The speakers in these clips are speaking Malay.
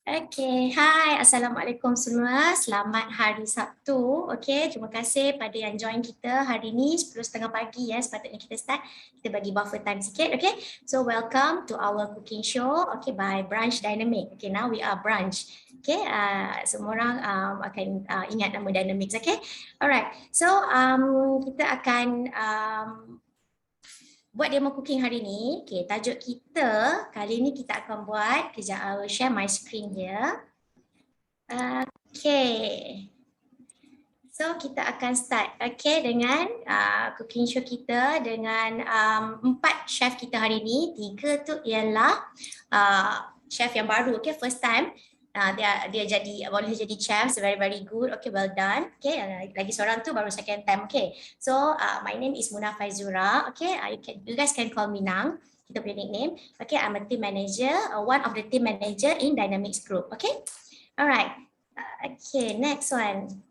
Okay, hai, Assalamualaikum semua. Selamat hari Sabtu. Okay, terima kasih pada yang join kita hari ni 10:30 pagi ya. Sepatutnya kita start. Kita bagi buffer time sikit. Okay, so welcome to our cooking show. Okay, by Brunch Dynamic. Okay, now we are Brunch. Okay, semua orang akan ingat nama Dynamics. Okay, alright. So kita akan buat demo cooking hari ni. Okay, tajuk kita kali ni kita akan buat, kejap I will share my screen here. Okay. So kita akan start dengan cooking show kita dengan 4 chef kita hari ni. 3 tu ialah chef yang baru, first time. Dia boleh jadi chef, so very good. Well done. Lagi seorang tu baru second time. So my name is Muna Faizura. You guys can call me Nang. Kita punya nickname. I'm a team manager, one of the team manager in Dynamics Group. Alright. Next one.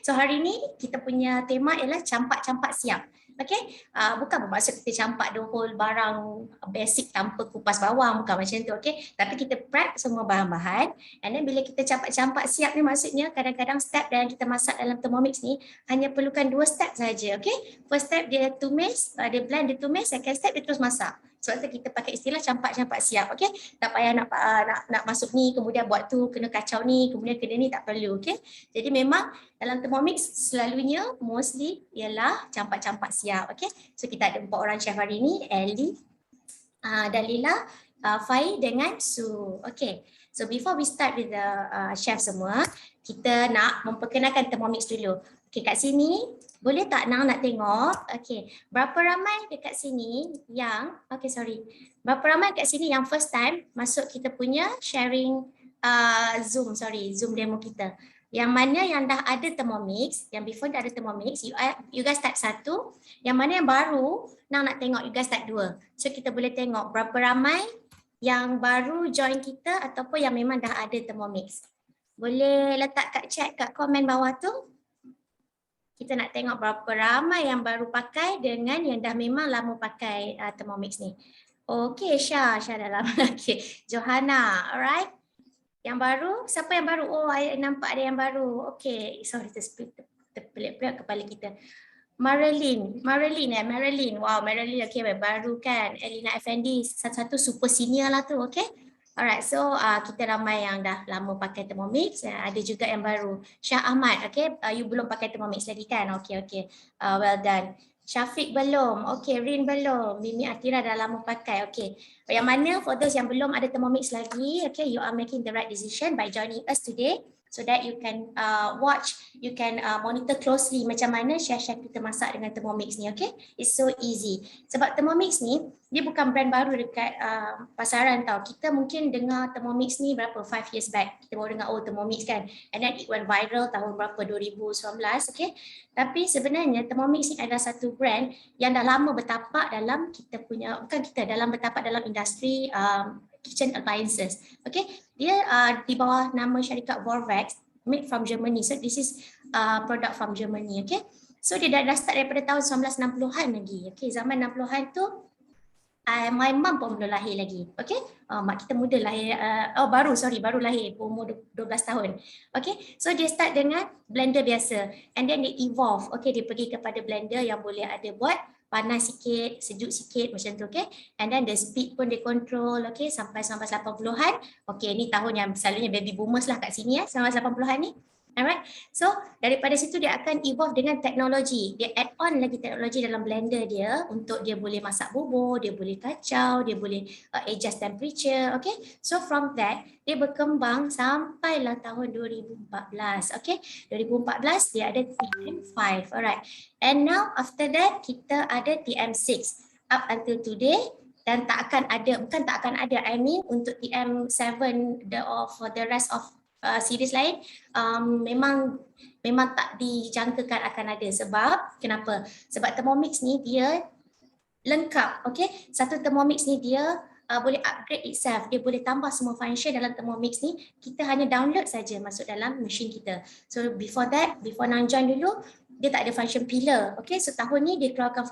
So hari ni kita punya tema ialah campak-campak siap. Bukan bermaksud kita campak the whole barang basic tanpa kupas bawang, bukan macam tu. Tapi kita prep semua bahan-bahan, and then bila kita campak-campak siap ni maksudnya kadang-kadang step dalam kita masak dalam Thermomix ni hanya perlukan 2 step saja. First step dia tumis, dia blend, dia tumis, second step dia terus masak. Sebab tu kita pakai istilah campak-campak siap. Tak payah nak masuk ni kemudian buat tu, kena kacau ni kemudian kena ni, tak perlu. Jadi memang dalam Thermomix selalunya mostly ialah campak-campak siap. So kita ada 4 orang chef hari ni, Ellie, Dalila, Fai dengan Su. So before we start with the chef semua, kita nak memperkenalkan Thermomix dulu. Kat sini boleh tak Nang nak tengok? Berapa ramai dekat sini yang berapa ramai kat sini yang first time masuk kita punya sharing Zoom demo kita. Yang mana yang dah ada Thermomix, yang before dah ada Thermomix, you guys start 1. Yang mana yang baru, Nang nak tengok you guys start 2. So kita boleh tengok berapa ramai yang baru join kita ataupun yang memang dah ada Thermomix. Boleh letak kat chat, kat komen bawah tu. Kita nak tengok berapa ramai yang baru pakai dengan yang dah memang lama pakai Thermomix ni. Syah dah lama. Johanna, alright. Yang baru, siapa yang baru? Oh, I nampak ada yang baru. Terpelik-pelik kepala kita. Marilyn. Wow, Marilyn baru kan. Elina Effendi, satu-satu super senior lah tu, Alright, so kita ramai yang dah lama pakai Thermomix, ada juga yang baru. Syah Ahmad, you belum pakai Thermomix lagi kan? Well done. Syafiq belum, Rin belum, Mimi Atira dah lama pakai, Yang mana for those yang belum ada Thermomix lagi, you are making the right decision by joining us today, so that you can watch, you can monitor closely macam mana chef-chef kita masak dengan Thermomix ni, It's so easy. Sebab Thermomix ni, dia bukan brand baru dekat pasaran tau. Kita mungkin dengar Thermomix ni berapa, 5 years back. Kita baru dengar, Thermomix kan. And then it went viral tahun berapa, 2019, Tapi sebenarnya Thermomix ni adalah satu brand yang dah lama bertapak dalam kita punya, bertapak dalam industri kitchen appliances. Dia di bawah nama syarikat Vorwerk, made from Germany. So this is product from Germany. So dia dah start daripada tahun 1960-an lagi. Zaman 60-an tu my mum pun belum lahir lagi. Mak kita muda lahir, baru lahir umur 12 tahun. So dia start dengan blender biasa, and then dia evolve. Dia pergi kepada blender yang boleh ada buat panas sikit, sejuk sikit macam tu, And then the speed pun dia control, sampai 80-an. Ni tahun yang selalunya baby boomers lah kat sini 80-an ni. Alright, so daripada situ dia akan evolve dengan teknologi. Dia add on lagi teknologi dalam blender dia untuk dia boleh masak bubur, dia boleh kacau, dia boleh adjust temperature. So from that dia berkembang sampailah tahun 2014. 2014 dia ada TM5. Alright, and now after that kita ada TM6 up until today. Dan I mean untuk TM7 for the rest of series lain memang tak dijangkakan akan ada. Sebab kenapa? Sebab Thermomix ni dia lengkap. Satu Thermomix ni dia boleh upgrade itself, dia boleh tambah semua function dalam Thermomix ni. Kita hanya download saja masuk dalam mesin kita. So before that, before Nang join dulu, dia tak ada function pillar. Okay, so tahun ni dia keluarkan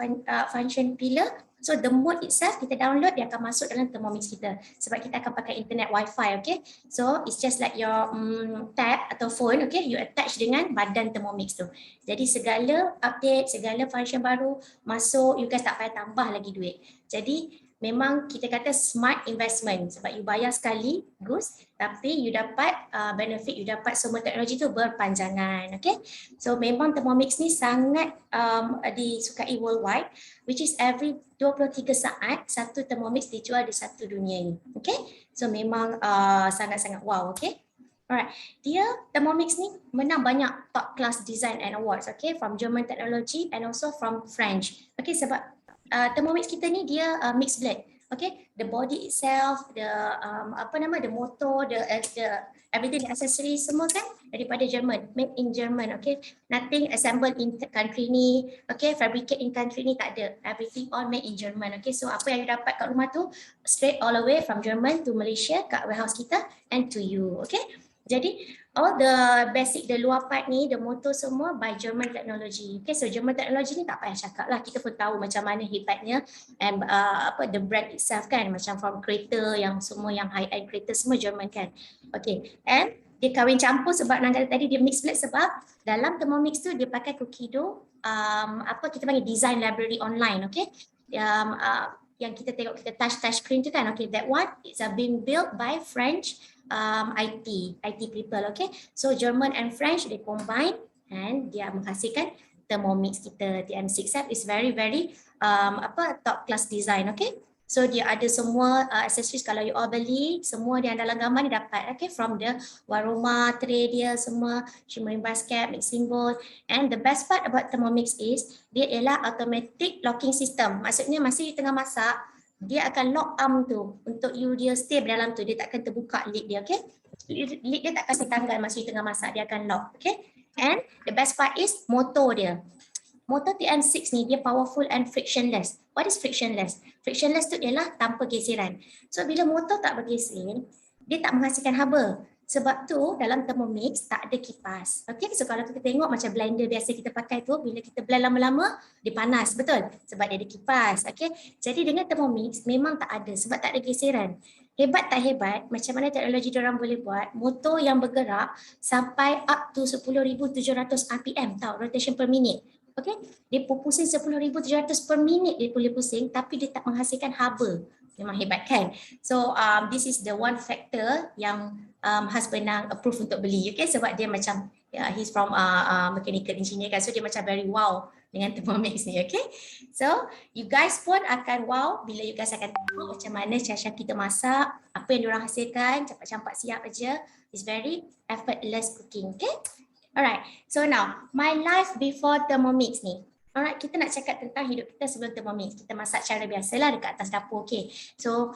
function pillar. So the mode itself kita download, dia akan masuk dalam Thermomix kita sebab kita akan pakai internet wifi. Okay, so it's just like your tab atau phone. Okay, you attach dengan badan Thermomix tu. Jadi segala update, segala function baru masuk, you guys tak payah tambah lagi duit. Jadi memang kita kata smart investment sebab you bayar sekali, Gus, tapi you dapat benefit, you dapat semua teknologi tu berpanjangan. Okay, so memang Thermomix ni sangat disukai worldwide, which is every 23 saat satu Thermomix dijual di satu dunia ni. Okay, so memang sangat-sangat wow. Okay, alright, dia Thermomix ni menang banyak top class design and awards, okay, from German technology and also from French. Okay, sebab Thermomix kita ni dia mixed blend. Okay, the body itself, the the motor, the everything, the accessories semua kan daripada Jerman, made in German. Okay, nothing assembled in country ni. Okay, fabricate in country ni tak ada. Everything all made in German. Okay, so apa yang you dapat kat rumah tu straight all the way from German to Malaysia kat warehouse kita and to you. Okay, jadi all the basic, the luar part ni, the motor semua by German technology. Okay, so German technology ni tak payah cakap lah, kita pun tahu macam mana hebatnya and the brand itself kan, macam from kereta yang semua yang high end kereta semua German kan. Okay, and dia kahwin campur sebab Nangga tadi dia mix blend sebab dalam Thermomix tu dia pakai Cookido, kita panggil design library online. Okay, yang kita tengok kita touch screen tu kan. Okay, that one is being built by French IT people. Okay, so German and French they combine and dia menghasilkan Thermomix kita. TM6 is very top class design. Okay, so dia ada semua accessories, kalau you all beli semua dia dalam gambar ni dapat. Okay, from the waroma tray dia semua, shimmering basket, mixing bowl, and the best part about Thermomix is dia ialah automatic locking system. Maksudnya masa you tengah masak, dia akan lock arm tu untuk you, dia stay dalam tu, dia takkan terbuka lid dia. Okay, lid dia tak kasi tanggal masa you tengah masak, dia akan lock. Okay, and the best part is motor dia. Motor TM6 ni dia powerful and frictionless. What is frictionless? Frictionless tu ialah tanpa geseran. So bila motor tak bergeser, dia tak menghasilkan haba. Sebab tu dalam Thermomix tak ada kipas. Okay, so kalau kita tengok macam blender biasa kita pakai tu, bila kita blend lama-lama dia panas, betul? Sebab dia ada kipas. Okay, jadi dengan Thermomix memang tak ada sebab tak ada geseran. Hebat tak hebat, macam mana teknologi diorang boleh buat motor yang bergerak sampai up to 10,700 RPM tau, rotation per minute. Okay, dia pusing 10,700 per minit dia boleh pusing tapi dia tak menghasilkan haba. Memang hebat kan? So this is the one factor yang husband Nang approve untuk beli. Okay, sebab dia macam he's from mechanical engineer kan, so dia macam very wow dengan Thermomix ni. Okay, so you guys pun akan wow bila you guys akan tengok macam mana cara kita masak, apa yang diorang hasilkan, campak-campak siap aja. It's very effortless cooking. Okay, alright, so now my life before Thermomix ni. Alright, kita nak cakap tentang hidup kita sebelum Thermomix. Kita masak cara biasalah dekat atas dapur. Okay, so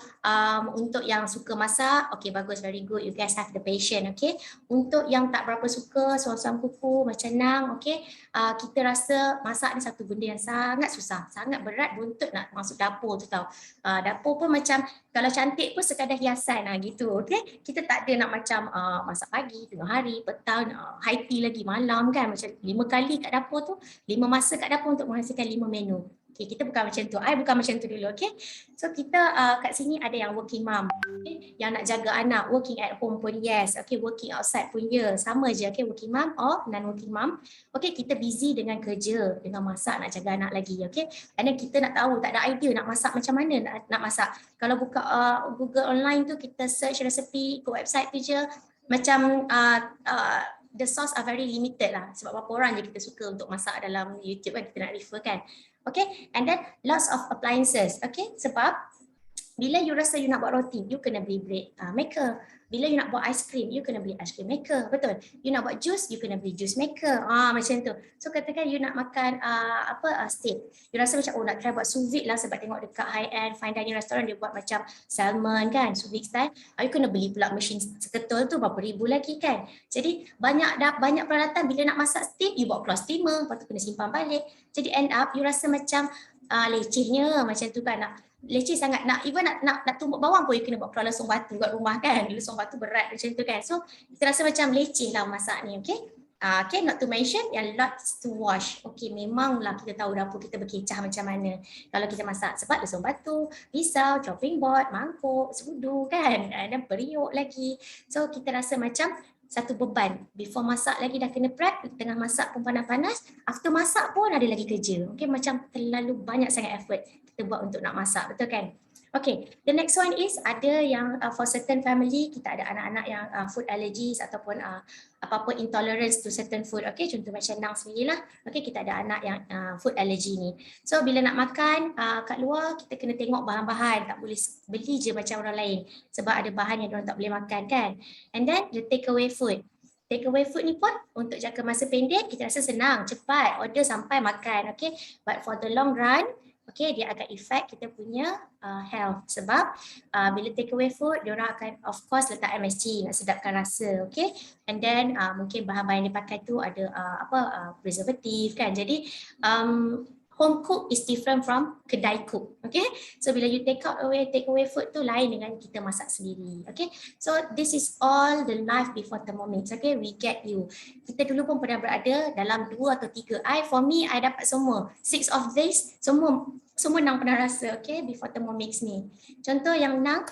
untuk yang suka masak, okay, bagus, very good, you guys have the passion. Okay, untuk yang tak berapa suka, suam-suam kuku macam Nang, okay, kita rasa masak ni satu benda yang sangat susah, sangat berat, buntut nak masuk dapur tu tau. Dapur pun macam kalau cantik pun sekadar hiasan gitu. Okay, kita tak ada nak macam masak pagi, tengah hari, petang, high tea lagi, malam kan, macam 5 kali kat dapur tu, 5 masa kat dapur untuk menghasilkan 5 menu. Okay, kita bukan macam tu. I bukan macam tu dulu. Okay, so kita kat sini ada yang working mom, okay, yang nak jaga anak, working at home pun yes. Okay, working outside pun ya, sama je. Okay, working mom or non working mom. Okay, kita busy dengan kerja, dengan masak, nak jaga anak lagi. Okay, and then kita nak tahu, tak ada idea nak masak macam mana nak masak. Kalau buka Google online tu, kita search resepi ke website tu je, macam the source are very limited lah. Sebab berapa orang je kita suka untuk masak dalam YouTube kan, kita nak refer kan. Okay, and then lots of appliances. Okay, sebab bila you rasa you nak buat roti, you kena beli bread maker. Bila you nak buat ice cream, you kena beli ice cream maker, betul? You nak buat juice, you kena beli juice maker. Macam tu. So katakan you nak makan steak, you rasa macam nak try buat sous vide lah sebab tengok dekat high end fine dining restaurant dia buat macam salmon kan, sous vide style. You kena beli pula mesin seketul tu berapa ribu lagi kan. Jadi banyak peralatan. Bila nak masak steak, you bawa keluar steamer, lepas tu kena simpan balik. Jadi end up you rasa macam lecehnya macam tu kan, leceh sangat. Even nak tumbuk bawang pun you kena bawa keluar lesung batu kat rumah kan. Lesung batu berat macam tu kan. So kita rasa macam leceh lah masak ni. Okay, Okay, not to mention yang lots to wash. Okay, memanglah kita tahu dapur kita berkecah macam mana kalau kita masak, sebab lesung batu, pisau, chopping board, mangkuk, sudu kan, dan periuk lagi. So kita rasa macam satu beban. Before masak lagi dah kena prep, tengah masak pun panas-panas, after masak pun ada lagi kerja. Okay, macam terlalu banyak sangat effort kita buat untuk nak masak, betul kan? Okay, the next one is ada yang for certain family, kita ada anak-anak yang food allergies ataupun apa-apa intolerance to certain food. Okay, contoh macam Nang sendirilah. Okay, kita ada anak yang food allergy ni. So bila nak makan kat luar, kita kena tengok bahan-bahan. Tak boleh beli je macam orang lain. Sebab ada bahan yang orang tak boleh makan kan. And then the take away food. Take away food ni pun untuk jangka masa pendek, kita rasa senang, cepat, order sampai makan. Okay, but for the long run, okay, dia akan affect kita punya health. Sebab bila take away food, diorang akan of course letak MSG nak sedapkan rasa, okay. And then mungkin bahan-bahan yang dipakai tu ada preservative kan. Jadi home cook is different from kedai cook, okay. So bila you take away food tu lain dengan kita masak sendiri, okay. So this is all the life before Thermomix, okay. We get you. Kita dulu pun pernah berada dalam 2 atau 3. For me, I dapat semua. 6 of this, semua Nang pernah rasa, okay, before Thermomix ni. Contoh yang Nang,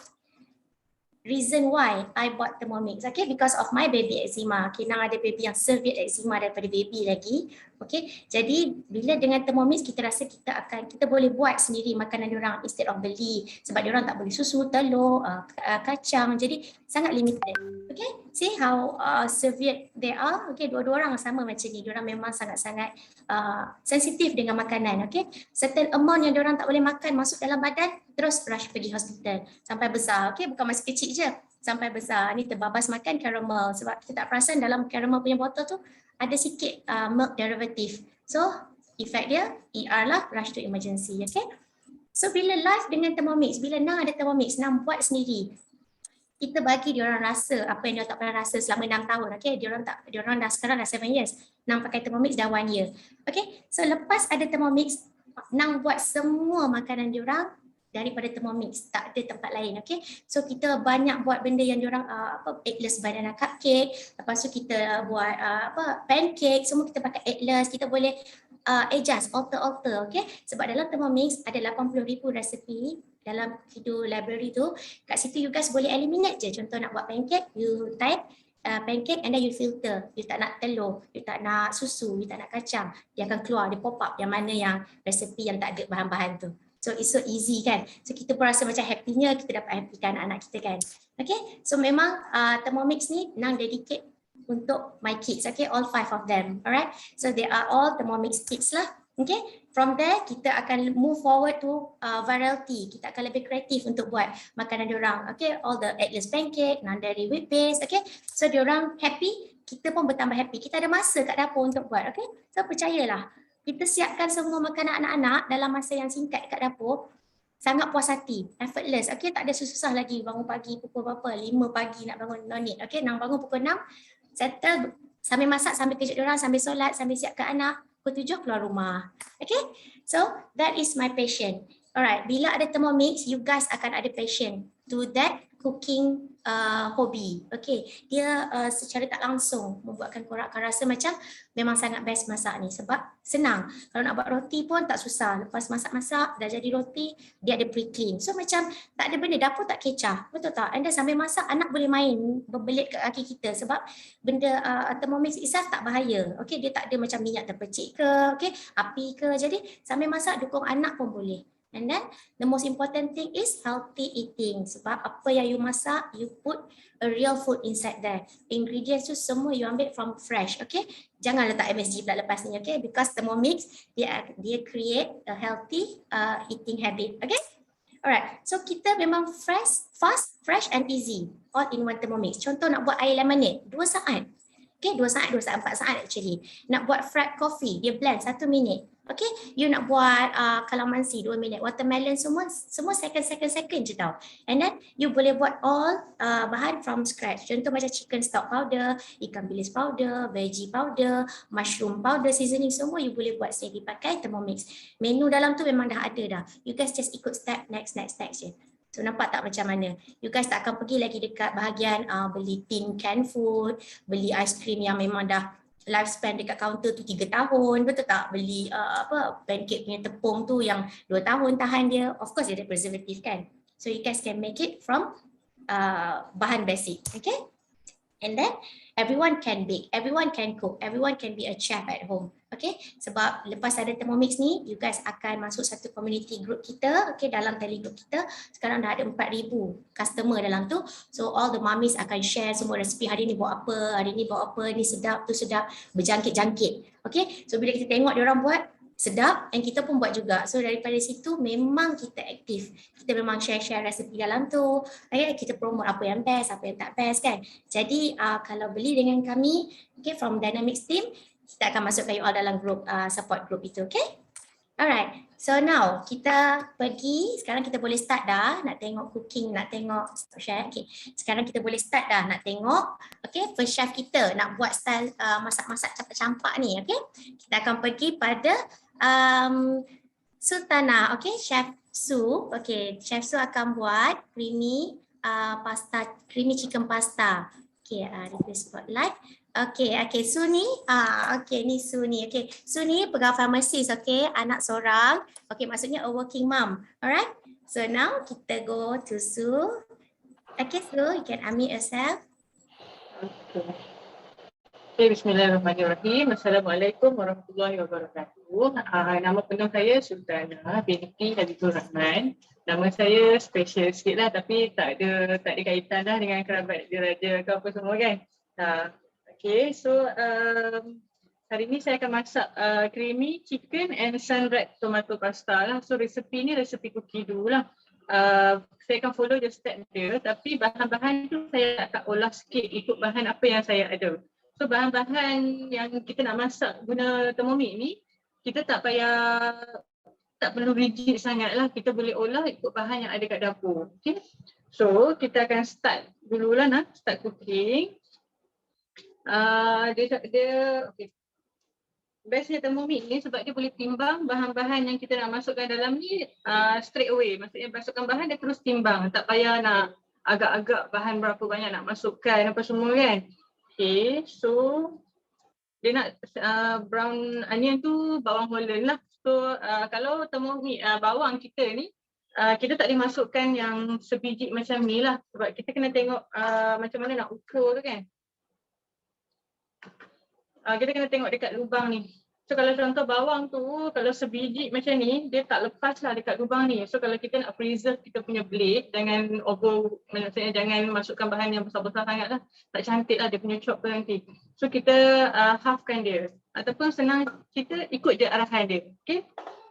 reason why I bought Thermomix, okay, because of my baby eczema. Okay, Nang ada baby yang severe eczema daripada baby lagi. Okay, jadi bila dengan Thermomix kita rasa kita boleh buat sendiri makanan diorang instead of beli, sebab diorang tak boleh susu, telur, kacang, jadi sangat limited. Okay, see how severe they are. Okay, dua-dua orang sama macam ni, diorang memang sangat-sangat sensitif dengan makanan. Okay, certain amount yang diorang tak boleh makan masuk dalam badan, terus rush pergi hospital sampai besar. Okay, bukan masih kecil je, sampai besar. Ni terbabas makan caramel, sebab kita tak perasan dalam caramel punya botol tu ada sikit milk derivative. So effect dia ER lah, rush to emergency. Okay, so bila live dengan Thermomix, bila Nang ada Thermomix, Nang buat sendiri, kita bagi diorang rasa apa yang diorang tak pernah rasa selama 6 tahun. Okay, diorang dah sekarang dah 7 years. Nang pakai Thermomix dah 1 year. Okay, so lepas ada Thermomix, Nang buat semua makanan diorang daripada Thermomix, tak ada tempat lain. Okay, so kita banyak buat benda yang diorang eggless banana cupcake, lepas tu kita buat pancake, semua kita pakai eggless. Kita boleh adjust, alter, okay. Sebab dalam Thermomix ada 80,000 resepi dalam video library tu. Kat situ you guys boleh eliminate je. Contoh nak buat pancake, you type pancake and then you filter. You tak nak telur, you tak nak susu, you tak nak kacang, dia akan keluar, dia pop up yang mana yang resepi yang tak ada bahan-bahan tu. So it's so easy kan. So kita pun rasa macam happy-nya kita dapat happykan anak kita kan. Okay, so memang Thermomix ni Nang dedicate untuk my kids, okay, all 5 of them. Alright, so they are all Thermomix kids lah. Okay, from there kita akan move forward to variety. Kita akan lebih kreatif untuk buat makanan diorang. Okay, all the eggless pancake, non-dairy wheat based. Okay, so diorang happy, kita pun bertambah happy. Kita ada masa kat dapur untuk buat. Okay, so percayalah, kita siapkan semua makanan anak-anak dalam masa yang singkat kat dapur, sangat puas hati, effortless. Okay, tak ada susah lagi bangun pagi pukul berapa, 5 pagi nak bangun, no need. Okay, Nang bangun pukul 6, settle, sambil masak, sambil kejut diorang, sambil solat, sambil siapkan anak, pukul 7 keluar rumah. Okay, so that is my passion. Alright, bila ada Thermomix, you guys akan ada passion to that cooking hobby. Okay, dia secara tak langsung membuatkan korang akan rasa macam memang sangat best masak ni, sebab senang. Kalau nak buat roti pun tak susah. Lepas masak-masak dah jadi roti, dia ada pre-clean. So macam tak ada benda, dapur tak kecah, betul tak? And then sambil masak, anak boleh main berbelit kat kaki kita, sebab benda Thermomix itself tak bahaya. Okay, dia tak ada macam minyak terpercik ke, okay, api ke. Jadi sambil masak dukung anak pun boleh. And then the most important thing is healthy eating. Sebab apa yang you masak, you put a real food inside there. Ingredients tu semua you ambil from fresh. Okay, jangan letak MSG pula lepas ni. Okay, because Thermomix dia create a healthy eating habit. Okay, alright. So kita memang fast, fresh and easy, all in one Thermomix. Contoh nak buat air lemonade 2 saat. Okay, 2 saat, 4 saat actually. Nak buat frapped coffee, dia blend 1 minit. Okay, you nak buat kalamansi 2 minit, watermelon semua second je tau. And then you boleh buat all bahan from scratch. Contoh macam chicken stock powder, ikan bilis powder, veggie powder, mushroom powder, seasoning semua you boleh buat sendiri pakai Thermomix. Menu dalam tu memang dah ada dah. You guys just ikut step next je. So nampak tak macam mana? You guys tak akan pergi lagi dekat bahagian beli tin canned food, beli ice cream yang memang dah lifespan dekat kaunter tu 3 tahun, betul tak? Beli pancake punya tepung tu yang 2 tahun tahan dia, of course dia ada preservative kan. So you guys can make it from bahan basic, okay? And then everyone can bake, everyone can cook, everyone can be a chef at home. Okay, sebab lepas ada Thermomix ni, you guys akan masuk satu community group kita, okay, dalam Telegram kita. Sekarang dah ada 4,000 customer dalam tu. So all the mummies akan share semua resipi, hari ni buat apa, hari ni buat apa, ni sedap, tu sedap, berjangkit-jangkit. Okay, so bila kita tengok diorang buat, sedap, and kita pun buat juga. So daripada situ memang kita aktif. Kita memang share-share resipi dalam tu. Kita promote apa yang best, apa yang tak best kan. Jadi kalau beli dengan kami, okay, from Dynamics team, kita akan masukkan you all dalam group support group itu, okay? Alright, so now kita pergi, sekarang kita boleh start dah nak tengok cooking, nak tengok share. Okay, sekarang kita boleh start dah nak tengok, okay, first chef kita nak buat style masak-masak campak-campak ni, okay. Kita akan pergi pada Sultana, okay, Chef Su, okay, Chef Su akan buat creamy pasta, creamy chicken pasta. Okay, replace spotlight. Okay, Su ni, okay, ni Su ni, okay, Su ni pegawai pharmacist, okay, anak seorang, okay, maksudnya a working mom, alright. So now kita go to Su. Okay, Su, you can unmute yourself. Okay, bismillahirrahmanirrahim. Assalamualaikum warahmatullahi wabarakatuh. Nama penuh saya Sultana binti Habibur Rahman. Nama saya special sikit lah, tapi tak ada kaitan lah dengan kerabat diraja ke apa semua kan. Okay, so hari ni saya akan masak creamy chicken and sun-dried tomato pasta lah. So resepi ni resepi cookie dulu lah. Saya akan follow je step dia, tapi bahan-bahan tu saya akan olah sikit ikut bahan apa yang saya ada. So bahan-bahan yang kita nak masak guna Thermomix ni, kita tak perlu rigid sangat lah. Kita boleh olah ikut bahan yang ada kat dapur. Okay. So kita akan start dululah nak start cooking. Okay. Bestnya Thermomix ni sebab dia boleh timbang bahan-bahan yang kita nak masukkan dalam ni straight away. Maksudnya masukkan bahan dia terus timbang. Tak payah nak agak-agak bahan berapa banyak nak masukkan apa semua kan. Okay, so dia nak brown onion tu bawang Holland lah. So kalau Thermomix bawang kita ni, kita tak boleh masukkan yang sebiji macam ni lah. Sebab kita kena tengok macam mana nak ukur tu kan. Kita kena tengok dekat lubang ni. So kalau contoh bawang tu, kalau sebiji macam ni, dia tak lepas lah dekat lubang ni. So kalau kita nak preserve kita punya blade, maksudnya jangan masukkan bahan yang besar-besar sangat lah. Tak cantik lah dia punya chop tu nanti. So kita halfkan dia. Ataupun senang kita ikut je arahan dia. Okay.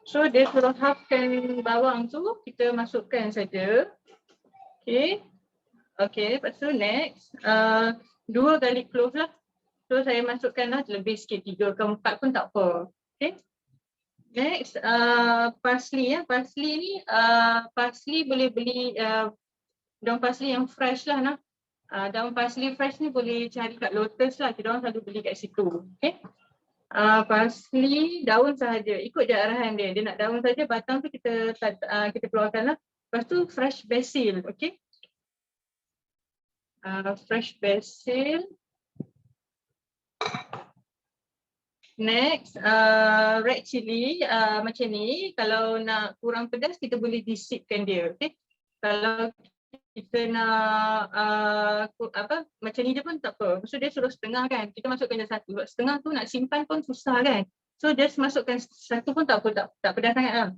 So dia suruh halfkan bawang tu, kita masukkan saja. Okay. Okay, lepas tu next, 2 garlic clove lah. So saya masukkanlah lebih sikit, 3 ke 4 pun tak apa. Okay. Next, parsley ya. Parsley ni, parsley boleh beli daun parsley yang fresh lah nak. Daun parsley fresh ni boleh cari kat Lotus lah. Kita orang selalu beli kat situ. Okay. Parsley daun sahaja, ikut je arahan dia. Dia nak daun saja, batang tu kita keluarkan lah. Lepas tu fresh basil, okay. Fresh basil. Next, red chili macam ni. Kalau nak kurang pedas, kita boleh disipkan dia. Okay? Kalau kita nak macam ni je pun tak apa. Maksud dia suruh setengah kan. Kita masukkan je satu. Setengah tu nak simpan pun susah kan. So just masukkan satu pun tak apa. Tak pedas sangat lah.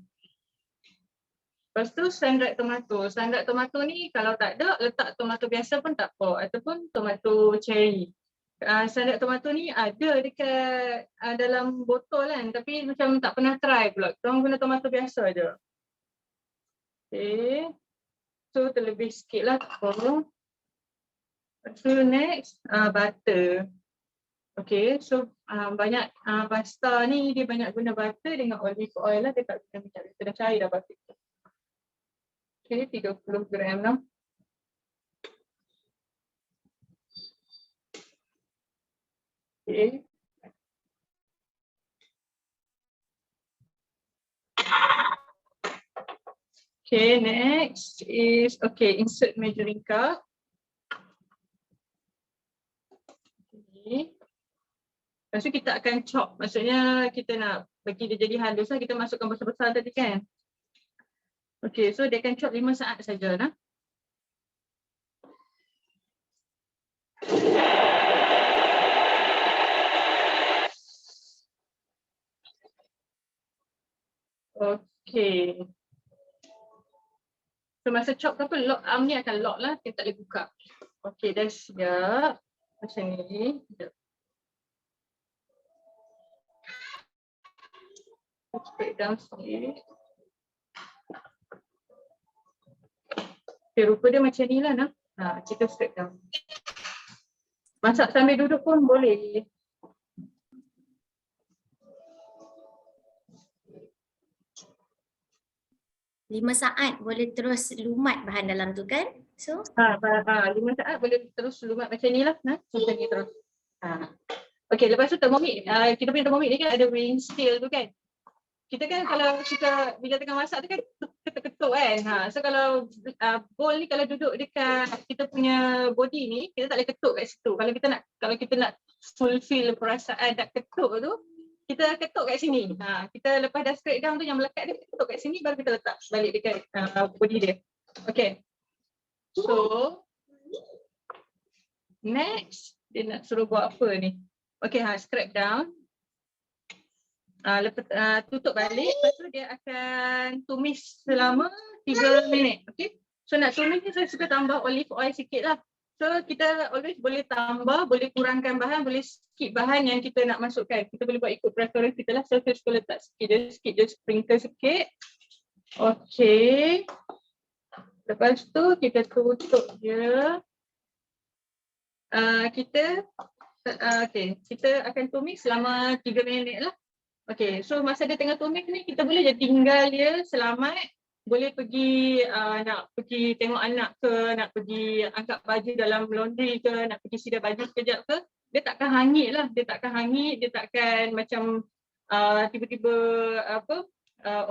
Lepas tu sun-dried tomato. Sun-dried tomato ni kalau tak ada, letak tomato biasa pun tak apa. Ataupun tomato cherry. Sun-dried tomato ni ada dekat dalam botol kan, tapi macam tak pernah try pula. Kita orang guna tomato biasa je. Okay. So terlebih sikit lah. So next, butter. Okay, so banyak pasta ni dia banyak guna butter dengan olive oil lah. Dia tak guna minyak. Kita dah cair dah butter. Okay, 30 gram lah. Okay. Okay, next is insert measuring cup. Okay. Lepas tu kita akan chop. Maksudnya kita nak bagi dia jadi halus lah. Kita masukkan besar-besar tadi kan. Okay, so dia akan chop 5 saat saja lah. Okay. So masa chop ke apa, lock arm ni akan lock lah. Kita tak boleh buka. Okay, dah siap. Macam ni. Sekejap. Straight down sikit. Okay, rupa dia macam ni lah. Nah. Kita straight down. Masak sambil duduk pun boleh. Lima saat boleh terus lumat bahan dalam tu kan? So 5 saat boleh terus lumat macam ni lah. Macam ni terus. Okay, lepas tu termomik. Kita punya termomik ni kan ada weighing scale tu kan. Kita kan kalau kita bila tengah masak tu kan ketuk-ketuk kan. So kalau bowl ni kalau duduk dekat kita punya body ni, kita tak boleh ketuk kat situ. Kalau kita nak fulfill perasaan nak ketuk tu, kita ketuk kat sini. Kita lepas dah straight down tu yang melekat dia ketuk kat sini baru kita letak balik dekat body dia. Okay. So next dia nak suruh buat apa ni? Okay, scrape down. Tutup balik, lepas tu dia akan tumis selama 3 minit. Okay. So nak tumis ni saya suka tambah olive oil sikit lah. So kita always boleh tambah, boleh kurangkan bahan, boleh skip bahan yang kita nak masukkan. Kita boleh buat ikut preference kita lah. So saya suka letak sikit je, sprinkle sikit. Okay. Lepas tu kita tutup je. Kita akan tumis selama 3 minit lah. Okay, so masa dia tengah tumis ni kita boleh je tinggal dia selamat. Boleh pergi nak pergi tengok anak ke, nak pergi angkat baju dalam laundry ke, nak pergi sidar baju sekejap ke. Dia takkan hangit lah, dia takkan macam tiba-tiba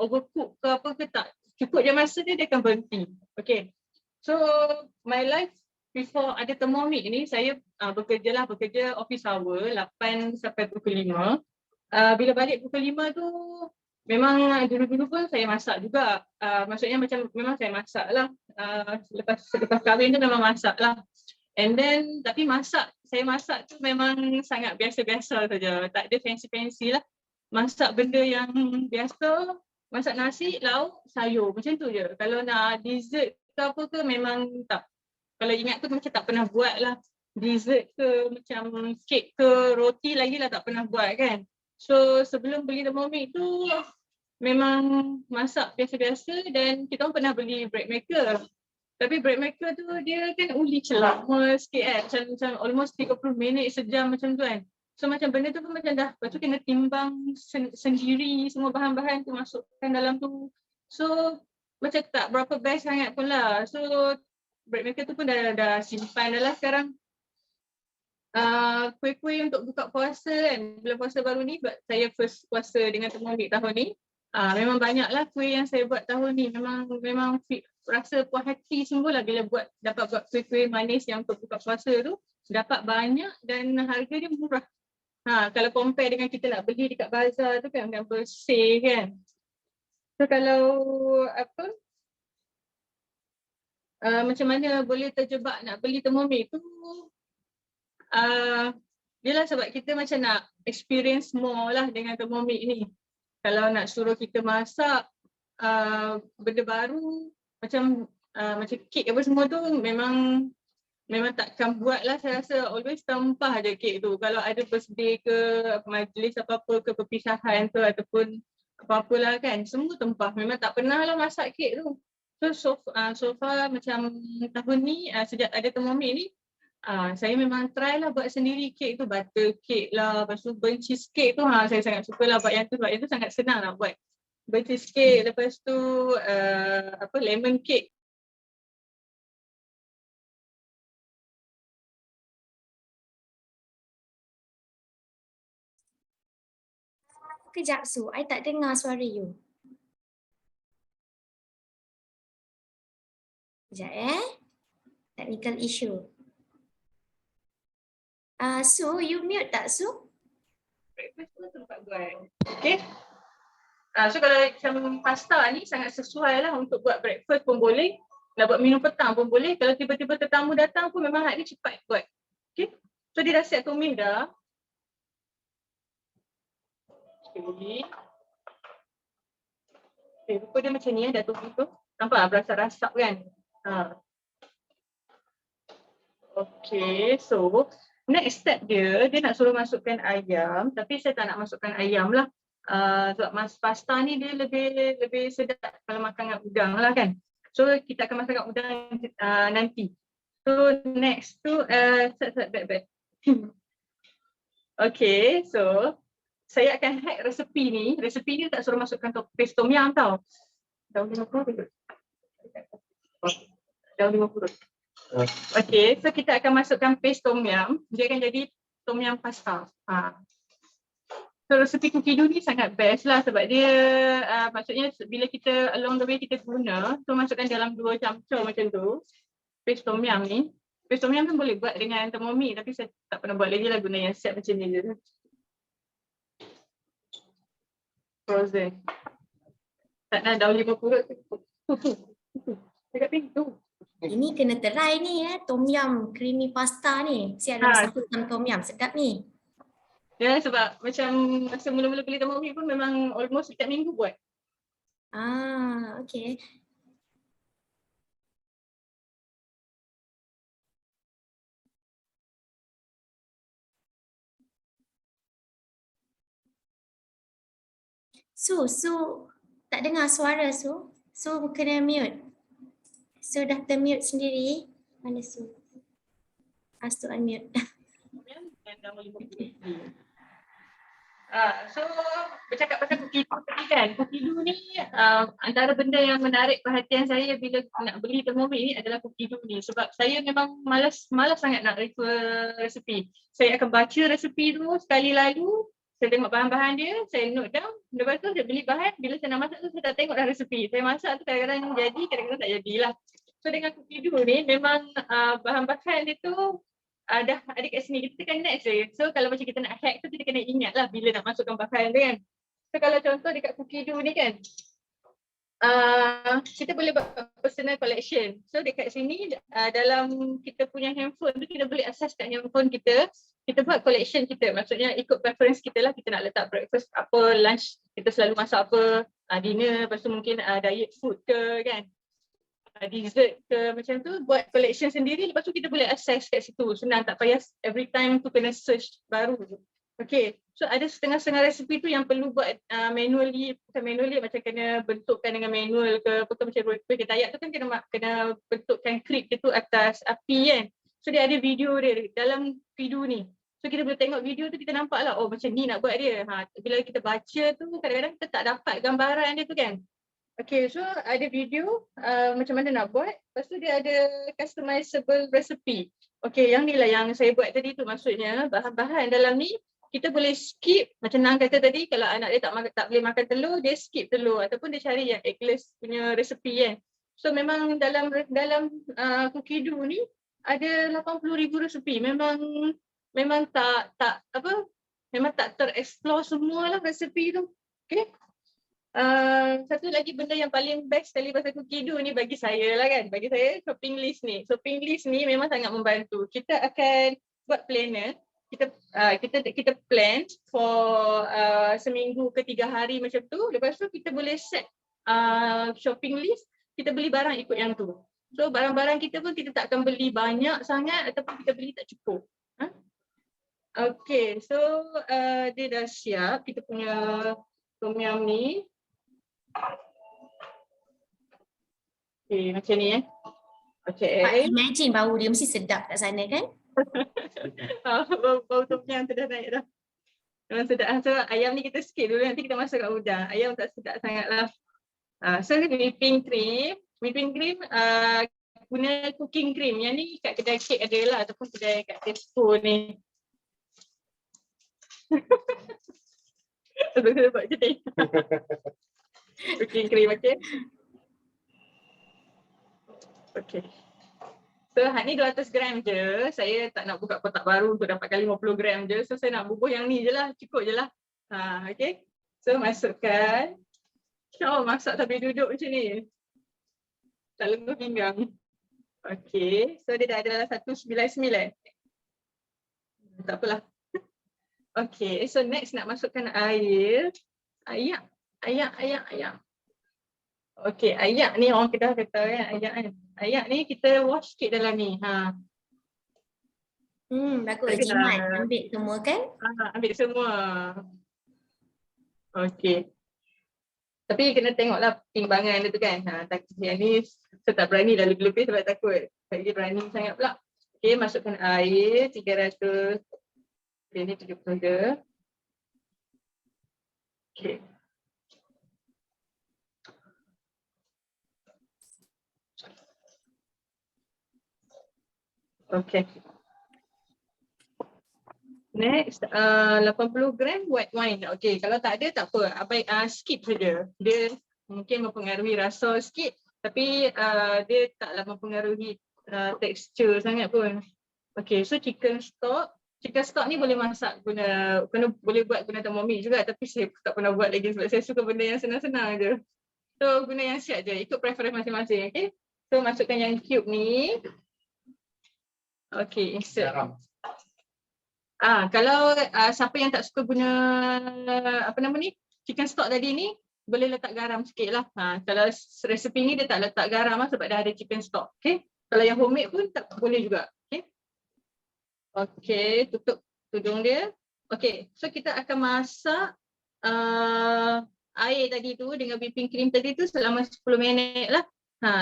overcook ke apa ke tak. Cukup je masa dia akan berhenti. Okay, so my life before ada Thermomix ni, saya bekerja office hour 8 sampai pukul 5. Bila balik pukul 5 tu memang dulu-dulu pun saya masak juga. Maksudnya macam memang saya masak lah. Selepas kahwin tu memang masak lah. And then tapi saya masak tu memang sangat biasa-biasa saja. Tak ada fancy-fancy lah. Masak benda yang biasa, masak nasi, lauk, sayur. Macam tu je. Kalau nak dessert ke apa ke memang tak. Kalau ingat tu macam tak pernah buat lah. Dessert ke macam kek ke roti lagi lah tak pernah buat kan. So sebelum beli Thermomix tu memang masak biasa-biasa dan kita pun pernah beli bread maker. Tapi bread maker tu dia kan uli lama sikit kan. Macam almost 30 minit, sejam macam tu kan. So macam benda tu pun macam dah, lepas tu kena timbang sendiri semua bahan-bahan tu masukkan dalam tu. So macam tak berapa best sangat pun lah. So bread maker tu pun dah simpan dah lah sekarang. Kuih-kuih untuk buka puasa kan, bulan puasa baru ni saya first puasa dengan Thermomix tahun ni. Memang banyaklah kuih yang saya buat tahun ni. Memang rasa puas hati sungguhlah bila dapat buat kuih-kuih manis yang untuk buka puasa tu. Dapat banyak dan harga dia murah. Kalau compare dengan kita nak beli dekat bazar tu kan bersih kan. So kalau macam mana boleh terjebak nak beli Thermomix tu, yelah sebab kita macam nak experience more lah dengan Thermomix ni. Kalau nak suruh kita masak benda baru macam kek apa semua tu memang takkan buat lah. Saya rasa always tempah je kek tu. Kalau ada birthday ke majlis apa-apa ke perpisahan tu ataupun apa-apalah kan, semua tempah. Memang tak pernah lah masak kek tu. So far macam tahun ni sejak ada Thermomix ni, saya memang try lah buat sendiri kek tu, butter cake lah, lepas tu burnt cheesecake tu saya sangat suka lah buat yang tu sebab yang tu sangat senang lah buat. Burnt cheesecake, lepas tu lemon cake. Kejap Su, I tak dengar suara you. Kejap technical issue. Su, you mute tak Su? breakfast pun sempat buat. Okay. So kalau macam pasta ni sangat sesuai lah untuk buat breakfast pun boleh. Nak buat minum petang pun boleh. Kalau tiba-tiba tetamu datang pun memang hari ni cepat buat. Okay. So dia dah siap tumis dah. Okay. Okay, rupa dia macam ni dah tumis tu. Nampak berasa rasap kan? Okay, so next step dia nak suruh masukkan ayam, tapi saya tak nak masukkan ayam lah. Sebab pasta ni dia lebih sedap kalau makan dengan udang lah kan. So kita akan masukkan udang nanti. So next tu back. Okay, so saya akan hack resepi ni. Resepi ni tak suruh masukkan paste tom yum tau. Daun 50. Daun 50. Okay, so kita akan masukkan paste tom yum. Dia akan jadi tom yum pasta. So resepi cookie dough ni sangat best lah sebab dia maksudnya bila kita along the way kita guna, so masukkan dalam 2 camcur macam tu. Paste tom yum ni. Paste tom yum kan boleh buat dengan Thermomix tapi saya tak pernah buat lagi lah, guna yang set macam ni je. Frozen. Tak nak daun 50. Dekat pintu. Ini kena try ni tom yum creamy pasta ni. Si ada masukkan tom yum sedap ni. Ya sebab macam masa mula-mula beli Thermomix pun memang almost setiap minggu buat. Okay. Su tak dengar suara Su. Su kena mute. Su dah termute sendiri. Mana Su? Su unmute. So bercakap pasal cookie dough kan. Cookie dough ni antara benda yang menarik perhatian saya bila nak beli Thermomix ni adalah cookie dough ni. Sebab saya memang malas sangat nak refer resepi. Saya akan baca resepi tu sekali lalu. Saya tengok bahan-bahan dia, saya note down. Lepas tu saya beli bahan, bila saya nak masak tu saya tak tengok dah resepi. Saya masak tu kadang-kadang jadi, kadang-kadang tak jadilah. So dengan cookie dough ni memang bahan-bahan dia tu dah ada kat sini, kita tekan next je. So kalau macam kita nak hack tu kita kena ingat lah bila nak masukkan bahan tu kan. So kalau contoh dekat cookie dough ni kan, kita boleh buat personal collection. So dekat sini dalam kita punya handphone tu kita boleh access kat handphone kita. Kita buat collection kita, maksudnya ikut preference kita lah. Kita nak letak breakfast apa, lunch kita selalu masak apa, dinner, lepas tu mungkin diet food ke kan, dessert ke, macam tu buat collection sendiri. Lepas tu kita boleh access kat situ, senang, tak payah every time tu kena search baru. Okay, so ada setengah-setengah resepi tu yang perlu buat manually, bukan manually, macam kena bentukkan dengan manual ke, apa macam roti ketayak tu kan kena bentukkan crepe dia tu atas api kan. So dia ada video dia dalam video ni. So kita boleh tengok video tu, kita nampak lah, oh macam ni nak buat dia. Bila kita baca tu kadang-kadang kita tak dapat gambaran dia tu kan. Okay, so ada video macam mana nak buat. Lepas tu dia ada customizable recipe. Okay, yang ni lah yang saya buat tadi tu, maksudnya bahan-bahan dalam ni kita boleh skip. Macam Nang kata tadi, kalau anak dia tak boleh makan telur, dia skip telur ataupun dia cari yang eggless punya recipe kan. So memang dalam cookie dough ni ada 80,000 resipi. Memang tak terexplore semua lah resipi tu. Okay. Satu lagi benda yang paling best sekali pasal cookie dough ni bagi saya lah kan. Bagi saya shopping list ni. Shopping list ni memang sangat membantu. Kita akan buat planner. Kita plan for seminggu ke 3 hari macam tu. Lepas tu kita boleh set shopping list. Kita beli barang ikut yang tu. So barang-barang kita pun kita tak akan beli banyak sangat ataupun kita beli tak cukup. Okay, so dia dah siap kita punya tom yum ni. Okay, macam ni Okay. Imagine bau dia mesti sedap kat sana kan? Bau tom yum tu dah naik dah. Memang sedap. So ayam ni kita skip dulu, nanti kita masuk kat udang. Ayam tak sedap sangat lah. So whipping cream. Whipping cream guna cooking cream. Yang ni kat kedai kek ada lah ataupun kedai kat Tesco ni. Saya buat je ni. Cooking cream, okay. Okay. So So ni 200 gram je. Saya tak nak buka kotak baru untuk dapatkan 50 gram je. So saya nak bubuh yang ni je lah. Cukup je lah. Okay. So masukkan. Oh, masak sambil duduk macam ni. Tak lenguh pinggang. Okay. So dia dah ada dalam 199. Tak apalah. Okay. So next nak masukkan air. Ayak. Okay. Ayak ni orang Kedah kata kan. Ayak kan. Ayak ni kita wash sikit dalam ni. Bagus. Jimat ambil semua kan? Ambil semua. Okay. Tapi kena tengoklah timbangan dia tu kan. Yang ni saya tak berani dah lebih-lebih sebab takut. Saya berani sangat pula. Okay, masukkan air 300. Okay, ni 70 je. Okay. Okay. Next, 80 gram white wine. Okay, kalau tak ada tak apa. Abai skip saja. Dia mungkin mempengaruhi rasa sikit, tapi dia taklah mempengaruhi tekstur sangat pun. Okay, so chicken stock. Chicken stock ni boleh masak boleh buat guna Thermomix juga, tapi saya tak pernah buat lagi sebab saya suka benda yang senang-senang je. So guna yang siap je, ikut preference masing-masing. Okay, so masukkan yang cube ni. Okay, insert. Kalau siapa yang tak suka guna chicken stock tadi ni, boleh letak garam sikit lah. Kalau resepi ni dia tak letak garam sebab dah ada chicken stock. Okay. Kalau yang homemade pun tak boleh juga. Okay. Okay, tutup tudung dia. Okay, so kita akan masak air tadi tu dengan whipping cream tadi tu selama 10 minit lah.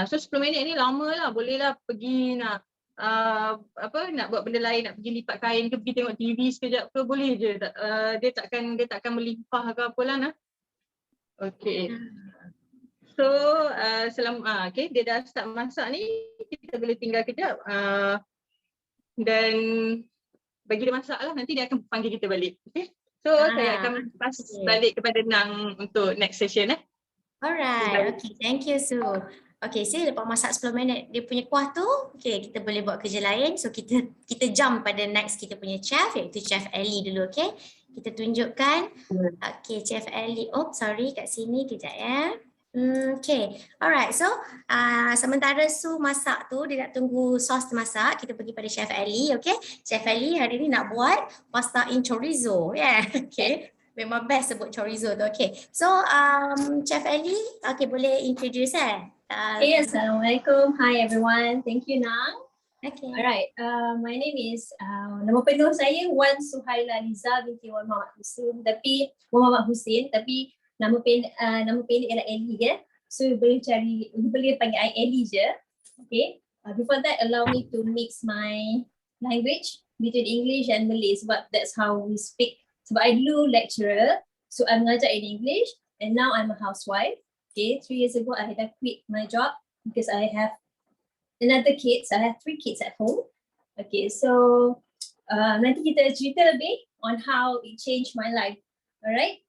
So 10 minit ni lama lah. Boleh lah pergi nak nak buat benda lain, nak pergi lipat kain ke, pergi tengok TV sekejap ke, boleh je. Dia takkan melimpah ke apalah. Okay. So selama okay, dia dah start masak ni, kita boleh tinggal kejap dan bagi dia masak lah, nanti dia akan panggil kita balik. Okay. So saya akan pass balik kepada Nang untuk next session. Alright, okay, thank you Su. Okay, so lepas masak 10 minit dia punya kuah tu, okay, kita boleh buat kerja lain. So kita jump pada next kita punya chef, iaitu Chef Ellie dulu, okay. Kita tunjukkan. Okay, Chef Ellie. Oh, sorry, kat sini kejap ya. Okay, alright. So sementara Su masak tu, dia nak tunggu sos masak, kita pergi pada Chef Ellie, okay. Chef Ellie hari ni nak buat pasta in chorizo, yeah, okay. Memang best sebut chorizo tu, okay. So Chef Ellie, okay, boleh introduce Hey, Assalamualaikum. Hi everyone. Thank you, Nang. Okay. Alright, my name is nama penuh saya Wan Suhaila Liza binti Wan Muhammad Hussein, tapi nama pendek ialah Ellie ya. So boleh panggil I Ellie je. Okay. Before that, allow me to mix my language between English and Malay sebab that's how we speak. Sebab I dulu lecturer, so I mengajar in English, and now I'm a housewife. Okay, 3 years ago I had quit my job because I have another kids. I have 3 kids at home. Okay, so nanti kita cerita lebih on how it changed my life. Alright.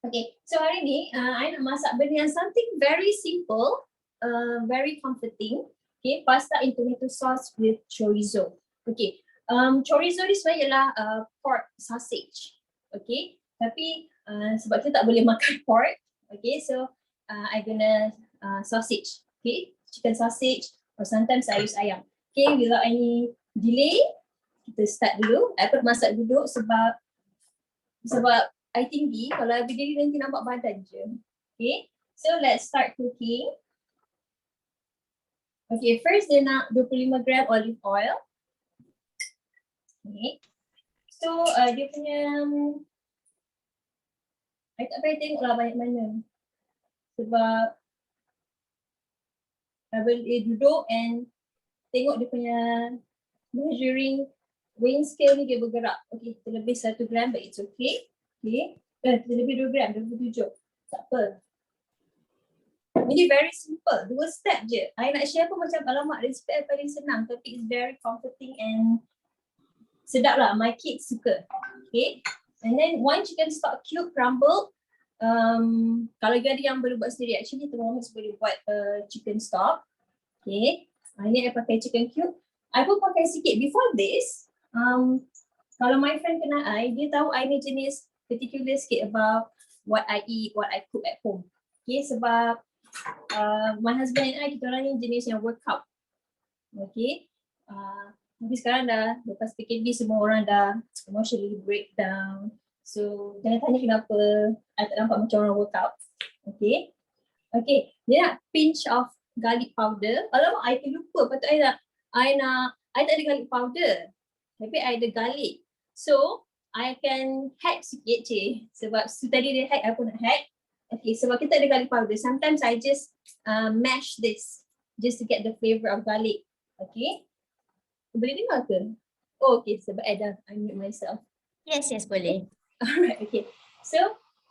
Okay, so hari ni I nak masak benda yang something very simple, very comforting. Okay, pasta in tomato sauce with chorizo. Okay, chorizo ni sebenarnya ialah pork sausage. Okay, tapi sebab kita tak boleh makan pork. Okay, so I guna sausage. Okay, chicken sausage, or sometimes I use ayam. Okay, without any delay, kita start dulu. I pun masak dulu sebab I tinggi, kalau I berdiri nanti nampak badan je. Okay, so let's start cooking. Okay, first dia nak 25 gram olive oil. Okay, so dia punya I tak payah tengok lah banyak mana. Sebab I boleh duduk and tengok dia punya measuring weighing scale ni dia bergerak. Okay, terlebih 1 gram but it's okay. Okay, terlebih 2 gram, 27. Tak apa. Ini very simple, 2 step je. I nak share pun macam alamak recipe paling senang tapi it's very comforting and sedap lah. My kids suka. Okay. And then 1 chicken stock cube crumbled. Kalau you ada yang boleh buat sendiri, actually Thermomix boleh buat chicken stock. Okay. Ini I pakai chicken cube. I pun pakai sikit. Before this, kalau my friend kenal I, dia tahu I ni jenis particular sikit about what I eat, what I cook at home. Okay, sebab my husband and I, kita orang ni jenis yang workout. Okay, tapi sekarang dah lepas PKP semua orang dah emotionally breakdown. So jangan tanya kenapa I tak nampak macam orang workout. Okay, okay, dia nak pinch of garlic powder. Alamak, I terlupa. Patut I tak ada garlic powder. Tapi I ada garlic. So, I can hack sikit sebab tadi dia hack, I pun nak hack. Okay, sebab kita ada garlic powder. Sometimes I just mash this just to get the flavor of garlic. Okay. Boleh dengar ke? Oh, okay. Sebab I dah mute myself. Yes, boleh. Alright, okay. So,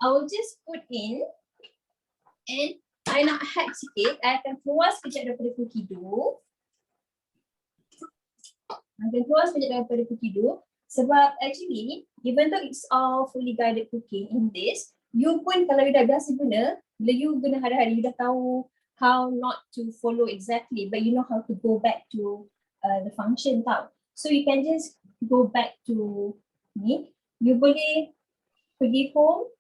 I will just put in and I nak hack sikit. I akan keluar sekejap daripada cookie dough. Sebab actually, even though it's all fully guided cooking in this, you pun kalau you dah biasa guna, bila you guna hari-hari, you dah tahu how not to follow exactly, but you know how to go back to the function tau. So you can just go back to ni. You boleh pergi home,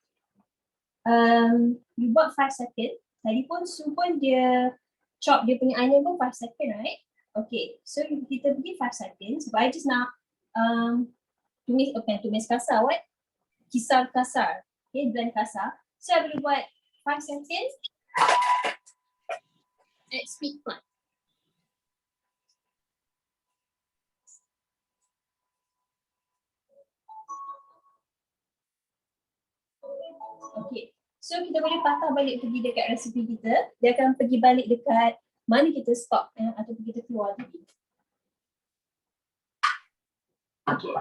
you buat 5 second. Tadi pun Su pun dia chop dia punya onion pun 5 second, right? Okay, so kita pergi 5 seconds. Sebab I just nak tumis kasar, kisar kasar. Okay, blend kasar. So I boleh buat 5 seconds at speed plant. Okay, so kita boleh patah balik pergi dekat resipi kita. Dia akan pergi balik dekat mana kita stop ataupun kita keluar tadi. Okay.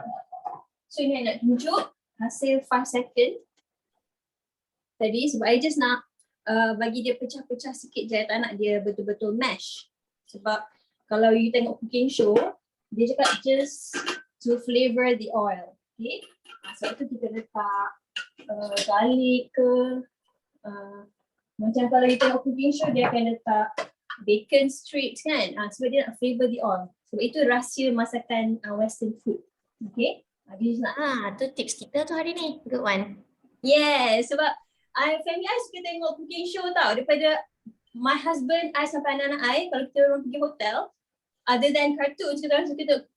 So ini I nak tunjuk hasil 5 second tadi sebab I just nak bagi dia pecah-pecah sikit je, tak nak dia betul-betul mash. Sebab kalau you tengok cooking show, dia cakap just to flavor the oil. Okay. Sebab tu kita letak garlic ke, macam kalau you tengok cooking show dia akan letak bacon strips kan, sebab dia nak flavor the oil. Sebab itu rahsia masakan western food. Okay, dia nak tu tips kita tu hari ni. Good one. Yeah, sebab family I suka tengok cooking show tau. Daripada my husband, I sampai anak-anak I, kalau kita orang pergi hotel, other than cartoon, kita orang suka tengok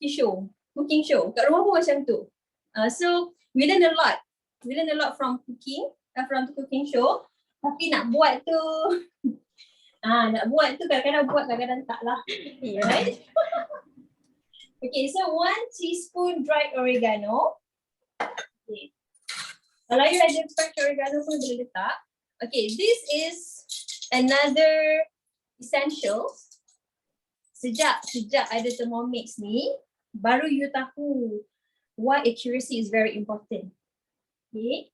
cooking show. Kat rumah pun macam tu. So we learn a lot. We learn a lot from cooking, from the cooking show. Tapi nak buat tu kadang-kadang buat, kadang-kadang tak lah. Right? Okay, so 1 teaspoon dried oregano. Okay. Kalau you ada fresh oregano pun boleh letak. Okay, this is another essential. Sejak ada Thermomix ni, baru you tahu why accuracy is very important. Okay.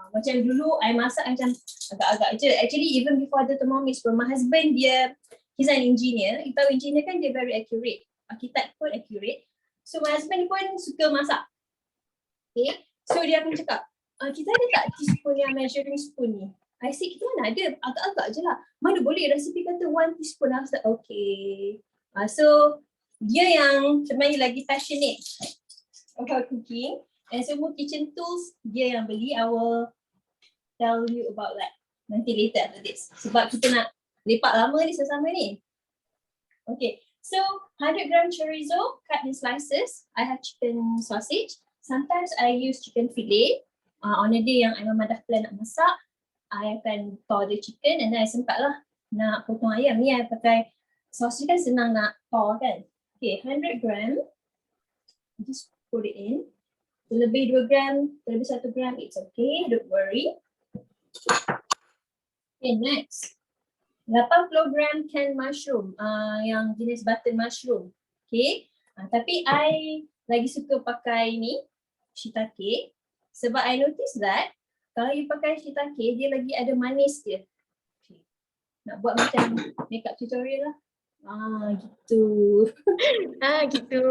Macam dulu I masak macam agak-agak je. Actually even before ada Thermomix pun, my husband he's an engineer. You tahu engineer kan dia very accurate. Arkitek pun accurate. So my husband pun suka masak. Okay. So dia akan cakap, kita ada tak teaspoon yang measuring spoon ni? I say kita mana ada, agak-agak je lah. Mana boleh resipi kata 1 teaspoon. I was like okay. So dia yang sebenarnya lagi passionate about cooking. And semua kitchen tools dia yang beli. I will tell you about that nanti later after this. Sebab kita nak lepak lama ni sesama ni. Okay, so 100 gram chorizo cut in slices. I have chicken sausage. Sometimes I use chicken fillet. On a day yang I memang dah plan nak masak, I akan thaw the chicken and then I sempat lah nak potong ayam. Ni I pakai sausage kan senang nak thaw kan. Okay, 100 gram. Just put it in. Lebih 2 gram, lebih 1 gram, it's okay, don't worry. Okay, next. 80 gram canned mushroom, yang jenis button mushroom. Okay, tapi I lagi suka pakai ni, shiitake. Sebab I notice that, kalau you pakai shiitake, dia lagi ada manis dia. Okay. Nak buat macam makeup tutorial lah. Gitu. Gitu.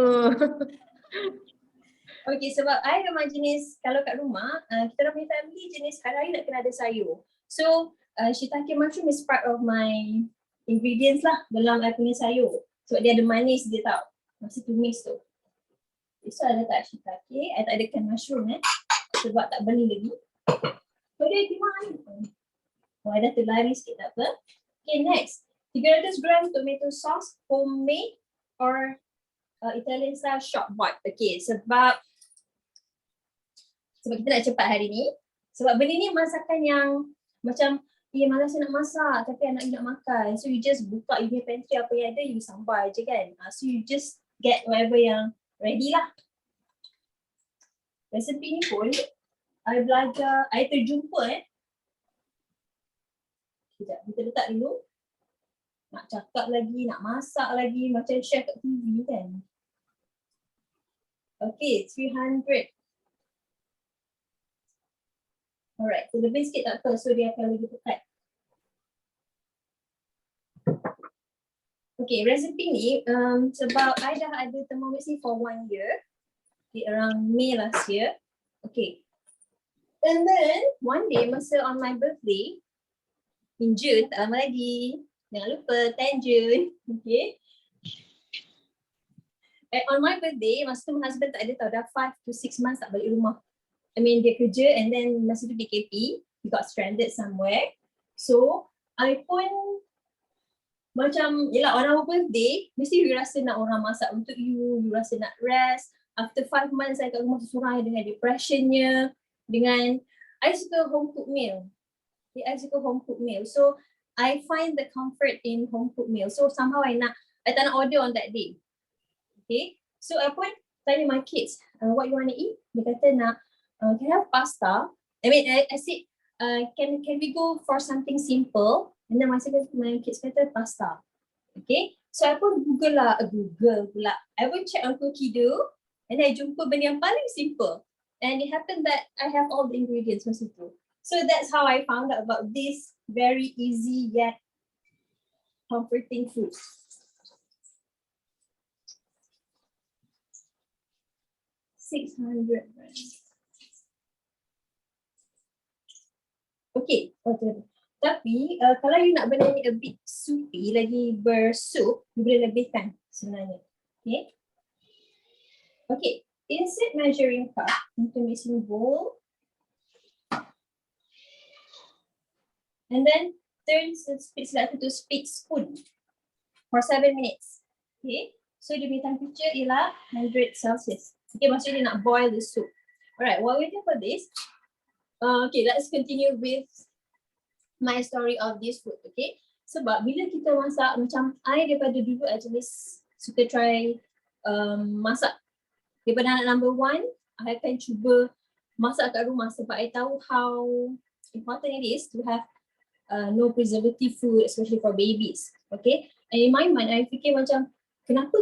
Okay, sebab I memang jenis, kalau kat rumah, kita orang punya family jenis hari-hari nak kena ada sayur. So, shiitake mushroom is part of my ingredients lah dalam I punya sayur. Sebab dia ada manis dia tau. Masa tumis tu. So I letak shiitake. I tak adakan mushroom sebab tak beli lagi. So dia gimana? Oh, I dah terlari sikit tak apa. Okay, next. 300 gram tomato sauce, homemade or Italian style shop bought. Okay, sebab kita nak cepat hari ni. Sebab benda ni masakan yang macam malas nak masak tapi anak you nak makan. So you just buka you punya pantry, apa yang ada you sambar je kan. So you just get whatever yang ready lah. Resepi ni pun I belajar, I terjumpa Sekejap, kita letak dulu. Nak cakap lagi, nak masak lagi macam chef kat TV kan. Okay, 300. Alright, so lebih sikit tak apa, so dia akan lebih pekat. Okay, resepi ni sebab I dah ada Thermomix ni for 1 year. Okay, around May last year. Okay. And then, one day masa on my birthday, in June, tak lama lagi. Jangan lupa, 10 June. Okay. And on my birthday, masa tu my husband tak ada tau, dah 5 to 6 months tak balik rumah. I mean, dia kerja and then masa tu PKP, he got stranded somewhere. So, I pun macam, yelah orang birthday, mesti you rasa nak orang masak untuk you rasa nak rest. After 5 months saya kat rumah seorang dengan depressionnya, dengan, I suka home cooked meal. Okay, I suka home cooked meal. So, I find the comfort in home cooked meal. So, somehow I tak nak order on that day. Okay, so I pun tanya my kids, what you want to eat? Dia kata nak, can I have pasta? I mean, I said, can we go for something simple? And then my kids kata pasta. Okay, so I pun Google pula. I pun check on Cookido, and I jumpa benda yang paling simple. And it happened that I have all the ingredients masa tu. So that's how I found out about this very easy yet comforting food. $600. Okay, tapi kalau you nak benda ni a bit soupy, lagi bersup, you boleh lebihkan sebenarnya. Okay. Okay, insert measuring cup into mixing bowl. And then turn spit selector to spit spoon for 7 minutes. Okay, so the temperature ialah 100 Celsius. Okay, maksudnya dia nak boil the soup. Alright, while waiting for this, okay, let's continue with my story of this food. Okay, sebab bila kita masak, macam I daripada dulu I jenis suka try masak. Daripada anak number 1, I akan cuba masak kat rumah sebab I tahu how important it is to have no preservative food, especially for babies. Okay, and in my mind, I fikir macam kenapa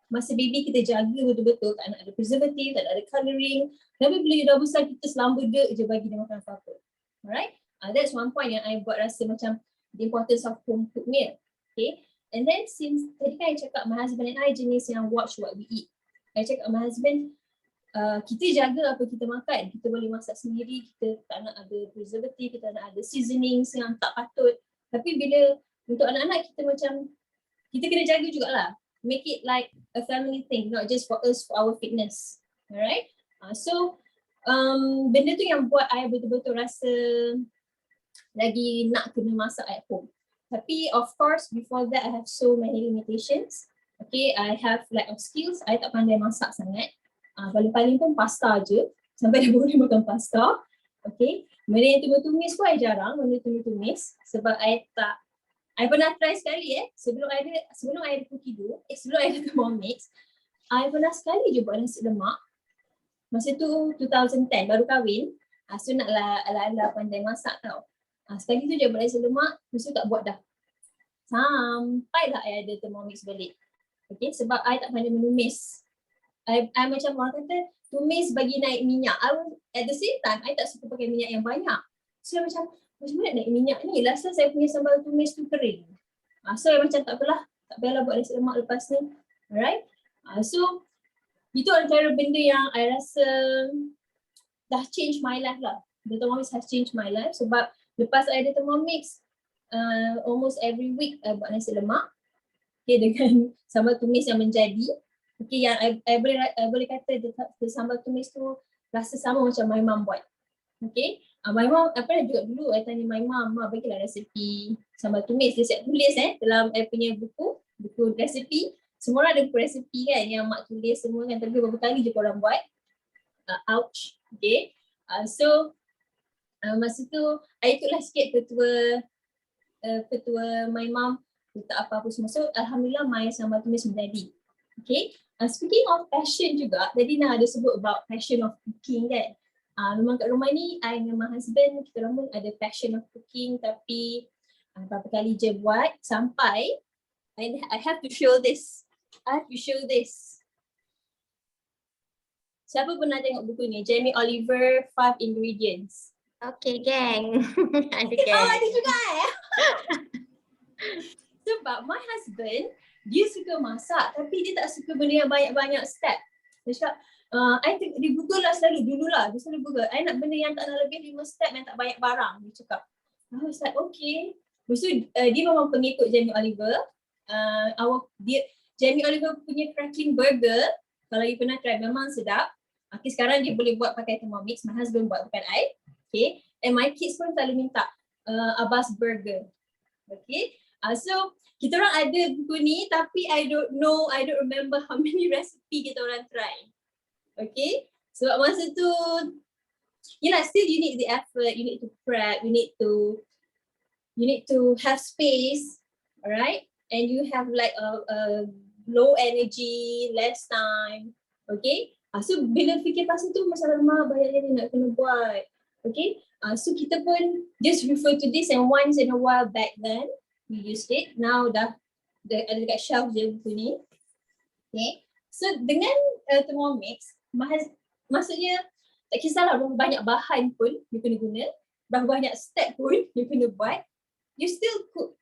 masa baby kita jaga betul-betul, tak nak ada preservative, tak nak ada colouring. Kenapa bila dia dah besar kita selamba dek je bagi dia makan apa-apa. Alright, that's one point yang I buat rasa macam the importance of home cooked meal. Okay, and then since tadi kan I cakap my husband and I jenis yang watch what we eat. I cakap my husband, kita jaga apa kita makan. Kita boleh masak sendiri, kita tak nak ada preservative, kita tak nak ada seasonings yang tak patut. Tapi bila untuk anak-anak kita macam, kita kena jaga jugalah. Make it like a family thing, not just for us, for our fitness. Alright, so benda tu yang buat I betul-betul rasa lagi nak kena masak at home. Tapi of course before that I have so many limitations. Okay, I have lack of skills. I tak pandai masak sangat. Paling-paling pun pasta je. Sampai dah boleh makan pasta. Okay, benda yang tumis-tumis pun I jarang. Benda tumis-tumis sebab I pernah try sekali sebelum I ada Cookido, sebelum I ada Thermomix, I pernah sekali je buat nasi lemak. Masa tu 2010, baru kahwin. So naklah ala-ala pandai masak tau. Sekali tu je buat nasi lemak, lepas tu tak buat dah. Sampailah I ada Thermomix balik. Okay, sebab I tak pandai menumis. I macam orang kata, tumis bagi naik minyak. At the same time, I tak suka pakai minyak yang banyak. So macam mana naik minyak ni? Last time saya punya sambal tumis tu kering. So macam tak payahlah buat nasi lemak lepas ni. Alright. So itu antara benda yang I rasa dah change my life lah. The Thermomix has changed my life sebab lepas I ada Thermomix, almost every week I buat nasi lemak. okay, dengan sambal tumis yang menjadi. Okay, yang I boleh kata the sambal tumis tu rasa sama macam my mom buat. Okay, my mom, juga dulu I tanya my mom, bagilah resepi sambal tumis. Dia siap tulis dalam punya buku resepi. Semua orang ada buku resepi kan yang mak tulis semua kan, tapi beberapa kali je korang buat. Ouch. Okay, so masa tu I ikutlah sikit petua my mom, letak apa-apa semua. So alhamdulillah my sambal tumis menjadi. Okay, speaking of passion juga, tadi Nah ada sebut about passion of cooking kan. Memang kat rumah ni I dengan my husband, kita orang pun ada passion of cooking, tapi berapa kali je buat sampai I have to show this. Siapa pernah tengok buku ni? Jamie Oliver, 5 Ingredients. Okay, geng. Ada geng. Ada juga Sebab my husband, dia suka masak tapi dia tak suka benda yang banyak-banyak step. Dia cakap, dia google lah selalu, dululah dia selalu google. I nak benda yang tak nak lebih 5 step yang tak banyak barang, dia cakap. I was like, okay. Lepas tu dia memang pengikut Jamie Oliver. Jamie Oliver punya crackling burger, kalau you pernah try memang sedap. Okay, sekarang dia boleh buat pakai Thermomix, my husband buat bukan I. Okay, and my kids pun selalu minta Abbas burger. Okay, so kita orang ada buku ni tapi I don't remember how many recipe kita orang try. Okay, sebab masa tu still you need the effort, you need to prep, you need to have space, alright, and you have like a low energy, less time. Okay, so bila fikir pasal tu masa lama banyak yang nak kena buat. Okay, so kita pun just refer to this, and once in a while back then we used it. Now dah ada dekat shelf je buku ni. Okay, so dengan Thermomix, maksudnya tak kisahlah berapa banyak bahan pun you kena guna, berapa banyak step pun you kena buat, you still cook.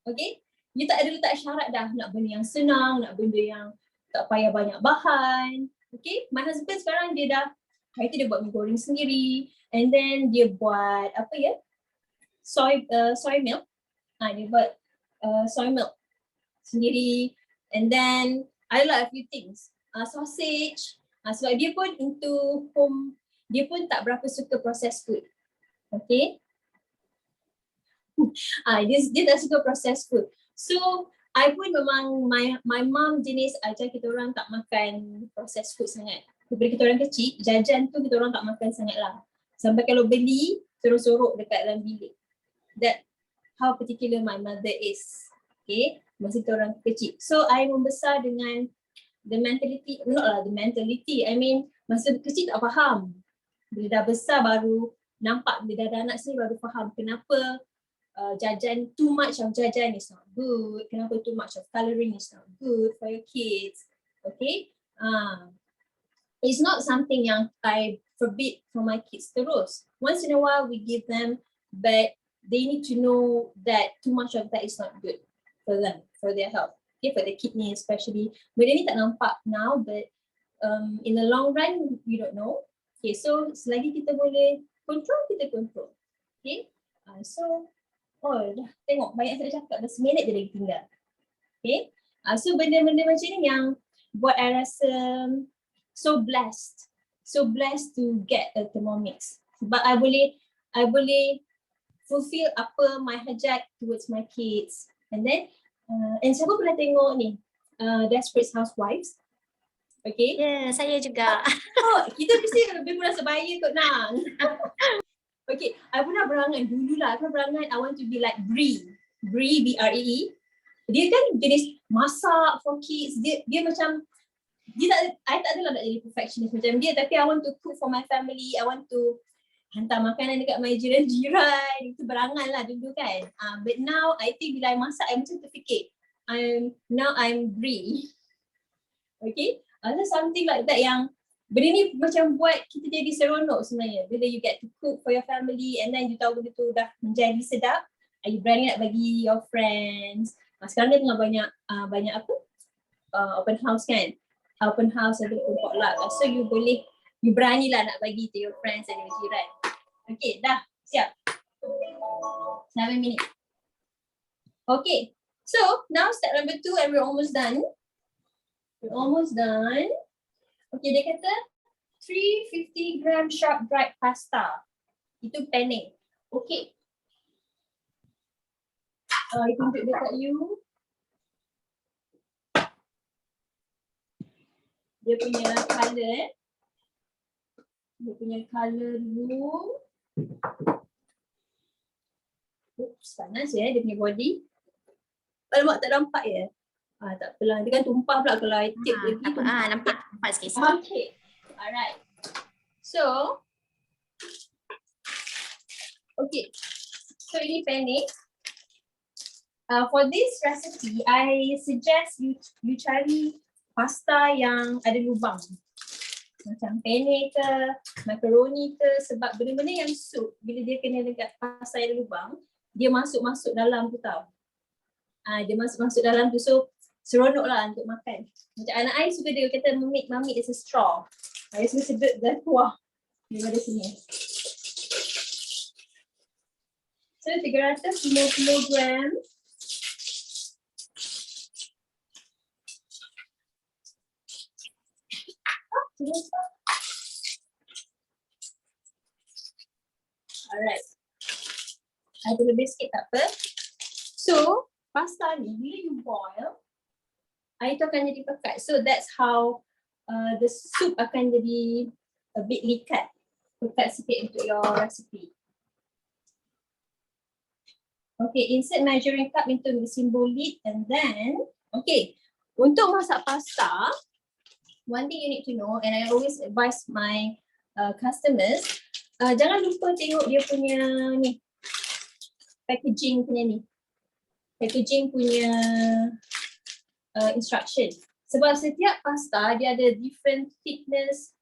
Okay, you tak ada letak syarat dah nak benda yang senang, nak benda yang tak payah banyak bahan. Okay, my husband sekarang dia dah, hari tu dia buat mie goreng sendiri, and then dia buat soy milk. Dia buat soy milk sendiri, and then I like a few things. Sausage, sebab dia pun into home, dia pun tak berapa suka processed food. Okay, dia tak suka processed food. So I pun memang my mom jenis ajar kita orang tak makan processed food sangat. Daripada kita orang kecil, jajan tu kita orang tak makan sangat lah. Sampai kalau beli, terus sorok dekat dalam bilik. That how particular my mother is. Okay, masa kita orang kecil. So I membesar dengan the mentality, I mean masa kecil tak faham. Bila dah besar baru nampak, bila dah ada anak sendiri baru faham kenapa jajan, too much of jajan is not good, kenapa too much of coloring is not good for your kids. Okay, it's not something yang I forbid for my kids terus. Once in a while we give them, but they need to know that too much of that is not good for them, for their health. Okay, for the kidney especially. Benda ni tak nampak now, but in the long run, you don't know. Okay, so selagi kita boleh control, kita control. Okay, so dah tengok banyak saya cakap, dah 1 minit je lagi tinggal. Okay, so benda-benda macam ni yang buat I rasa so blessed to get a Thermomix. Sebab I boleh fulfill apa my hajat towards my kids. And then and siapa pernah tengok ni Desperate Housewives? Okay, Saya juga. kita mesti lebih kurang sebaya kot Nang. Okay, I pernah berangan dululah. I want to be like Bree, B-R-E-E. Dia kan jenis masak for kids. Dia macam, I tak adalah nak jadi perfectionist macam dia, tapi I want to cook for my family. I want to hantar makanan dekat my jiran-jiran. Itu berangan lah dulu kan. But now, I think bila I masak, I macam terfikir. I'm Bree. Okay, so something like that yang benda ni macam buat kita jadi seronok sebenarnya. Bila you get to cook for your family, and then you tahu benda tu dah menjadi sedap, you berani nak bagi your friends. Sekarang ni tengah banyak open house kan. Open house ada potluck. So you beranilah nak bagi to your friends and your jiran. Okay, dah siap. 7 minit. Okay, So now step number 2 and we're almost done. We're almost done. Okay, dia kata 350 gram sharp dried pasta. Itu penne. Okay. I tunjuk dekat you. Dia punya colour. Dia punya colour dulu. Oops, panas ya dia punya body. Alamak, tak nampak ya? Tak apalah. Dia kan tumpah pula kalau I tip lagi. Tumpah. Nampak sikit. Okay. Alright. So, okay. So ini penne. For this recipe, I suggest you cari pasta yang ada lubang. Macam penne ke, macaroni ke, sebab benda-benda yang sup, bila dia kena dekat pasta yang ada lubang, dia masuk-masuk dalam tu tau. Dia masuk-masuk dalam tu, so seronok lah untuk makan. Macam anak I suka dia kata mamik is a straw. I suka sedut dan kuah daripada sini. So 350 gram. Alright. Ada lebih sikit tak apa. So, pasta ni bila you boil, air tu akan jadi pekat. So that's how the soup akan jadi a bit likat. Pekat sikit untuk your recipe. Okay, insert measuring cup into mixing bowl lid and then, okay, untuk masak pasta, one thing you need to know, and I always advise my customers, jangan lupa tengok dia punya ni, packaging punya ni. Packaging punya instruction. Sebab setiap pasta dia ada different thickness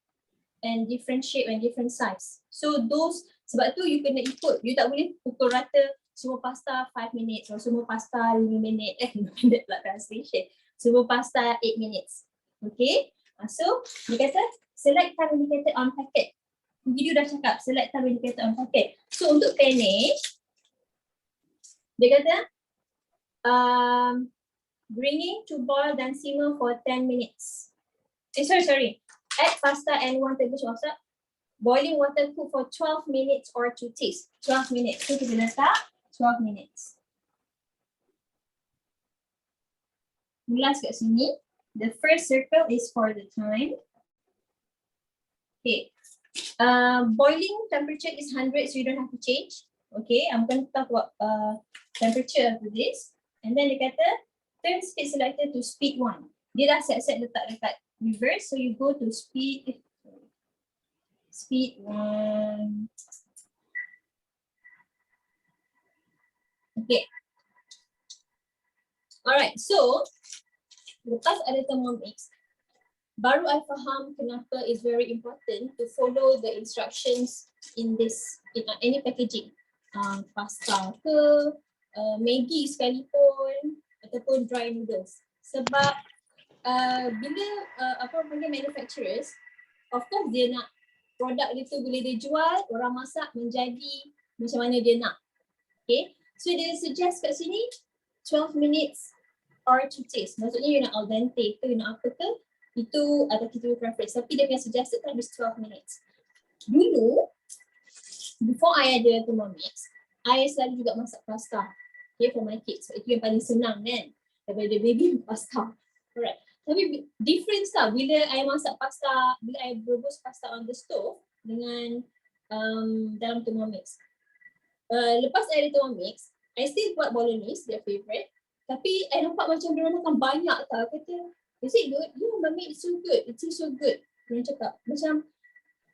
and different shape and different size. So those, sebab tu you kena ikut, you tak boleh pukul rata semua pasta 5 minutes atau semua pasta 5 minit, 5 minit pula translation. Semua pasta 8 minutes. Okay, so dia kata select time indicated on packet. Video dah cakap select time indicated on packet. So untuk penne, dia kata bringing to boil dan simmer for 10 minutes. Sorry. Add pasta and 1 tablespoon of salt. Boiling water cook for 12 minutes or to taste. 12 minutes. So kita letak 12 minutes. Ulas kat sini. The first circle is for the time. Okay. Boiling temperature is 100, so you don't have to change. Okay, I'm going to talk about temperature after this. And then dia kata, turn speed selector to speed 1. Dia dah set letak dekat reverse, so you go to speed 1. Okay. Alright, so lepas ada Thermomix, baru I faham kenapa it's very important to follow the instructions in any packaging. Pasta ke, Maggi sekalipun, ataupun dry noodles. Sebab bila manufacturers, of course dia nak produk dia tu bila dia jual, orang masak menjadi macam mana dia nak. Okay, so dia suggest kat sini 12 minutes or to taste. Maksudnya you nak al dente ke, you nak apa ke, itu ada kita preference. Tapi dia punya suggested time is 12 minutes. Dulu, before I ada Thermomix, I selalu juga masak pasta. Okay, for my kids. So, itu yang paling senang kan, daripada baby pasta. Alright. Tapi difference lah bila I masak pasta, bila I rebus pasta on the stove dengan dalam Thermomix. Lepas I ada Thermomix, I still buat bolognese, their favourite. Tapi I nampak macam dia makan banyak tau. Kata, is it good? You make it so good. It tastes so good. Dia cakap, macam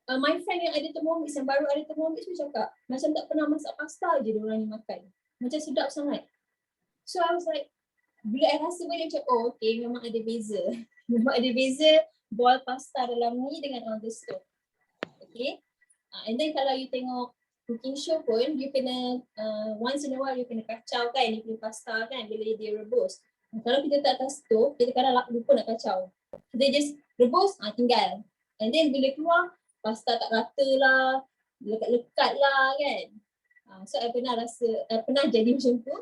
my friend yang ada Thermomix, yang baru ada Thermomix pun cakap, macam tak pernah masak pasta je diorang ni makan. Macam sedap sangat. So I was like, bila I rasa balik macam, oh okay, memang ada beza. Memang ada beza boil pasta dalam ni dengan on the stove. Okay. And then kalau you tengok cooking show pun, you kena, once in a while you kena kacau kan, dia punya pasta kan, bila dia rebus. Kalau kita tak atas stove, kita kadang lupa nak kacau. Kita just rebus, tinggal. And then bila keluar, pasta tak rata lah, lekat-lekat lah kan. So I pernah jadi macam tu.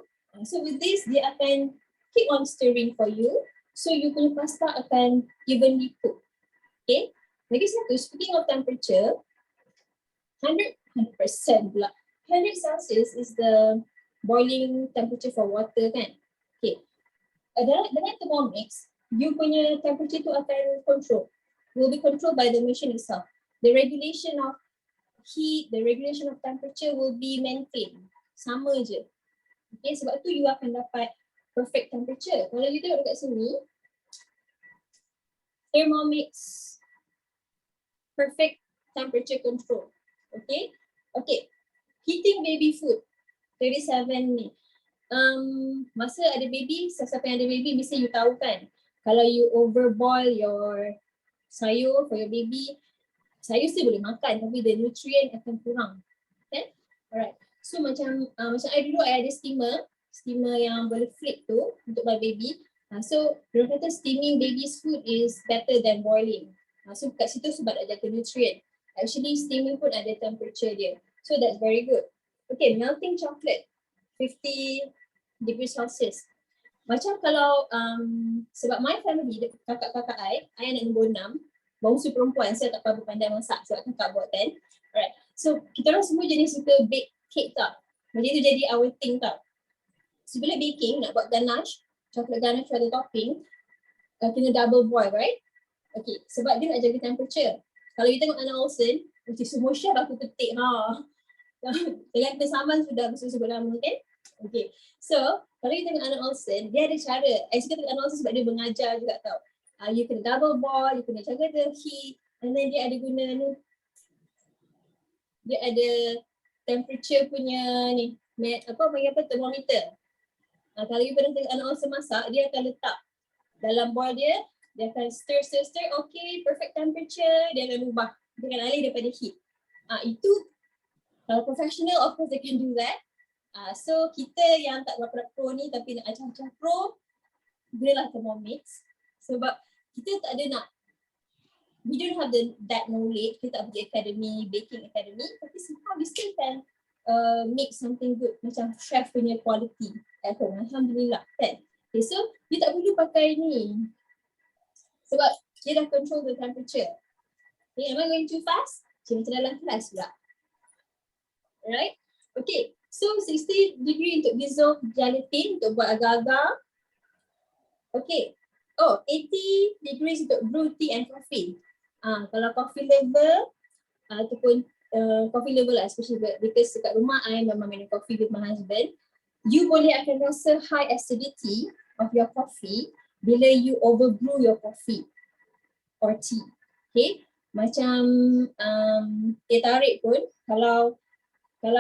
So with this, dia akan keep on stirring for you. So you punya pasta akan evenly cook. Okay. Lagi satu, speaking of temperature, 100% pula. 100 Celsius is the boiling temperature for water kan. Okay. Dengan Thermomix, you punya temperature tu akan will be controlled by the machine itself. The regulation of heat, the regulation of temperature will be maintained. Sama je. Okay, sebab tu you akan dapat perfect temperature. Kalau you tengok dekat sini, Thermomix perfect temperature control. Okay. Okay. Heating baby food. 37 ni. Masa ada baby, siapa yang ada baby, mesti you tahu kan. Kalau you overboil your sayur for your baby, sayur still boleh makan tapi the nutrient akan kurang. Okay. Alright. So macam I dulu I ada steamer yang boleh flip tu untuk my baby. So dia kata steaming baby's food is better than boiling. So kat situ sebab nak jaga nutrient. Actually steaming pun ada temperature dia. So that's very good. Okay, melting chocolate 50 degrees Celsius. Macam kalau sebab my family, kakak-kakak I anak nombor 6, bangsa perempuan, saya tak pandai masak sebab kakak buat kan. Alright. So kita orang semua jenis suka bake cake tau. Macam itu jadi our thing tau. Sebelum baking nak buat ganache, chocolate ganache ada topping, kena double boil, right? Okay, sebab dia nak jaga temperature. Kalau you tengok Anna Olsen, macam semua chef aku petik dengan kesamaan sudah bersebut lama kan? Okay, so kalau you tengok Anna Olsen, dia ada cara. I suka tengok Anna Olsen sebab dia mengajar juga tau. You kena double boil, you kena jaga the heat, and then dia ada guna ni. Dia ada temperature punya ni, thermometer. Kalau you pernah tengok Anna Olsen masak, dia akan letak dalam bowl dia akan stir, okay, perfect temperature, dia akan ubah. Dia akan alih daripada heat. Itu kalau professional, of course they can do that. So kita yang tak berapa pro ni tapi nak acah-acah pro, gunalah Thermomix. Sebab kita tak ada nak, we don't have that knowledge, kita tak pergi academy, baking academy, tapi somehow we still can make something good, macam chef punya quality at home. Alhamdulillah kan. Okay, so you tak perlu pakai ni sebab dia dah control the temperature. Okay, am I going too fast? Macam dalam kelas pula. Alright, okay. So 60 degree untuk dissolve gelatin untuk buat agar-agar. Okay. 80 degrees untuk brew tea and coffee. Kalau coffee lover ataupun coffee lover lah, especially because dekat rumah I memang minum coffee with my husband. You boleh akan rasa high acidity of your coffee bila you overbrew your coffee or tea. Okay. Macam teh tarik pun kalau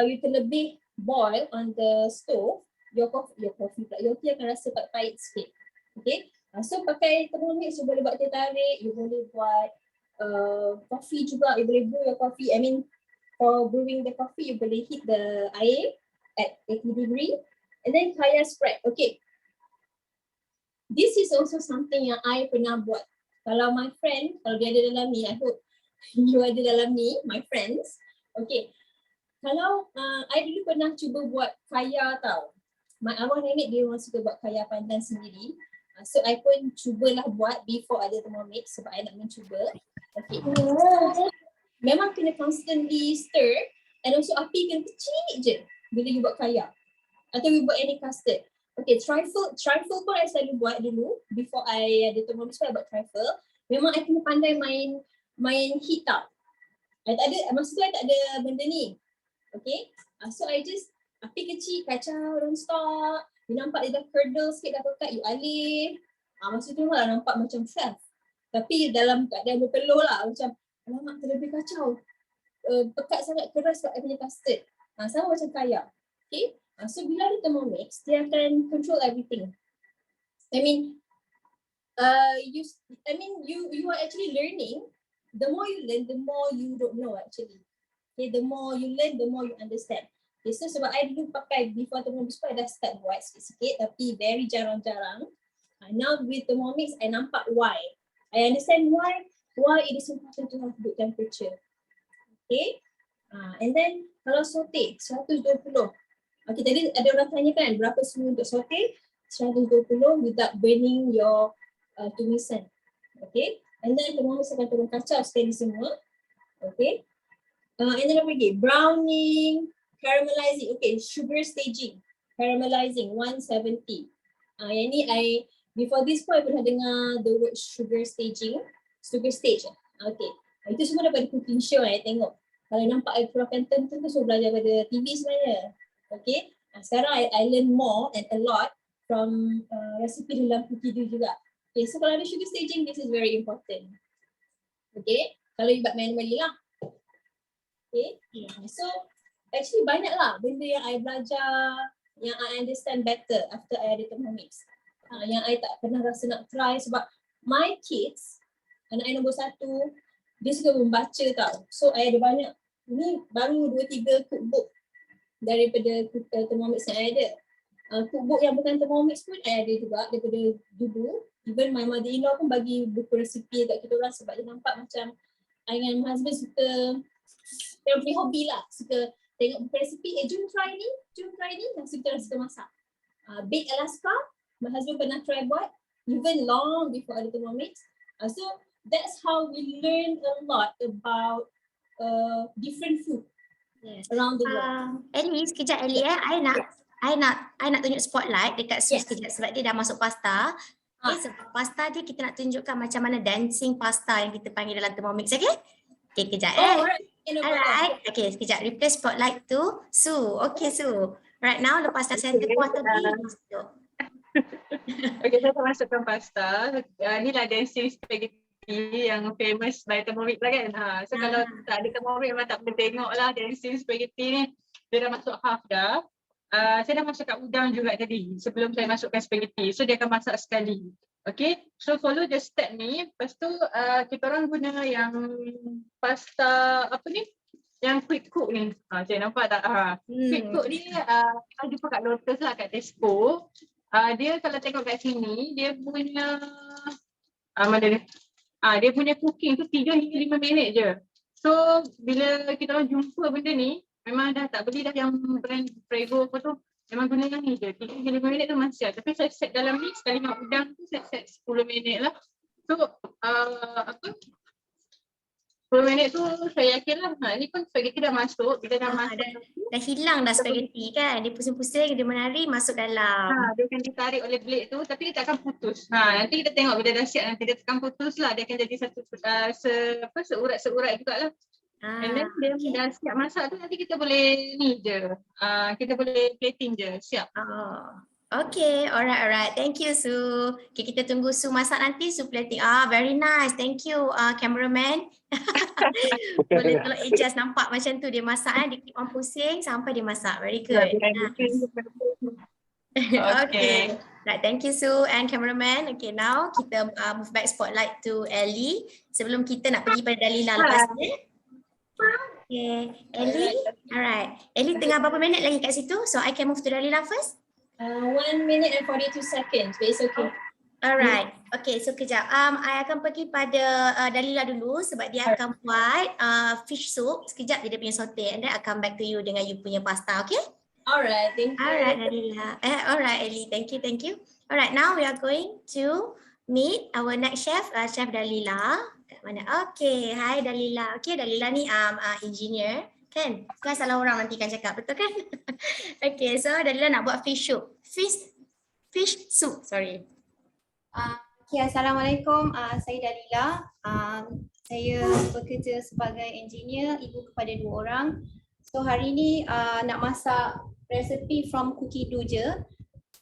you terlebih boil on the stove, your tea akan rasa pahit sikit. Okay. So pakai Thermomix, you boleh buat teh tarik, you boleh buat coffee juga, you boleh brew your coffee. I mean, for brewing the coffee, you boleh heat the air at 80 degree. And then kaya spread. Okay. This is also something yang I pernah buat. Kalau my friend, kalau dia ada dalam ni, I hope you ada dalam ni, my friends. Okay. Kalau I dulu pernah cuba buat kaya tau. My abang nenek dia orang suka buat kaya pandan sendiri. So I pun cubalah buat before ada Thermomix sebab I nak mencuba. Okay. Memang kena constantly stir and also api kena kecil je bila you buat kaya. Atau you buat any custard. Okay, trifle pun I selalu buat dulu before I ada Thermomix, I buat trifle. Memang I kena pandai main heat tau. I tak ada, masa tu I tak ada benda ni. Okay, so I just api kecil, kacau, don't stop. You nampak dia dah curdle sikit, dah pekat, you alih. Masa tu lah nampak macam chef. Tapi dalam keadaan berpeluh lah, macam alamak terlebih kacau. Pekat sangat, keras kat I punya custard. Sama macam kaya. Okay, so bila ada Thermomix, dia akan control everything. I mean, you are actually learning. The more you learn, the more you don't know actually. Okay, the more you learn, the more you understand. Okay, so sebab I dulu pakai before Thermomix pun I dah start buat sikit-sikit tapi very jarang-jarang. Now with Thermomix, I nampak why. I understand why it is important to have good temperature. Okay, and then kalau saute 120. Okay, tadi ada orang tanya kan berapa suhu untuk saute? 120 without burning your tumisan. Okay. And then thermomix akan turun kacau sekali semua. Okay. And then apa lagi? Browning, caramelizing. Okay, sugar staging. Caramelizing 170. Yang ni before this point I pernah dengar the word sugar staging. Sugar stage. Okay. Itu semua daripada cooking show tengok. Kalau nampak Prof Fenton tu semua belajar pada TV sebenarnya. Okay. Sekarang I learn more and a lot from recipe dalam cookie dough juga. Okay, so kalau ada sugar staging, this is very important. Okay. Kalau you buat manually lah. Okay. So actually banyak lah benda yang I belajar, yang I understand better after I ada Thermomix. Yang I tak pernah rasa nak try sebab my kids, anak I nombor 1, dia suka membaca tau. So I ada banyak, ni baru 2-3 cookbook daripada Thermomix yang I ada. Cookbook yang bukan Thermomix pun I ada juga daripada dulu. Even my mother-in-law pun bagi buku resipi dekat kita orang sebab dia nampak macam I dengan my husband suka, dia punya hobi lah, suka tengok buku resipi, jom try ni, dan kita orang suka masak. Bake Alaska, my husband pernah try buat, even long before ada Thermomix. So that's how we learn a lot about different food around the world. Ellie, sekejap Ellie I nak tunjuk spotlight dekat Su sekejap sebab dia dah masuk pasta. Okay, sebab pasta dia kita nak tunjukkan macam mana dancing pasta yang kita panggil dalam Thermomix, okay? Okay, kejap Alright. Okay, sekejap. Replace spotlight to Su. Okay, Su. Right now, lepas dah settle kuarter B, masuk. Okay, saya masukkan pasta. Ni lah dancing spaghetti yang famous by Thermomix lah kan. So kalau tak ada Thermomix memang tak boleh tengok lah dancing spaghetti ni. Dia dah masuk half dah. Saya dah masukkan udang juga tadi sebelum saya masukkan spaghetti. So dia akan masak sekali. Okay, so follow the step ni. Lepas tu kita orang guna yang pasta apa ni? Yang quick cook ni. Saya nampak tak? Quick cook ni saya jumpa kat Lotus lah, kat Tesco. Dia kalau tengok kat sini, dia punya mana dia? Dia punya cooking tu 3 hingga 5 minit je. So bila kita orang jumpa benda ni, memang dah tak beli dah yang brand Prego apa tu. Memang guna yang ni je. 3 hingga 5 minit tu masih. Tapi saya set dalam ni sekali dengan udang tu saya set 10 minit lah. So 10 minit tu saya yakin lah. Ni pun spaghetti dah masuk. Bila dah masuk. Dah hilang dah spaghetti kan. Dia pusing-pusing, dia menari masuk dalam. Dia akan ditarik oleh blade tu tapi dia takkan putus. Nanti kita tengok bila dah siap nanti dia takkan putus lah. Dia akan jadi satu seurat-seurat jugalah. And then dia dah siap masak tu nanti kita boleh ni je. Kita boleh plating je. Siap. Okay, alright. Thank you, Su. Okay, kita tunggu Su masak nanti. Su plating. Very nice. Thank you, cameraman. Boleh kalau adjust nampak macam tu dia masak dia keep on pusing sampai dia masak. Very good. Okay. Right, thank you, Su and cameraman. Okay, now kita move back spotlight to Ellie. Sebelum kita nak pergi pada Dalila lepas ni. Okay, Ellie. Alright. Ellie tengah berapa minit lagi kat situ? So I can move to Dalila first. 1 minute and 42 seconds, but it's okay. Alright. Okay, so kejap. I akan pergi pada Dalila dulu sebab dia akan buat fish soup. Sekejap dia punya saute and then I'll come back to you dengan you punya pasta, okay? Alright, thank you. Alright, Dalila. Alright, Ellie. Thank you. Alright, now we are going to meet our next chef, Chef Dalila. Kat mana? Okay, hi Dalila. Okay, Dalila ni engineer. Kan? Kan salah orang nanti kan cakap, betul kan? Okay, so Dalila nak buat fish soup. Fish soup, sorry. Okay, Assalamualaikum. Saya Dalila. Saya bekerja sebagai engineer, ibu kepada 2 orang. So hari ni nak masak resepi from cookie dough je.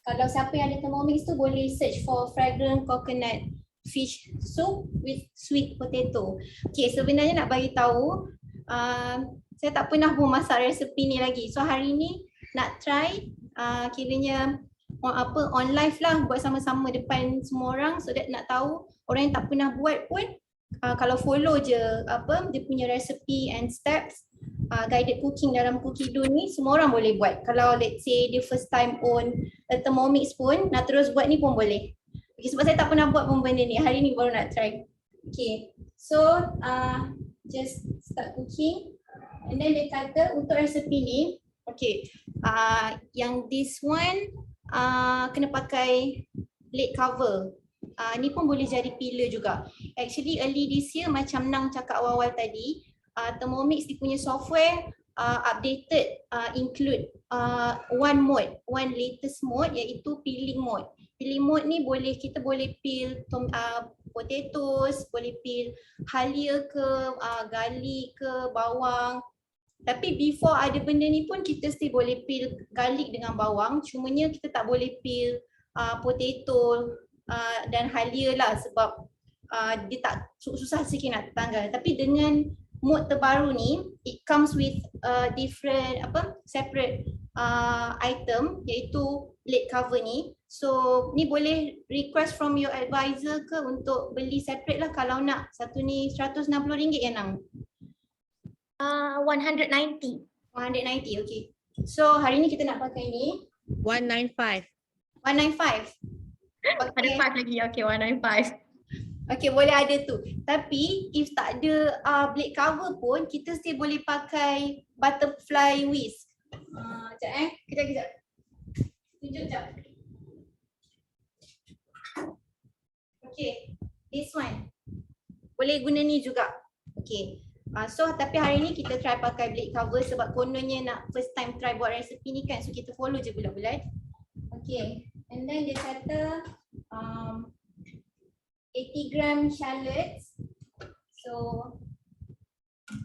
Kalau siapa yang ada Thermomix tu boleh search for fragrant coconut fish soup with sweet potato. Okay, sebenarnya nak bagi tahu saya tak pernah pun masak resepi ni lagi. So hari ni nak try kiranya on live lah, buat sama-sama depan semua orang so that nak tahu orang yang tak pernah buat pun kalau follow je dia punya recipe and steps, guided cooking dalam cookie dough ni semua orang boleh buat. Kalau let's say dia first time own a Thermomix pun nak terus buat ni pun boleh. Okay, sebab saya tak pernah buat pun benda ni, hari ni baru nak try. Okay, so just start cooking and then dia kata untuk resipi ni, okay, yang this one kena pakai blade cover. Ni pun boleh jadi pillar juga. Actually early this year macam Nang cakap awal-awal tadi, Thermomix dia punya software updated include one latest mode iaitu peeling mode. Peeling mode ni kita boleh peel potatoes, boleh peel halia ke, garlic ke, bawang. Tapi before ada benda ni pun kita still boleh peel garlic dengan bawang, cumanya kita tak boleh peel potato dan halia lah sebab dia tak susah sikit nak tanggal. Tapi dengan mode terbaru ni, it comes with different separate item iaitu blade cover ni. So ni boleh request from your advisor ke untuk beli separate lah kalau nak. Satu ni RM160 ya Nang? 190. 190, okay. So hari ni kita nak pakai ni 195. 195. Ada 5 lagi, okay 195. Okay, boleh ada tu. Tapi if tak ada blade cover pun kita still boleh pakai butterfly whisk. Sekejap Kejap. Tunjuk sekejap. Okay, this one. Boleh guna ni juga. Okay. So tapi hari ni kita try pakai blade cover sebab kononnya nak first time try buat resepi ni kan. So kita follow je bulat-bulat. Okay. And then dia kata 80 gram shallots. So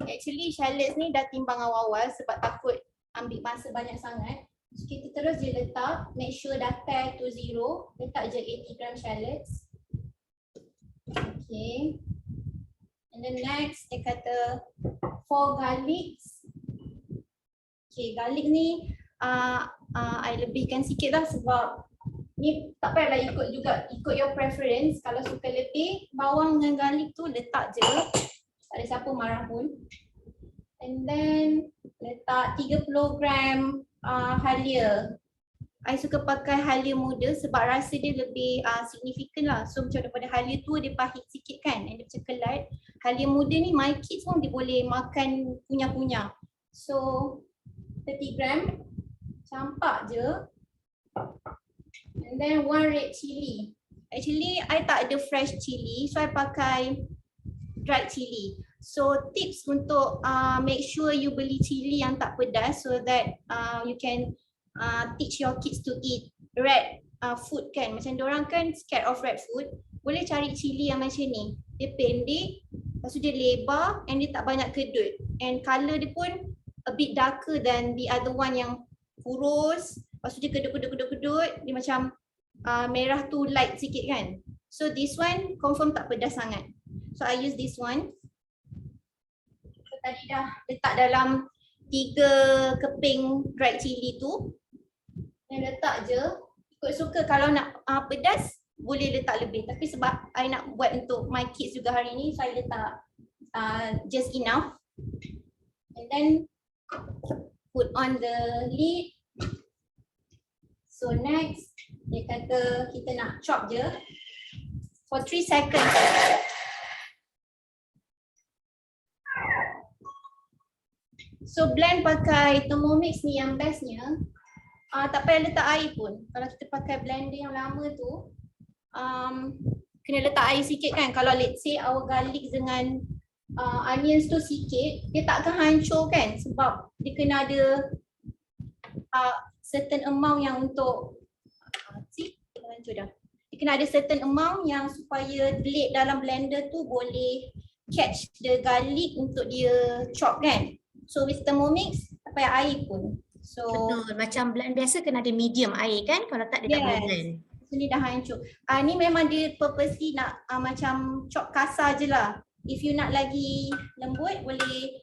actually shallots ni dah timbang awal-awal sebab takut ambil masa banyak sangat. So kita terus je letak, make sure dah pair to 0. Letak je 80 gram shallots. Okay. And then next dia kata 4 garlics. Okay, garlic ni I lebihkan sikit lah sebab ni tak payahlah ikut juga, ikut your preference. Kalau suka lebih bawang dengan garlic tu letak je, tak ada siapa marah pun. And then letak 30 gram halia. I suka pakai halia muda sebab rasa dia lebih signifikan lah. So macam daripada halia tu dia pahit sikit kan, and dia macam kelat. Halia muda ni my kids pun dia boleh makan punya-punya. So 30 gram, campak je. And then 1 red chili. Actually I tak ada fresh chili, so I pakai dried chili. So tips untuk make sure you beli chili yang tak pedas so that you can teach your kids to eat red food kan. Macam diorang kan scared of red food. Boleh cari cili yang macam ni. Dia pendek, lepas tu dia lebar and dia tak banyak kedut. And colour dia pun a bit darker than the other one yang kurus. Lepas tu dia kedut-kedut, dia macam merah tu light sikit kan. So this one confirm tak pedas sangat. So I use this one. So tadi dah letak dalam 3 keping dried chili tu. Yang letak je, ikut suka. Kalau nak pedas, boleh letak lebih. Tapi sebab I nak buat untuk my kids juga hari ni, so I letak just enough. And then put on the lid. So next, dia kata kita nak chop je for 3 seconds. So blend pakai Thermomix ni yang bestnya. Tak payah letak air pun. Kalau kita pakai blender yang lama tu, kena letak air sikit kan. Kalau let's say our garlic dengan onions tu sikit, dia tak akan hancur kan. Sebab dia kena ada certain amount yang untuk hancur dah. Dia kena ada certain amount yang supaya blade dalam blender tu boleh catch the garlic untuk dia chop kan. So with Thermomix, tak payah air pun. So Betul, macam blend biasa kena ada medium air kan, kalau tak dia tak boleh blend. So ni dah hancur. Ni memang dia purposely nak macam chop kasar je lah. If you nak lagi lembut, boleh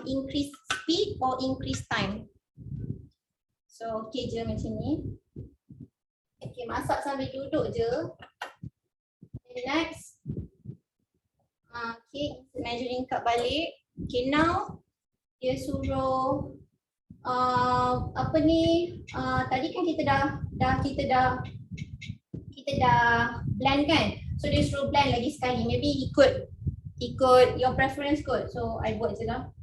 increase speed or increase time. So okay je macam ni. Okay, masak sambil duduk je. And next, okay, measuring cup balik. Okay, now dia suruh apa ni, tadi kan kita dah blend kan. So dia suruh blend lagi sekali. Maybe ikut your preference kot. So I buat je lah.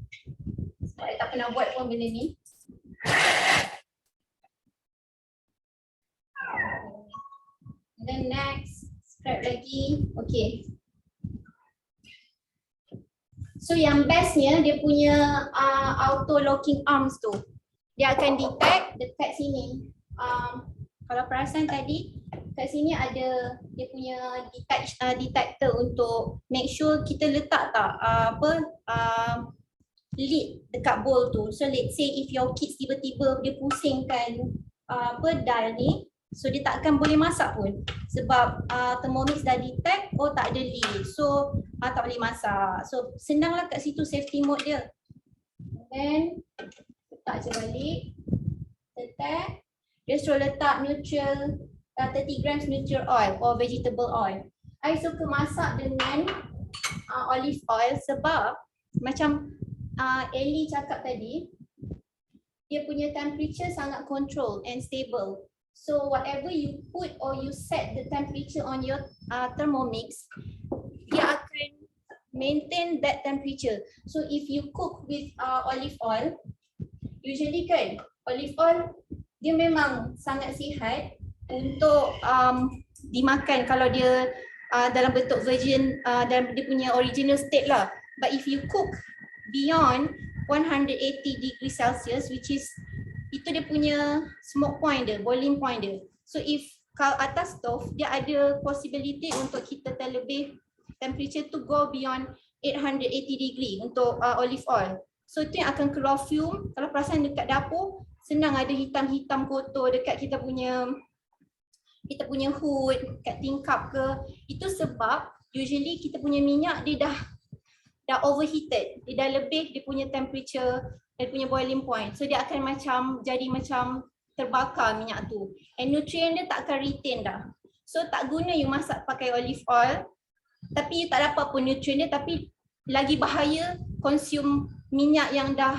Sebab I tak pernah buat pun benda ni. then next, scrap lagi. Okay. So yang bestnya dia punya auto locking arms tu. Dia akan detect dekat sini. Kalau perasan tadi kat sini ada dia punya detector untuk make sure kita letak tak lid dekat bowl tu. So let's say if your kids tiba-tiba dia pusingkan dial ni, so dia tak akan boleh masak pun sebab Thermomix dah detect tak ada lid, so tak boleh masak. So senanglah kat situ safety mode dia. Then letak je balik, letak, dia suruh letak neutral 30 grams neutral oil or vegetable oil. I suka masak dengan olive oil sebab macam Ellie cakap tadi, dia punya temperature sangat control and stable. So whatever you put or you set the temperature on your Thermomix, dia akan maintain that temperature. So if you cook with olive oil, usually kan olive oil dia memang sangat sihat untuk dimakan kalau dia dalam bentuk virgin dalam dia punya original state lah. But if you cook beyond 180 degree Celsius, which is itu dia punya smoke point dia, boiling point dia. So if kalau atas stove, dia ada possibility untuk kita terlebih temperature to go beyond 880 degree untuk olive oil. So itu yang akan keluar fume. Kalau perasan dekat dapur, senang ada hitam-hitam kotor dekat kita punya hood, kat tingkap ke. Itu sebab usually kita punya minyak dia dah overheated. Dia dah lebih dia punya temperature, dia punya boiling point. So dia akan jadi macam terbakar minyak tu. And nutrient dia tak akan retain dah. So tak guna you masak pakai olive oil tapi you tak dapat pun nutrient dia, tapi lagi bahaya consume minyak yang dah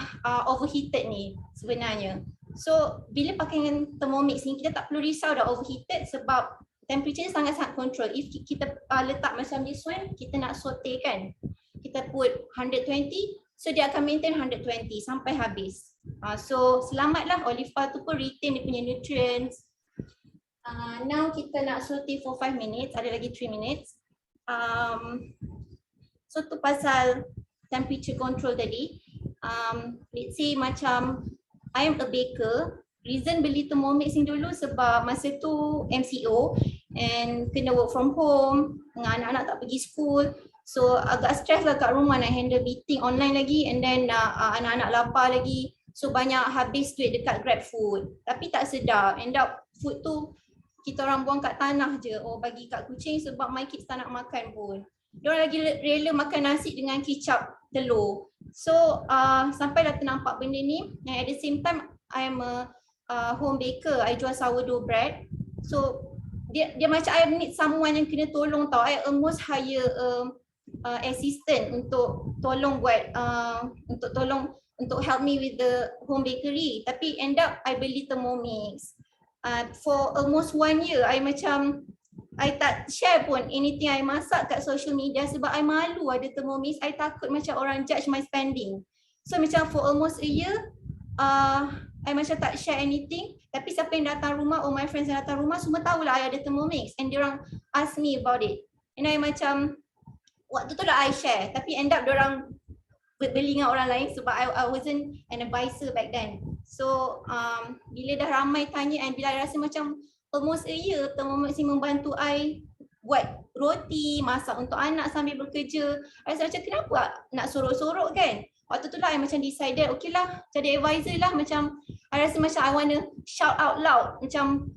overheated ni sebenarnya. So bila pakai dengan Thermomix ni kita tak perlu risau dah overheated sebab temperature sangat-sangat control. If kita letak macam this one, kita nak saute kan, kita put 120, so dia akan maintain 120 sampai habis. So selamatlah olive oil tu pun retain dia punya nutrients. Now kita nak saute for 5 minutes, ada lagi 3 minutes. So tu pasal temperature control tadi. Let's say macam I am a baker. Reason beli Thermomix ni dulu sebab masa tu MCO and kena work from home, dengan anak-anak tak pergi school. So agak stress lah kat rumah nak handle meeting online lagi, and then anak-anak lapar lagi. So banyak habis duit dekat Grab food. Tapi tak sedar, end up food tu kita orang buang kat tanah je. Bagi kat kucing sebab my kids tak nak makan pun. Diorang lagi rela makan nasi dengan kicap telur. So sampailah ternampak benda ni. And at the same time I am a home baker. I jual sourdough bread. So dia macam I need someone yang kena tolong tau. I almost hire assistant untuk tolong buat untuk help me with the home bakery. Tapi end up I beli Thermomix. For almost 1 year I tak share pun anything I masak kat social media sebab I malu ada Thermomix. I takut macam orang judge my spending. So macam for almost a year I macam tak share anything. Tapi siapa yang datang rumah, my friends yang datang rumah semua tahulah I ada Thermomix, and diorang ask me about it. And I macam waktu tu dah I share, tapi end up diorang beli dengan orang lain sebab I wasn't an advisor back then. So bila dah ramai tanya, and bila I rasa macam almost a year Thermomix membantu I buat roti, masak untuk anak sambil bekerja, I rasa macam kenapa nak sorok-sorok kan. Waktu tu lah I macam decided, okay lah jadi advisor lah. Macam I rasa macam I want to shout out loud, macam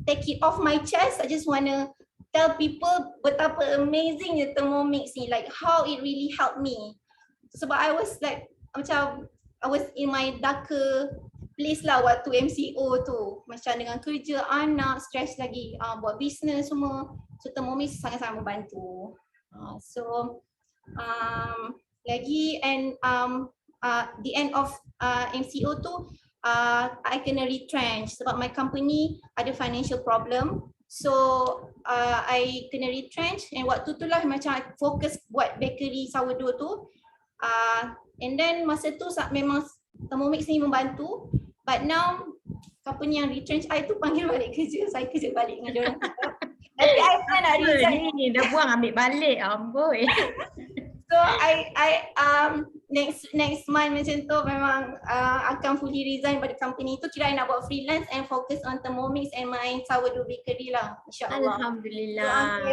take it off my chest. I just want to tell people betapa amazingnya Thermomix ni, like how it really helped me. Sebab I was like, macam I was in my darker place lah waktu MCO tu. Macam dengan kerja, anak, stress lagi, buat business semua. So Thermomix sangat-sangat membantu. Lagi and the end of MCO tu I kena retrench sebab my company ada financial problem. So I kena retrench, and waktu tu lah macam I fokus buat bakery sourdough tu. And then masa tu memang Thermomix ni membantu, but now company yang retrench I tu panggil balik kerja, saya kerja balik dengan diorang. Tapi I plan nak resign. Ni dah buang ambil balik amboi. So next month macam tu memang akan fully resign pada company tu. Kira I nak buat freelance and focus on Thermomix and my sourdough bakery lah, insyaAllah. Alhamdulillah.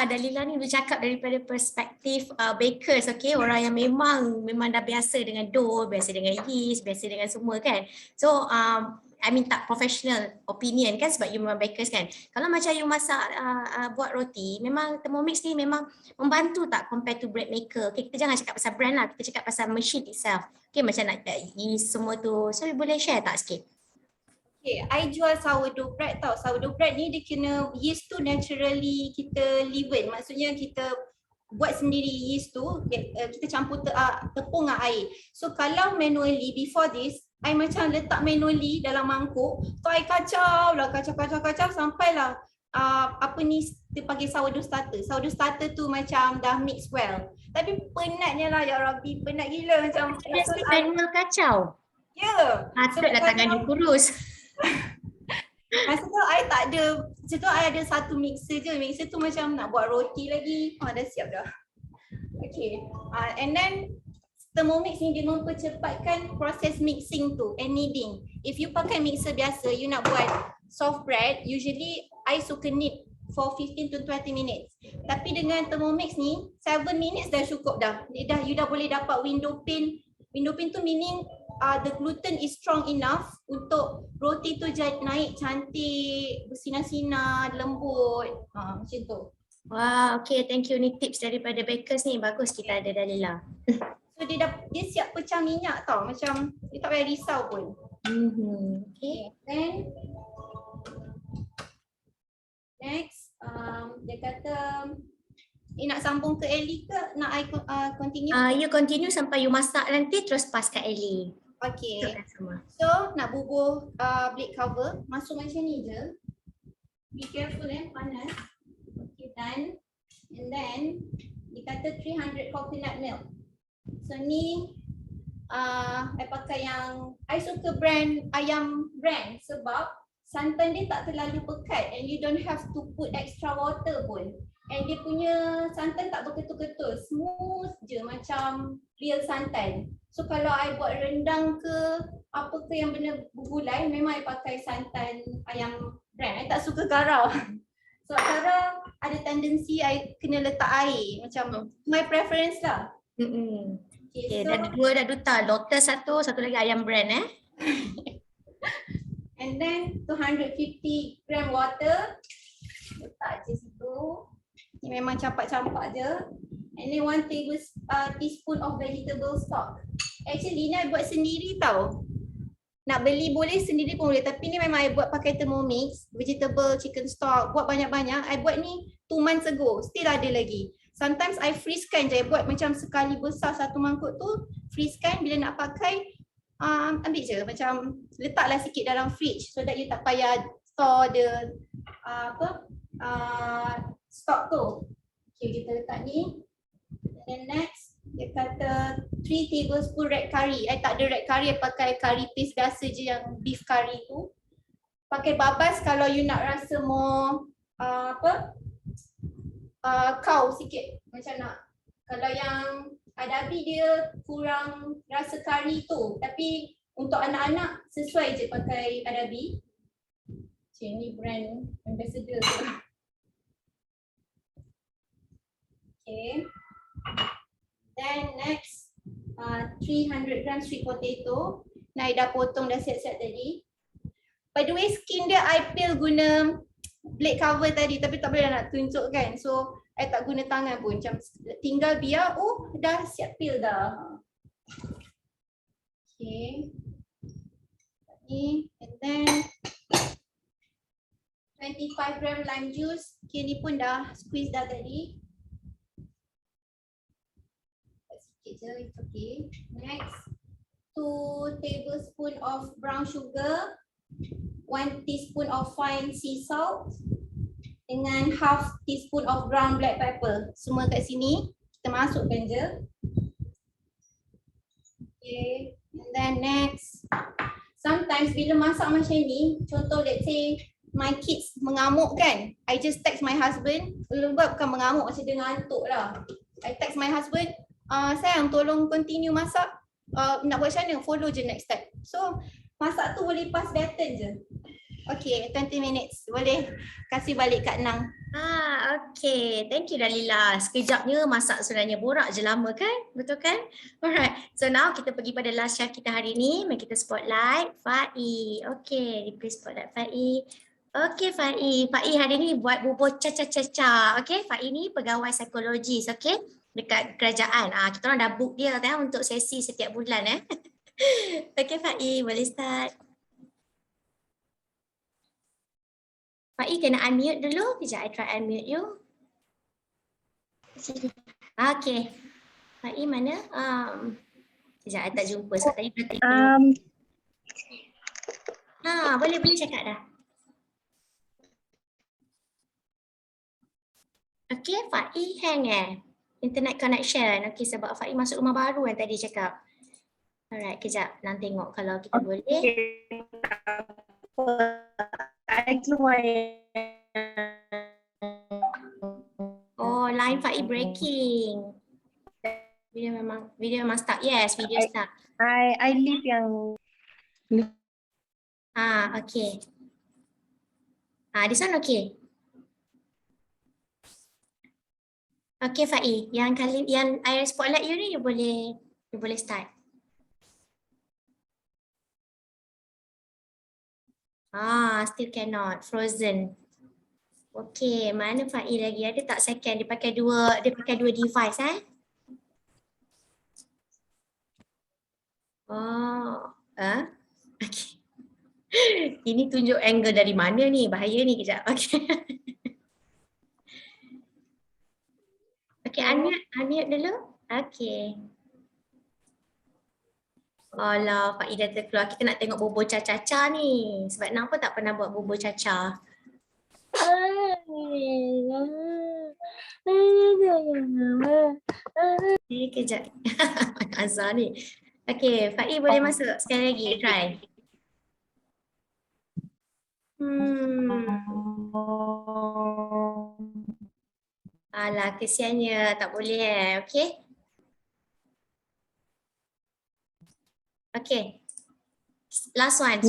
Dalila ni bercakap daripada perspektif bakers, okay, orang yang memang dah biasa dengan dough, biasa dengan yeast, biasa dengan semua kan. So I minta professional opinion kan sebab you memang bakers kan. Kalau macam you masak buat roti, memang Thermomix ni memang membantu tak compare to bread maker. Okay, kita jangan cakap pasal brand lah, kita cakap pasal machine itself. Okay, macam nak yeast semua tu. So you boleh share tak sikit? Okay, I jual sourdough bread tau. Sourdough bread ni dia kena yeast tu naturally kita leaven. Maksudnya kita buat sendiri yeast tu, kita campur tepung dengan air. So kalau manually before this, I macam letak manually dalam mangkuk, so I kacau sampailah apa ni dia panggil sourdough starter. Sourdough starter tu macam dah mix well. Tapi penatnya lah ya Rabbi, penat gila macam. Biasa manual kacau. Ya. Patutlah tangan you kurus. Masa tu I tak ada, masa tu I ada satu mixer je. Mixer tu macam nak buat roti lagi. Dah siap dah. Okay. And then Thermomix ni dia mempercepatkan proses mixing tu and kneading. If you pakai mixer biasa, you nak buat soft bread, usually I suka knead for 15 to 20 minutes. Tapi dengan Thermomix ni, 7 minutes dah cukup dah. You dah boleh dapat window pane. Window pane tu meaning the gluten is strong enough untuk roti tu naik cantik, bersinar-sinar, lembut. Macam tu. Wah, okay, thank you. Ni tips daripada bakers ni. Bagus kita ada Dalila. So dia siap pecah minyak tau. Macam dia tak payah risau pun. Okay. Then next, dia kata nak sambung ke Ellie ke? Nak I continue? You continue sampai you masak nanti terus pass kat Ellie. Okay. Sama. So nak bubuh blade cover, masuk macam ni je. Be careful panas. Okay, done. And then dia kata 300 coconut milk. So ni I pakai yang I suka brand ayam brand sebab santan dia tak terlalu pekat and you don't have to put extra water pun. And dia punya santan tak berketul-ketul, smooth je macam real santan. So kalau I buat rendang ke apa ke yang benda bergulai, memang I pakai santan ayam brand. I tak suka garam. So garam ada tendensi I kena letak air, macam my preference lah. Okay, so, dah dua dah duta, Lotus satu lagi ayam brand And then 250 gram water. Letak je situ. Ni memang campak-campak je. And then 1 teaspoon of vegetable stock. Actually ni I buat sendiri tau. Nak beli boleh, sendiri pun boleh. Tapi ni memang I buat pakai Thermomix. Vegetable, chicken stock, buat banyak-banyak. I buat ni 2 months ago, still ada lagi. Sometimes I freeze-kan je, I buat macam sekali besar satu mangkuk tu, freeze-kan, bila nak pakai, ambil je, macam letaklah sikit dalam fridge so that you tak payah store the stock tu. Okay, kita letak ni. And then next, dia kata 3 tablespoon red curry. I tak ada red curry, I pakai curry paste biasa je yang beef curry tu. Pakai babas kalau you nak rasa more kau sikit, macam nak. Kalau yang Adabi dia kurang rasa kari tu, tapi untuk anak-anak sesuai je pakai Adabi. Macam ni brand ambassador tu. Okay. Then next, 300 gram sweet potato. Nah, I dah potong dah siap-siap tadi. By the way, skin dia I peel guna blade cover tadi, tapi tak boleh nak tunjukkan. So I tak guna tangan pun, macam tinggal biar dah siap peel dah. Okay. Ni, and then 25 gram lime juice. Okay, ni pun dah squeeze dah tadi. Sikit je, it's okay. Next, 2 tablespoon of brown sugar. 1 teaspoon of fine sea salt dengan half teaspoon of ground black pepper. Semua kat sini, kita masukkan je. Okay, and then next, sometimes bila masak macam ni, contoh let's say my kids mengamuk kan, I just text my husband, bukan mengamuk, macam dia ngantuk lah. I text my husband, sayang tolong continue masak, nak buat macam mana, follow je next step. So masak tu boleh pass baton je. Okay, 20 minutes. Boleh kasih balik Kak Nang. Okay. Thank you Dalila. Sekejapnya masak sebenarnya, borak je lama kan? Betul kan? Alright. So now kita pergi pada last chef kita hari ni. Mari kita spotlight Fai. Okay, replace spotlight Fai. Okay Fai. Fai hari ni buat bubur caca-caca. Okay, Fai ni pegawai psikologis. Okay, dekat kerajaan. Kita orang dah book dia kan untuk sesi setiap bulan. Okay Fai, boleh start. Fai kena unmute dulu. Kejap, I try unmute you. Okay. Fai mana? Kejap, I tak jumpa. Sebab tadi berarti. Boleh cakap dah. Okay, Fai hang internet connection. Okay, sebab Fai masuk rumah baru yang tadi cakap. Alright, kejap. Nak tengok kalau kita boleh. Oh, line Fai breaking. Video memang start. Yes, video start. I leave yang Okay. This one okay. Okay Fai, yang I spotlight you ni you boleh start. Still cannot. Frozen. Okay, mana Fai lagi? Ada tak second? Dia pakai dua device Okay. Ini tunjuk angle dari mana ni? Bahaya ni kejap. Okay. Okay, unmute dulu. Okay. Alah, Fai dah terkeluar. Kita nak tengok bubur caca-caca ni. Sebab kenapa tak pernah buat bubur caca? Kejap. Azhar ni. Okay, Fai boleh masuk sekali lagi. Try. Alah, kesiannya. Tak boleh Okay. Okay. Last one.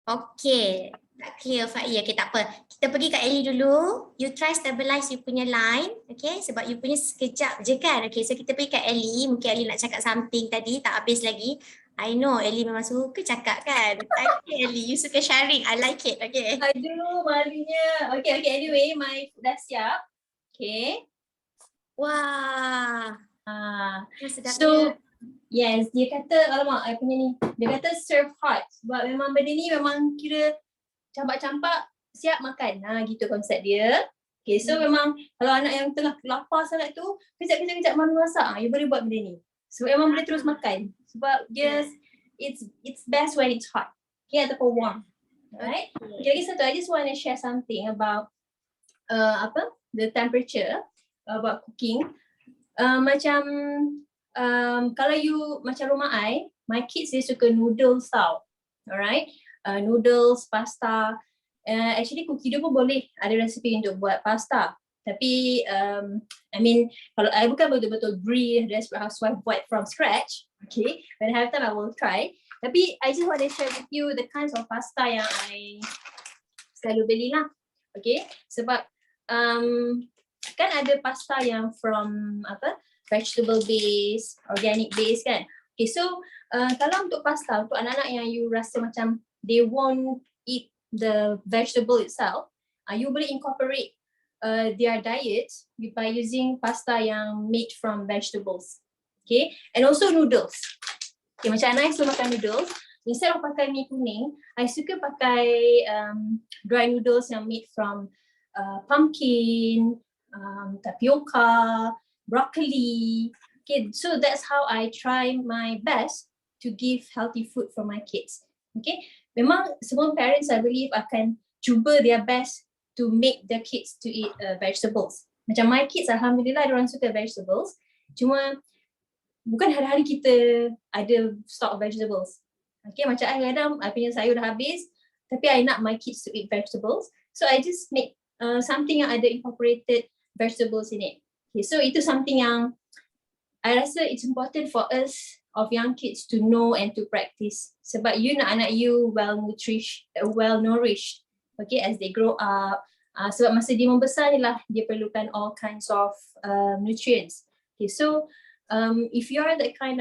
Okay. Tak clear Fai. Okay, tak apa. Kita pergi kat Ellie dulu. You try stabilize you punya line. Okay, sebab you punya sekejap je kan. Okay, so kita pergi kat Ellie. Mungkin Ellie nak cakap something tadi. Tak habis lagi. I know Ellie memang suka cakap kan. Okay Ellie, you suka sharing. I like it. Okay. Aduh, malunya. Okay, anyway, my food dah siap. Okay. Wah. So, yes, dia kata, alamak, I punya ni. Dia kata serve hot. Sebab memang benda ni memang kira campak-campak siap makan. Gitu konsep dia. Okay, so memang kalau anak yang tengah lapar sangat tu, kejap-kejap mami masak. You boleh buat benda ni. Sebab memang boleh terus makan. Sebab yes, it's best when it's hot. Okay, ataupun warm. Alright. Okay, lagi satu, I just want to share something about the temperature about cooking. Kalau you macam rumah I, my kids dia suka noodles tau. Alright. Noodles, pasta. Actually cookie dia pun boleh ada resipi untuk buat pasta. Tapi I mean kalau I bukan betul-betul brie Desperate Housewife buat from scratch. Okay. When I have time I will try. Tapi I just want to share with you the kinds of pasta yang I selalu beli lah. Okay. Sebab kan ada pasta yang from vegetable base, organic base kan. Okay, so kalau untuk pasta, untuk anak-anak yang you rasa macam they won't eat the vegetable itself, you boleh incorporate their diet by using pasta yang made from vegetables. Okay, and also noodles. Okay, macam anak suka makan noodles, instead of pakai mie kuning, I suka pakai dry noodles yang made from pumpkin, tapioca, broccoli. Okay, so that's how I try my best to give healthy food for my kids. Okay, memang semua parents I believe akan cuba their best to make their kids to eat vegetables. Macam my kids, alhamdulillah, diorang suka vegetables. Cuma bukan hari-hari kita ada stock vegetables. Okay, macam kadang-kadang I punya sayur dah habis, tapi I nak my kids to eat vegetables. So I just make something yang ada incorporated vegetables in it. Okay, so itu something yang I rasa it's important for us of young kids to know and to practice. Sebab you nak anak you well nourished, okay, as they grow up. Sebab masa dia membesar ni lah dia perlukan all kinds of nutrients. Okay, so if you're that kind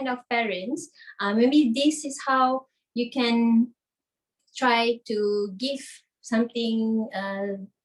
of parents, maybe this is how you can try to give something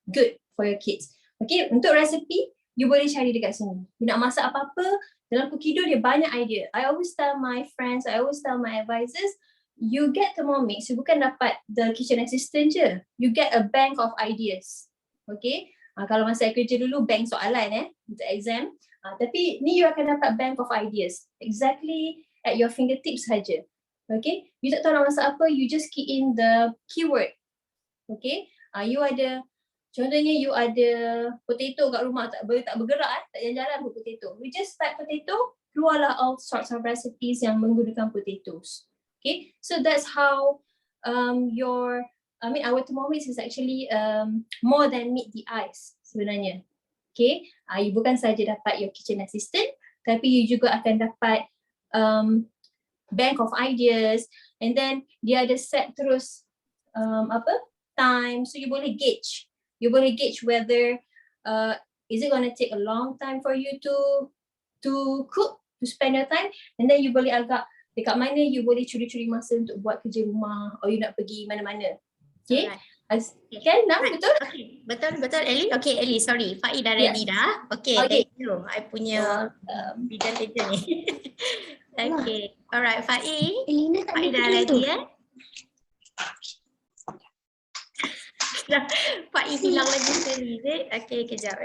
good for your kids. Okay, untuk resepi, you boleh cari dekat sini. You nak masak apa-apa, dalam Cookido dia banyak idea. I always tell my friends, I always tell my advisors, you get Thermomix, you bukan dapat the kitchen assistant je. You get a bank of ideas. Okay, kalau masa saya kerja dulu, bank soalan untuk exam. Tapi ni you akan dapat bank of ideas. Exactly at your fingertips saja. Okay, you tak tahu nak masak apa, you just key in the keyword. Okay, you ada, contohnya you ada potato kat rumah, tak bergerak, tak jalan-jalan pun potato. You just type potato, keluarlah all sorts of recipes yang menggunakan potatoes. Okay, so that's how our Thermomix is actually more than meet the eyes sebenarnya. Okay, you bukan saja dapat your kitchen assistant, tapi you juga akan dapat bank of ideas, and then dia ada set terus time, so you boleh gauge. You boleh gauge whether is it going to take a long time for you to cook, to spend your time, and then you boleh agak dekat mana you boleh curi-curi masa untuk buat kerja rumah, or you nak pergi mana-mana. Okay, kan Nam, betul? Okay, betul Ellie. Okay Ellie, sorry, Faiz dah ready dah. Okay, thank you. I punya bidang kerja ni. Okay, alright Faiz. Faiz dah ready Faiz hilang lagi sekali. Okay, kejap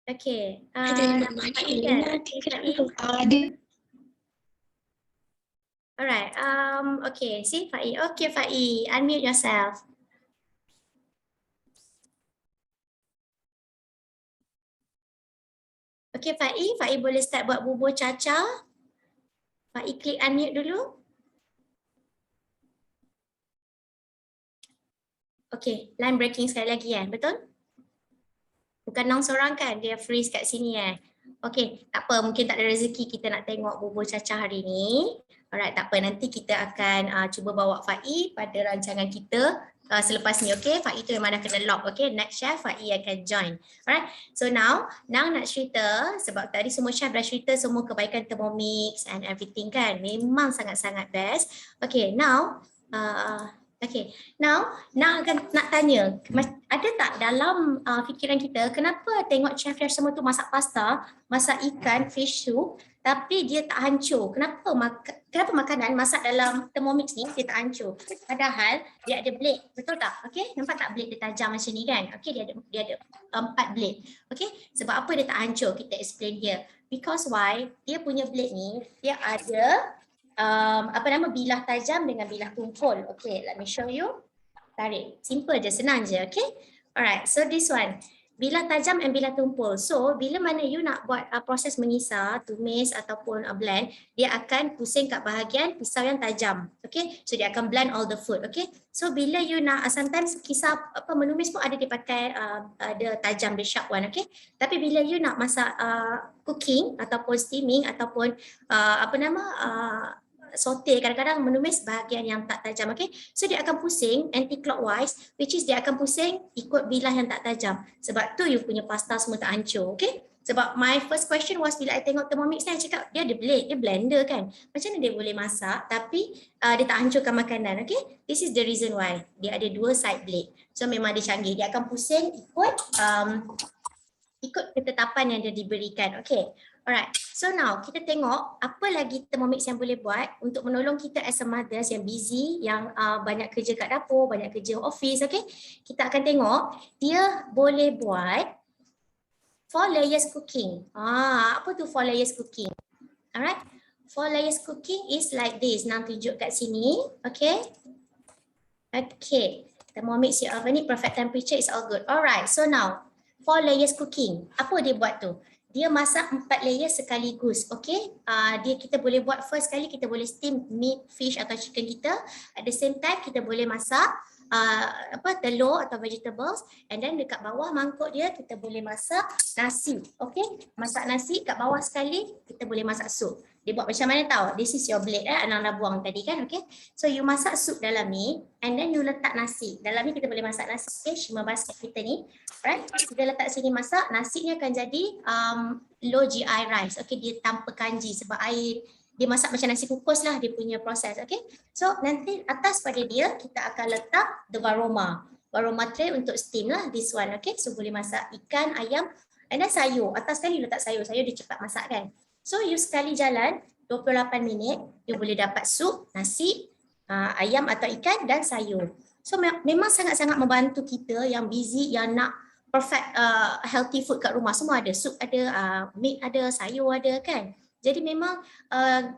Okay, alright, okay, see Faiz. Okay Faiz, unmute yourself. Okay Faiz boleh start buat bubur caca. Faiz klik unmute dulu. Okay, line breaking sekali lagi betul? Bukan Nong seorang kan, dia freeze kat sini Okay, tak apa, mungkin tak ada rezeki kita nak tengok bubur caca hari ni. Alright, tak apa, nanti kita akan cuba bawa Faiz pada rancangan kita selepas ni, okay? Faiz tu memang dah kena lock, okay? Next chef, Faiz akan join. Alright, so now nak cerita, sebab tadi semua chef dah cerita semua kebaikan Thermomix and everything kan. Memang sangat-sangat best. Okay, now, now akan nak tanya, ada tak dalam fikiran kita, kenapa tengok chef-chef semua tu masak pasta, masak ikan, fish soup, tapi dia tak hancur? Kenapa makanan masak dalam Thermomix ni dia tak hancur? Padahal dia ada blade, betul tak? Okay, nampak tak blade dia tajam macam ni kan? Okay, dia ada 4 blade. Okay, sebab apa dia tak hancur? Kita explain here. Because why? Dia punya blade ni, dia ada bilah tajam dengan bilah tumpul. Okay, let me show you. Tarik, simple je, senang je. Okay, alright, so this one, bilah tajam and bilah tumpul. So bila mana you nak buat proses mengisar, tumis ataupun blend, dia akan pusing kat bahagian pisau yang tajam. Okay, so dia akan blend all the food. Okay, so bila you nak, sometimes kisar menumis pun ada dia pakai ada tajam, the sharp one. Okay, tapi bila you nak masak cooking ataupun steaming ataupun saute, kadang-kadang menumis bahagian yang tak tajam. Okay, so dia akan pusing anti-clockwise, which is dia akan pusing ikut bilah yang tak tajam. Sebab tu you punya pasta semua tak hancur. Okay, sebab my first question was bila I tengok Thermomix ni, I cakap dia ada blade, dia blender kan, macam mana dia boleh masak tapi dia tak hancurkan makanan. Okay, this is the reason why dia ada 2 side blade. So memang dia canggih, dia akan pusing ikut ketetapan yang dia diberikan. Okay, alright, so now kita tengok apa lagi Thermomix yang boleh buat untuk menolong kita as a mothers yang busy, yang banyak kerja kat dapur, banyak kerja office. Okay, kita akan tengok dia boleh buat 4 layers cooking. Apa tu 4 layers cooking? Alright, 4 layers cooking is like this. Nang tunjuk kat sini. Okay, Thermomix your oven, perfect temperature is all good. Alright, so now 4 layers cooking. Apa dia buat tu? Dia masak 4 layer sekaligus. Okay, kita boleh buat first kali, kita boleh steam meat, fish atau chicken kita. At the same time kita boleh masak telur atau vegetables, and then dekat bawah mangkuk dia kita boleh masak nasi. Okay, masak nasi, kat bawah sekali kita boleh masak sup. Dia buat macam mana tahu? This is your blade, Anang dah buang tadi kan. Okay, so you masak sup dalam ni, and then you letak nasi dalam ni. Kita boleh masak nasi. Okay, Shima basket kita ni, right, kita letak sini masak. Nasi ni akan jadi low GI rice. Okay, dia tanpa kanji sebab air. Dia masak macam nasi kukus lah, dia punya proses. Okay, so nanti atas pada dia kita akan letak the varoma tray untuk steam lah, this one. Okay, so boleh masak ikan, ayam, and then sayur. Atas sekali letak sayur dia cepat masak kan. So you sekali jalan 28 minit, you boleh dapat sup, nasi, ayam atau ikan dan sayur. So memang sangat-sangat membantu kita yang busy, yang nak perfect healthy food kat rumah. Semua ada, sup ada, meat ada, sayur ada kan. Jadi memang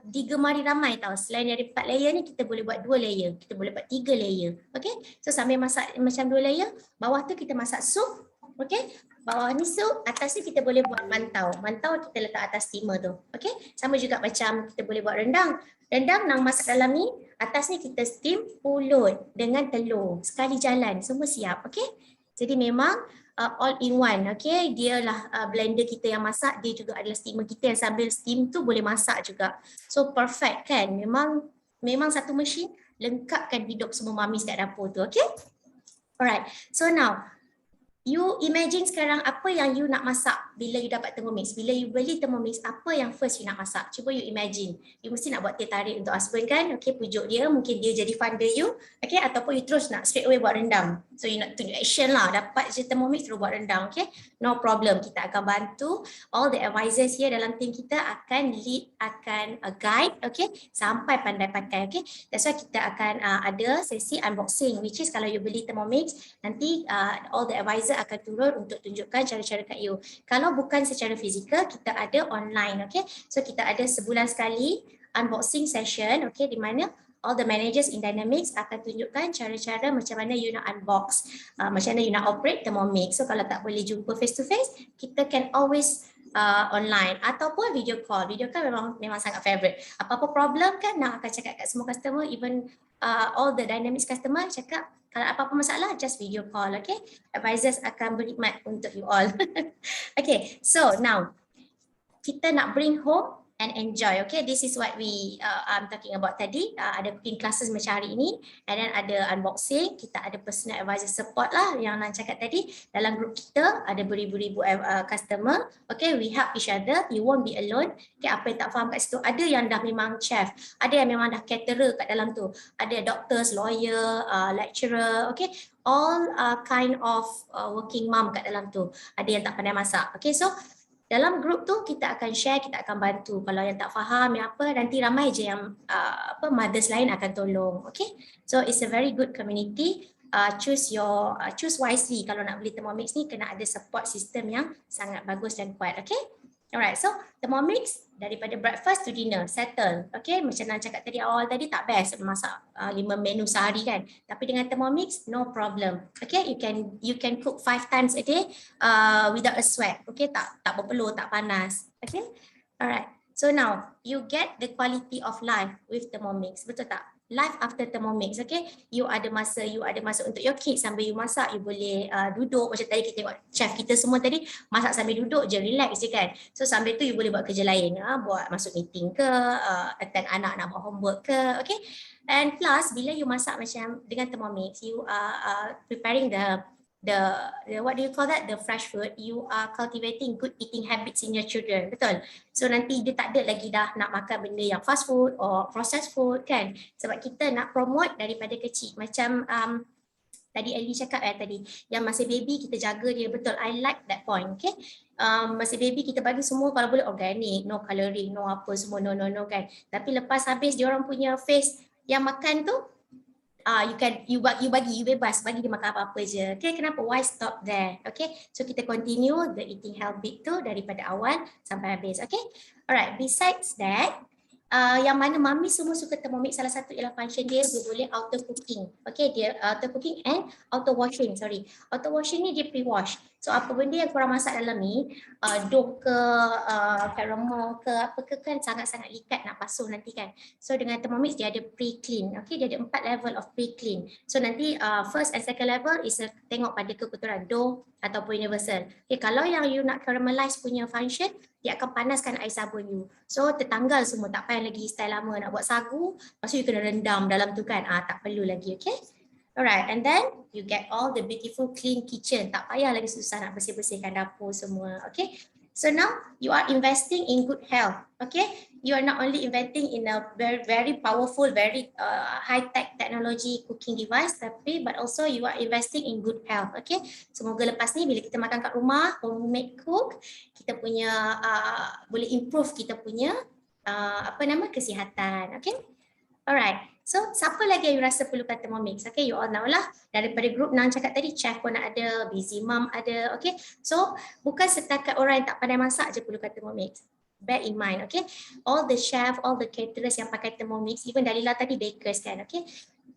digemari ramai tau. Selain dari 4 layer ni, kita boleh buat 2 layer. Kita boleh buat 3 layer. Okay. So sambil masak macam 2 layer, bawah tu kita masak sup. Okay. Bawah ni sup, atas ni kita boleh buat mantau. Mantau kita letak atas steamer tu. Okay. Sama juga macam kita boleh buat rendang. Rendang nak masak dalam ni, atas ni kita steam pulut dengan telur. Sekali jalan, semua siap. Okay. Jadi memang all in one. Okay, dia lah blender kita yang masak, dia juga adalah steamer kita yang sambil steam tu boleh masak juga. So perfect kan, memang satu mesin lengkapkan hidup semua mamis kat dapur tu. Okay, alright, so now you imagine sekarang apa yang you nak masak bila you dapat Thermomix. Bila you beli Thermomix, apa yang first you nak masak? Cuba you imagine. You mesti nak buat teh tarik untuk husband kan? Okay, pujuk dia, mungkin dia jadi funder you. Okay, ataupun you terus nak straight away buat rendang. So you nak tunjuk action lah, dapat je Thermomix terus buat rendang. Okay, no problem. Kita akan bantu. All the advisors here dalam team kita akan lead, akan guide, okay, sampai pandai pakai. Okay, that's why kita akan ada sesi unboxing, which is kalau you beli Thermomix, nanti all the advisor akan turun untuk tunjukkan cara-cara kat you. Kalau bukan secara fizikal, kita ada online. Okay, so kita ada sebulan sekali unboxing session, okay, di mana all the managers in Dynamics akan tunjukkan cara-cara macam mana you nak unbox, macam mana you nak operate Thermomix. So kalau tak boleh jumpa face to face, kita can always online ataupun video call. Video call memang sangat favorite. Apa-apa problem kan nak akan cakap kat semua customer, even all the Dynamics customer cakap kalau apa-apa masalah just video call. Okay, advisors akan berkhidmat untuk you all. Okay, so now kita nak bring home and enjoy. Okay, this is what I'm talking about tadi. Ada cooking classes macam hari ini, and then ada unboxing. Kita ada personal advisor support lah yang Nan cakap tadi. Dalam group kita ada beribu-ribu customer. Okay, we help each other. You won't be alone. Okay, apa yang tak faham kat situ, ada yang dah memang chef, ada yang memang dah caterer kat dalam tu, ada doctors, lawyer, lecturer. Okay, all kind of working mom kat dalam tu. Ada yang tak pandai masak. Okay, so dalam grup tu kita akan share, kita akan bantu. Kalau yang tak faham yang apa, nanti ramai je yang mothers lain akan tolong. Okay, so it's a very good community. Choose wisely. Kalau nak beli Thermomix ni kena ada support system yang sangat bagus dan kuat. Okay, alright, so Thermomix daripada breakfast to dinner settle. Okay, macam Nan cakap tadi awal tadi, tak best masak 5 menu sehari kan, tapi dengan Thermomix no problem. Okay, you can cook 5 times a day without a sweat. Okay, tak berpeluh, tak panas. Okay, alright, so now you get the quality of life with Thermomix. Betul tak? Life after Thermomix. Okay, you ada masa untuk your kids sambil you masak. You boleh duduk macam tadi kita tengok chef kita semua tadi masak sambil duduk je, relax je kan. So sambil tu you boleh buat kerja lain, buat masuk meeting ke, attend anak nak buat homework ke. Okay, and plus bila you masak macam dengan Thermomix, you are preparing the what do you call that, the fresh food. You are cultivating good eating habits in your children. Betul. So nanti dia tak ada lagi dah nak makan benda yang fast food or processed food kan, sebab kita nak promote daripada kecil. Macam tadi Ellie cakap tadi, yang masih baby kita jaga dia. Betul, I like that point. Okay, masih baby kita bagi semua kalau boleh organic, no coloring, no apa semua, no kan. Tapi lepas habis dia orang punya face yang makan tu, you bebas bagi dia makan apa-apa je. Okay, kenapa? Why stop there? Okay, so kita continue the eating habit tu daripada awal sampai habis. Okay, alright, besides that, yang mana mami semua suka Thermomix, salah satu ialah function dia boleh auto cooking. Okay, dia auto cooking and auto washing, sorry. Auto washing ni dia pre-wash. So apa benda yang korang masak dalam ni, dough ke, caramel ke, apa ke kan sangat-sangat likat nak basuh nanti kan. So dengan Thermomix dia ada pre-clean. Okay, dia ada 4 level of pre-clean. So nanti first and second level is tengok pada kebetulan dough ataupun universal. Okay, kalau yang you nak caramelize punya function, dia akan panaskan air sabun you. So tertanggal semua, tak payah lagi style lama nak buat sagu, lepas tu you kena rendam dalam tu kan. Tak perlu lagi, okay? Alright, and then you get all the beautiful clean kitchen. Tak payah lagi susah nak bersih-bersihkan dapur semua, okay? So now you are investing in good health, okay? You are not only investing in a very, very powerful, very high-tech technology cooking device, but also you are investing in good health, okay? Semoga lepas ni bila kita makan kat rumah, homemade cook, kita punya boleh improve kita punya kesihatan, okay? Alright. So, siapa lagi yang you rasa perlukan Thermomix? Okay, you all know lah. Daripada group Nang cakap tadi, chef pun ada, busy mom ada, okay. So, bukan setakat orang yang tak pandai masak je perlukan Thermomix. Bear in mind, okay. All the chef, all the caterers yang pakai Thermomix, even Dalila tadi bakers kan, okay.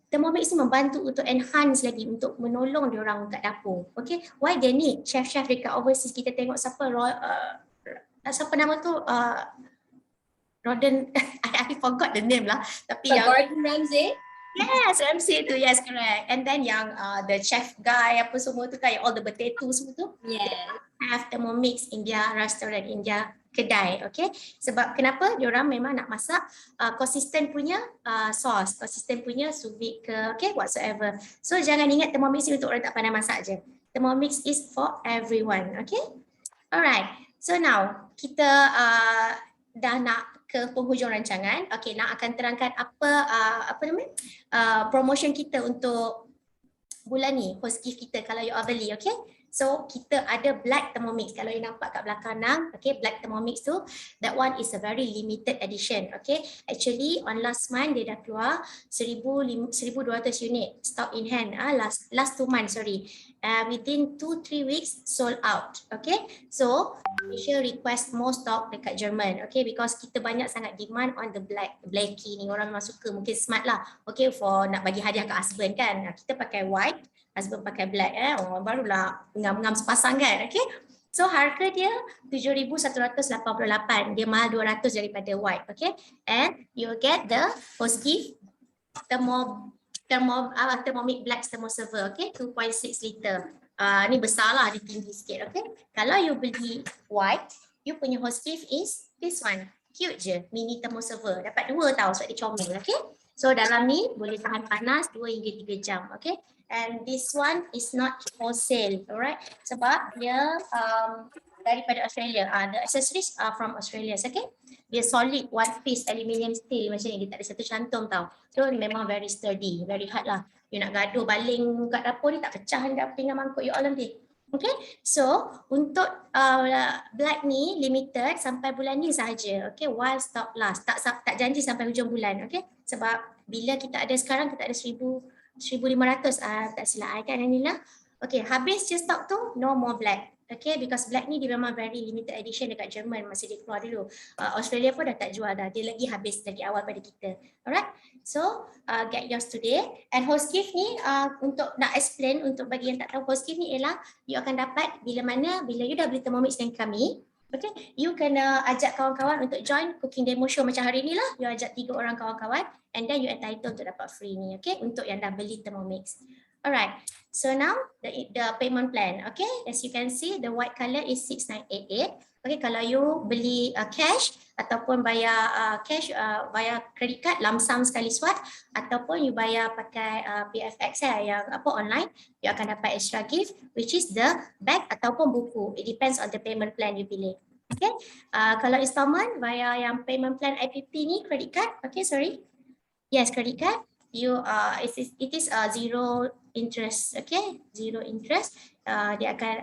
Thermomix ni membantu untuk enhance lagi, untuk menolong diorang kat dapur, okay. Why they need chef-chef dekat overseas? Kita tengok siapa nama tu, Roden, I forgot the name lah. Tapi yang Gordon Ramsay. yes, Ramsay tu, yes, correct. And then yang the chef guy apa semua tu kan, all the potato semua tu. Yeah. Have Thermomix in their restaurant, in their kedai, okay. Sebab kenapa? Diorang memang nak masak konsisten punya sauce, konsisten punya sous vide ke, okay, whatsoever. So jangan ingat Thermomix ni untuk orang tak pandai masak je. Thermomix is for everyone, okay. Alright, so now kita dah nak ke penghujung rancangan. Okey, nak akan terangkan apa promotion kita untuk bulan ni, host gift kita kalau you all beli, okey. So kita ada black Thermomix, kalau you nampak kat belakang Nang, okay, black Thermomix tu, that one is a very limited edition, okay. Actually on last month dia dah keluar 1,200 unit stock in hand, last 2 months, sorry. Within 2-3 weeks sold out, okay. So Malaysia request more stock dekat Jerman, okay, because kita banyak sangat demand on the blacky ni, orang memang suka, mungkin smart lah, okay, for nak bagi hadiah ke husband kan. Kita pakai white, husband pakai black, orang barulah ngam-ngam sepasang kan, okay. So harga dia 7,188, dia mahal 200 daripada white, okay. And you get the host gift Thermomix Black Thermoserver, okay, 2.6 liter. Ni besar lah, dia tinggi sikit, okay. Kalau you beli white, you punya host gift is this one, cute je, mini thermoserver. Dapat 2 tau sebab dia comel, okay. So dalam ni boleh tahan panas 2 hingga 3 jam, okay. And this one is not wholesale, alright, sebab dia daripada Australia. The accessories are from Australia, okay. Dia solid one piece aluminium steel macam ni, dia tak ada satu cantum tau. So memang very sturdy, very hard lah. You nak gaduh baling kat dapur ni tak pecah kat pinggan mangkuk you all nanti. Okay, so untuk black ni limited sampai bulan ni sahaja, okay, while stock last, tak janji sampai hujung bulan, okay. Sebab bila kita ada sekarang, kita ada 1,500, tak silap I kan Anila. Okay, habis je stok tu, no more black. Okay, because black ni dia memang very limited edition dekat Jerman masa dia keluar dulu. Australia pun dah tak jual dah, dia lagi habis lagi awal pada kita. Alright, so get yours today. And host gift ni untuk nak explain, untuk bagi yang tak tahu, host gift ni ialah you akan dapat bila you dah beli Thermomix dengan kami. Okay, you kena ajak kawan-kawan untuk join cooking demo show macam hari ni lah. You ajak 3 orang kawan-kawan and then you entitled untuk dapat free ni, okay, untuk yang dah beli Thermomix. Alright, so now the payment plan, okay, as you can see the white color is 6,988. Okay, kalau you beli cash ataupun bayar cash via credit card, lump sum sekali swipe, ataupun you bayar pakai PFX yang online, you akan dapat extra gift which is the bag ataupun buku. It depends on the payment plan you pilih. Okay, kalau installment via yang payment plan IPP ni credit card, okay, sorry, yes, credit card, you it is zero interest, okay, zero interest. Dia akan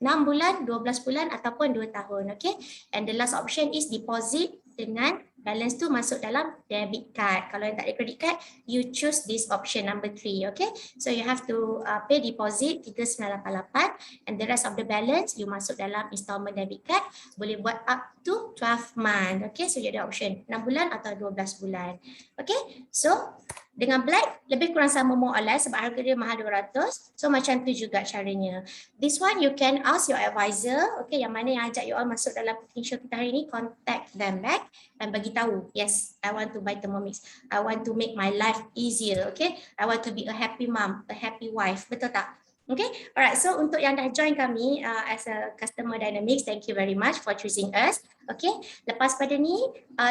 6 bulan, 12 bulan ataupun 2 tahun, okay. And the last option is deposit dengan balance tu masuk dalam debit card. Kalau yang tak ada credit card, you choose this option number 3, okay? So you have to pay deposit 3988 and the rest of the balance you masuk dalam installment debit card. Boleh buat up to 12 month, okay? So you ada option 6 bulan atau 12 bulan. Okay? So dengan Black lebih kurang sama more or less sebab harga dia mahal 200. So macam tu juga caranya. This one you can ask your advisor, okay, yang mana yang ajak you all masuk dalam cooking show kita hari ni, contact them back dan bagi tahu, yes, I want to buy Thermomix. I want to make my life easier, okay? I want to be a happy mom, a happy wife. Betul tak? Okay, alright. So untuk yang dah join kami as a customer Dynamics, thank you very much for choosing us. Okay, lepas pada ni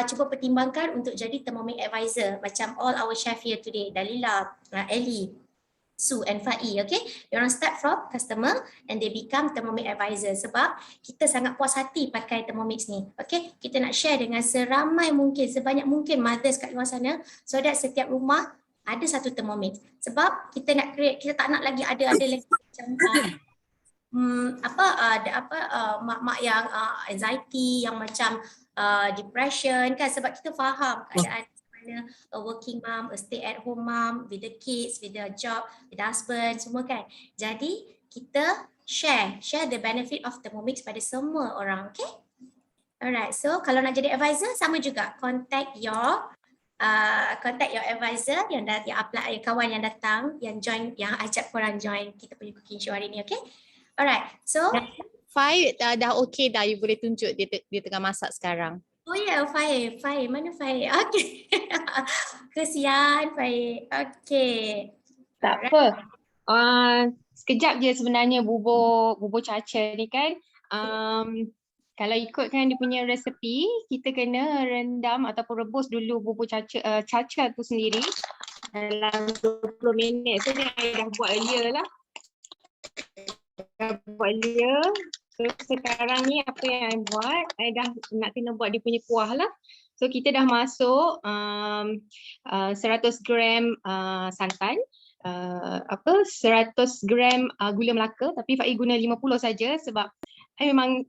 cuba pertimbangkan untuk jadi Thermomix advisor macam all our chef here today, Dalila, Ellie, Sue and Fai, okay? Diorang start from customer and they become Thermomix advisor sebab kita sangat puas hati pakai Thermomix ni, okay? Kita nak share dengan seramai mungkin, sebanyak mungkin mothers kat luar sana so that setiap rumah ada satu Thermomix sebab kita nak create, kita tak nak lagi ada lagi macam mak-mak yang anxiety, yang macam depression kan, sebab kita faham keadaan mana a working mom, a stay at home mom with the kids, with the job, with the husband semua kan. Jadi kita share the benefit of Thermomix pada semua orang, okay? Alright, so kalau nak jadi advisor sama juga, contact your advisor yang apply, kawan yang datang, yang join, yang ajak korang join kita punya cooking show hari ni, okay? Alright, so Fai dah okey dah, you boleh tunjuk dia tengah masak sekarang. oh ya, Fai, mana Fai? Okay. Kesian Fai. Okay. Tak apa. Sekejap je sebenarnya bubur caca ni kan. Kalau ikutkan dia punya resepi, kita kena rendam ataupun rebus dulu bubur caca tu sendiri dalam 20 minit. So ni saya dah buat earlier lah. So sekarang ni apa yang saya buat, saya dah nak kena buat dia punya kuah lah. So kita dah masuk 100 gram santan, 100 gram gula Melaka, tapi Fai guna 50 saja sebab memang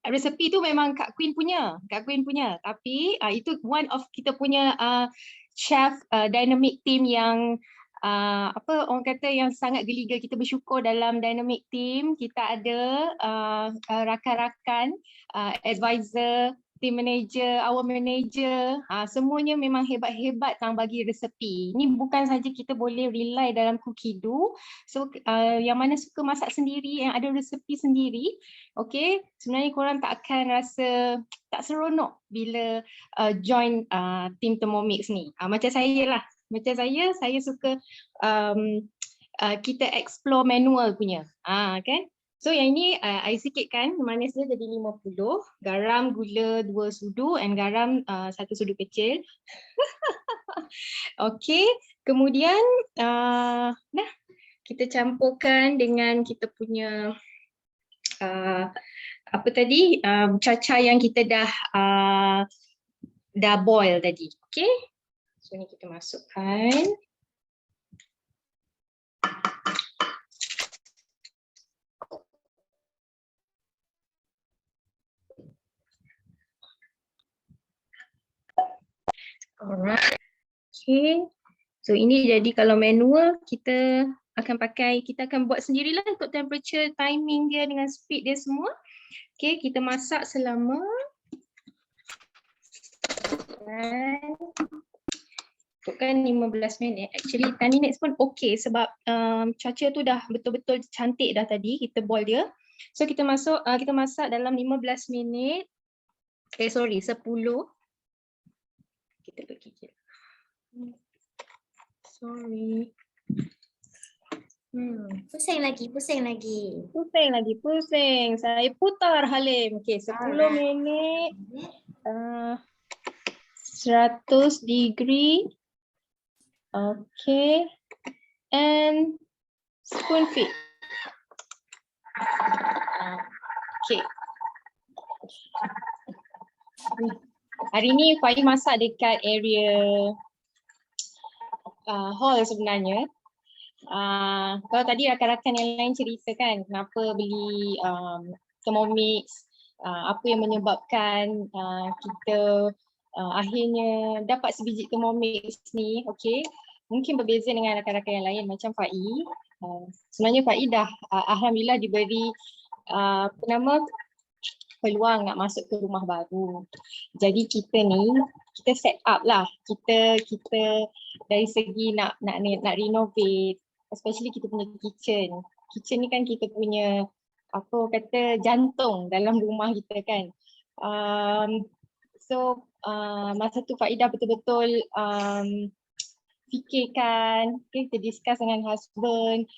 resepi tu memang Kak Queen punya, tapi itu one of kita punya chef dynamic team yang orang kata yang sangat geliga. Kita bersyukur dalam dynamic team kita ada rakan-rakan, advisor, team manager, our manager, semuanya memang hebat-hebat tang bagi resepi. Ni bukan saja kita boleh rely dalam Cookido. So yang mana suka masak sendiri, yang ada resepi sendiri, okay, sebenarnya korang tak akan rasa tak seronok bila join team Thermomix ni. Macam saya lah. Macam saya suka kita explore manual punya, kan? So yang ini I sikitkan, manis dia jadi 50, garam, gula 2 sudu and garam 1 sudu kecil. Okay, kemudian kita campurkan dengan kita punya apa tadi, caca yang kita dah boil tadi. Okay, so ni kita masukkan. Alright, okay. So ini jadi kalau manual kita akan buat sendirilah untuk temperature, timing dia dengan speed dia semua. Okay, kita masak selama kan 15 minit. Actually 10 minutes pun okay sebab cuaca tu dah betul-betul cantik dah tadi kita boil dia. So kita masak dalam 15 minit. 10. Kita bagi je. Sorry. Pusing lagi. Saya putar Halim. Okay, 10 minit. 100 degree. Okay. And spoon feed. Okay. Hari ni Fai masak dekat area hall sebenarnya. Kalau tadi rakan-rakan yang lain cerita kan kenapa beli Thermomix apa yang menyebabkan kita akhirnya dapat sebiji Thermomix ni, okey. Mungkin berbeza dengan rakan-rakan yang lain macam Fai. Sebenarnya Fai dah alhamdulillah diberi peluang nak masuk ke rumah baru. Jadi kita set up lah. Kita dari segi nak renovate, especially kita punya kitchen. Kitchen ni kan kita punya jantung dalam rumah kita kan. Masa tu Faidah betul-betul fikirkan, kita discuss dengan husband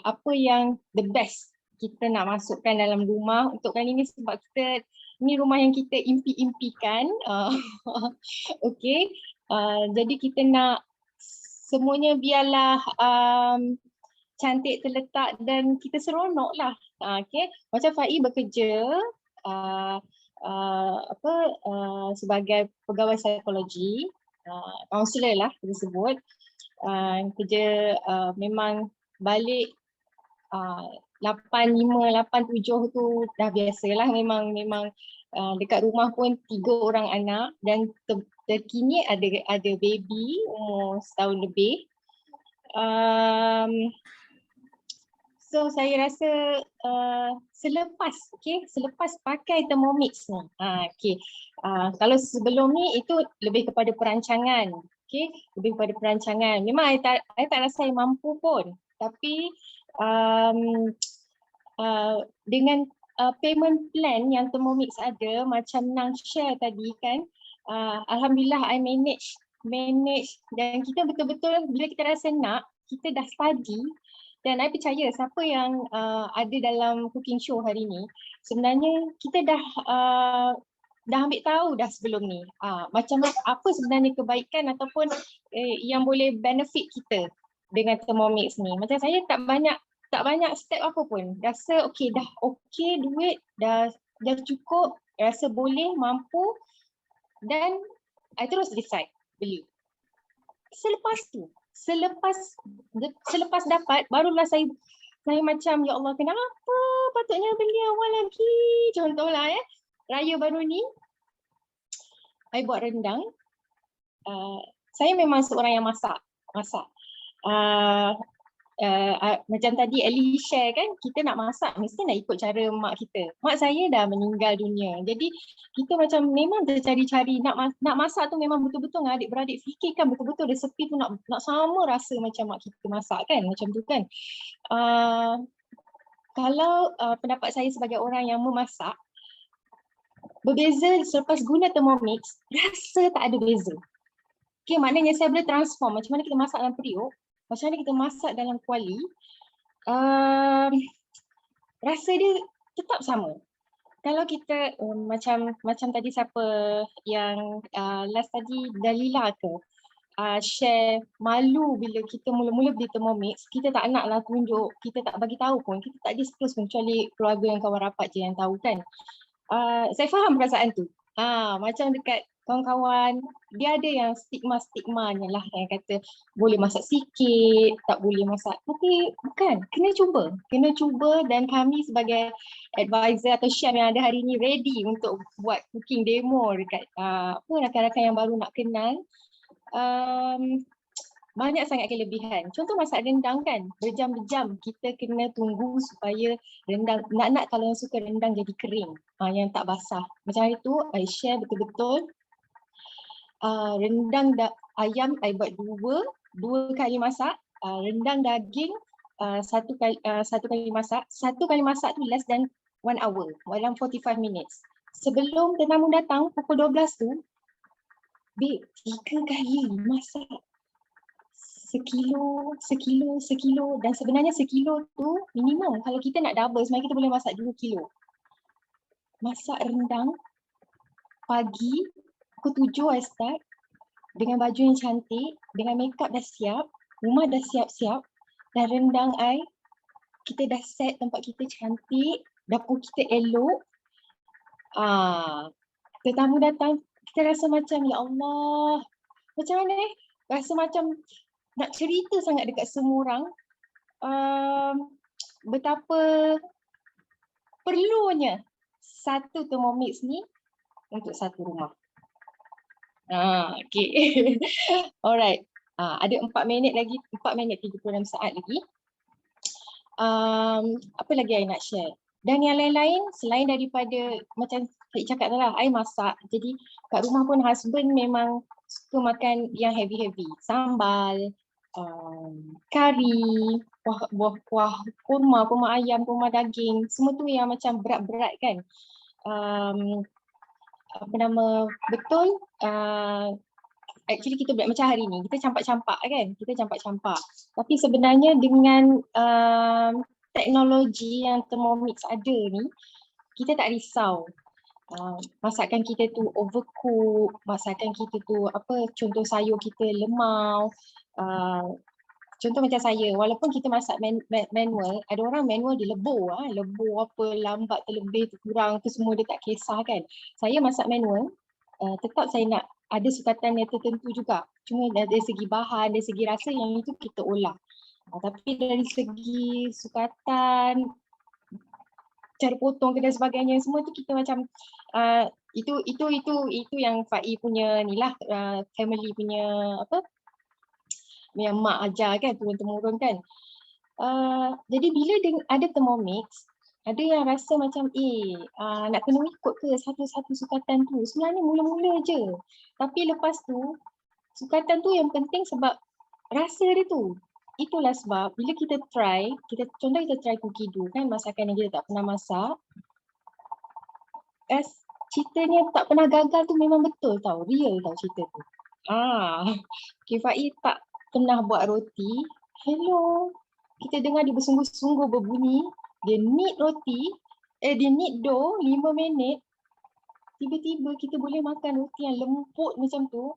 apa yang the best kita nak masukkan dalam rumah untuk kali ni, sebab ni rumah yang kita impi-impikan. Okay, jadi kita nak semuanya biarlah cantik, terletak dan kita seronok lah. Okay, macam Fai bekerja sebagai pegawai psikologi, kaunselor lah kita sebut. Kerja memang balik 8-5, 8-7 tu dah biasalah, memang dekat rumah pun 3 orang anak dan terkini ada baby umur setahun lebih. So saya rasa selepas pakai Thermomix ni, kalau sebelum ni itu lebih kepada perancangan, lebih kepada perancangan. Memang saya tak rasa saya mampu pun, tapi dengan payment plan yang Thermomix ada, macam Nang share tadi kan, alhamdulillah I manage dan kita betul-betul bila kita rasa nak, kita dah study. Dan I percaya siapa yang ada dalam cooking show hari ni, sebenarnya kita dah ambil tahu dah sebelum ni macam apa sebenarnya kebaikan ataupun yang boleh benefit kita dengan Thermomix ni. Macam saya tak banyak step apa pun. Rasa dah duit dah cukup, rasa boleh, mampu, dan I terus decide beli. Selepas dapat, barulah saya macam, ya Allah, kenapa patutnya beli awal lagi? Contohlah raya baru ni, I buat rendang. Saya memang seorang yang masak. Macam tadi Ellie share kan, kita nak masak mesti nak ikut cara mak kita. Mak saya dah meninggal dunia. Jadi kita macam memang tercari-cari nak masak tu, memang betul-betul dengan adik-beradik fikirkan betul-betul resepi tu nak sama rasa macam mak kita masak kan, macam tu kan. Kalau pendapat saya sebagai orang yang memasak, berbeza selepas guna Thermomix, rasa tak ada beza. Okay, maknanya saya boleh transform macam mana kita masak dalam periuk, macam mana kita masak dalam kuali, rasa dia tetap sama. Kalau kita macam tadi siapa yang last tadi, Dalila ke, share malu bila kita mula-mula beli Thermomix, kita tak naklah tunjuk, kita tak bagi tahu pun, kita tak disclose pun, kecuali keluarga yang kawan rapat je yang tahu kan. Saya faham perasaan tu. Macam dekat kawan-kawan, dia ada yang stigma-stigmanya lah, yang kata boleh masak sikit, tak boleh masak. Tapi bukan, kena cuba dan kami sebagai advisor atau chef yang ada hari ni ready untuk buat cooking demo dekat rakan-rakan yang baru nak kenal. Banyak sangat kelebihan. Contoh masak rendang kan, berjam-jam kita kena tunggu supaya rendang, nak kalau yang suka rendang jadi kering, yang tak basah. Macam hari tu, I share betul-betul. Rendang ayam I buat dua kali masak, rendang daging satu kali masak. Satu kali masak tu less than 1 hour, dalam 45 minutes. Sebelum tetamu datang pukul 12 tu, babe, 3 kali masak. Sekilo, dan sebenarnya sekilo tu minimum. Kalau kita nak double, sebenarnya kita boleh masak 2 kilo. Masak rendang pagi, pukul 7 I start, dengan baju yang cantik, dengan makeup dah siap, rumah dah siap-siap, dan rendang kita dah set tempat kita cantik, dapur kita elok. Tetamu datang, kita rasa macam, ya Allah, macam mana rasa macam nak cerita sangat dekat semua orang betapa perlunya satu Thermomix ni untuk satu rumah. Okay. Alright. Ada 4 minit lagi, 4 minit 36 saat lagi. Apa lagi I nak share? Dan yang lain-lain selain daripada macam saya cakap lah, I masak. Jadi kat rumah pun husband memang suka makan yang heavy-heavy. Sambal, kari, kuah kurma, kurma ayam, kurma daging. Semua tu yang macam berat-berat kan. Apa nama, betul, actually kita buat macam hari ni, kita campak-campak kan, kita campak-campak. Tapi sebenarnya dengan teknologi yang Thermomix ada ni, kita tak risau. Masakan kita tu overcook, masakan kita tu apa, contoh sayur kita lemau. Contoh macam saya, walaupun kita masak manual, ada orang manual dia lebur apa, lambat terlebih, terkurang, tu semua dia tak kisah kan. Saya masak manual, tetap saya nak ada sukatan yang tertentu juga. Cuma dari segi bahan, dari segi rasa yang itu kita olah. Tapi dari segi sukatan, cara potong dan sebagainya, semua tu kita macam itu yang Fai punya ni lah, family punya apa, yang mak ajar kan, turun-temurun kan. Jadi bila ada Thermomix, ada yang rasa macam nak kena ikut ke satu-satu sukatan tu. Sebenarnya mula-mula je. Tapi lepas tu, sukatan tu yang penting sebab rasa dia tu. Itulah sebab bila kita try, contoh kita try cookie dough kan, masakan yang kita tak pernah masak. Ceritanya tak pernah gagal tu memang betul tau, real tau cerita tu. Fai tak pernah buat roti. Hello, kita dengar dia bersungguh-sungguh berbunyi. Dia knead roti, dia knead dough 5 minit. Tiba-tiba kita boleh makan roti yang lembut macam tu.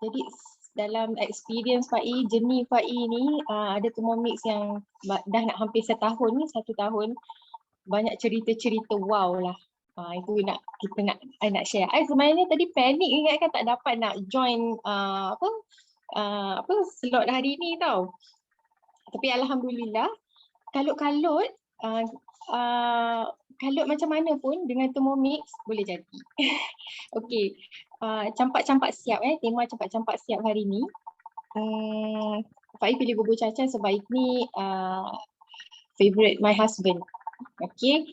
Jadi dalam experience Fai, journey Fai ni, ada Thermomix yang dah nak hampir 1 tahun. Banyak cerita-cerita wow lah. Itu I nak share. I sebenarnya tadi panik ingat kan tak dapat nak join slot hari ni tau. Tapi alhamdulillah, kalut-kalut kalut macam mana pun dengan Thermomix boleh jadi. Okey, campak-campak siap tema campak-campak siap hari ni. Fai pilih bubur cacah sebab ini favorite my husband. Okey,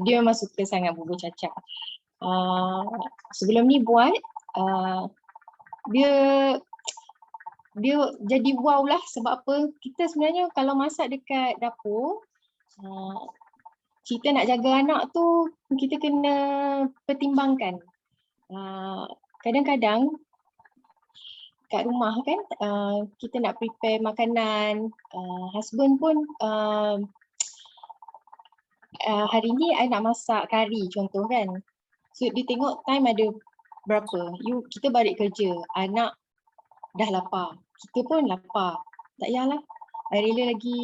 dia memang suka sangat bubur cacah. Sebelum ni buat, dia jadi wow lah. Sebab apa? Kita sebenarnya kalau masak dekat dapur, kita nak jaga anak tu kita kena pertimbangkan. Kadang-kadang kat rumah kan, kita nak prepare makanan, husband pun hari ni I nak masak kari contoh kan. So dia tengok time ada berapa, kita balik kerja, anak dah lapar, kita pun lapar. Tak payahlah, I rela lagi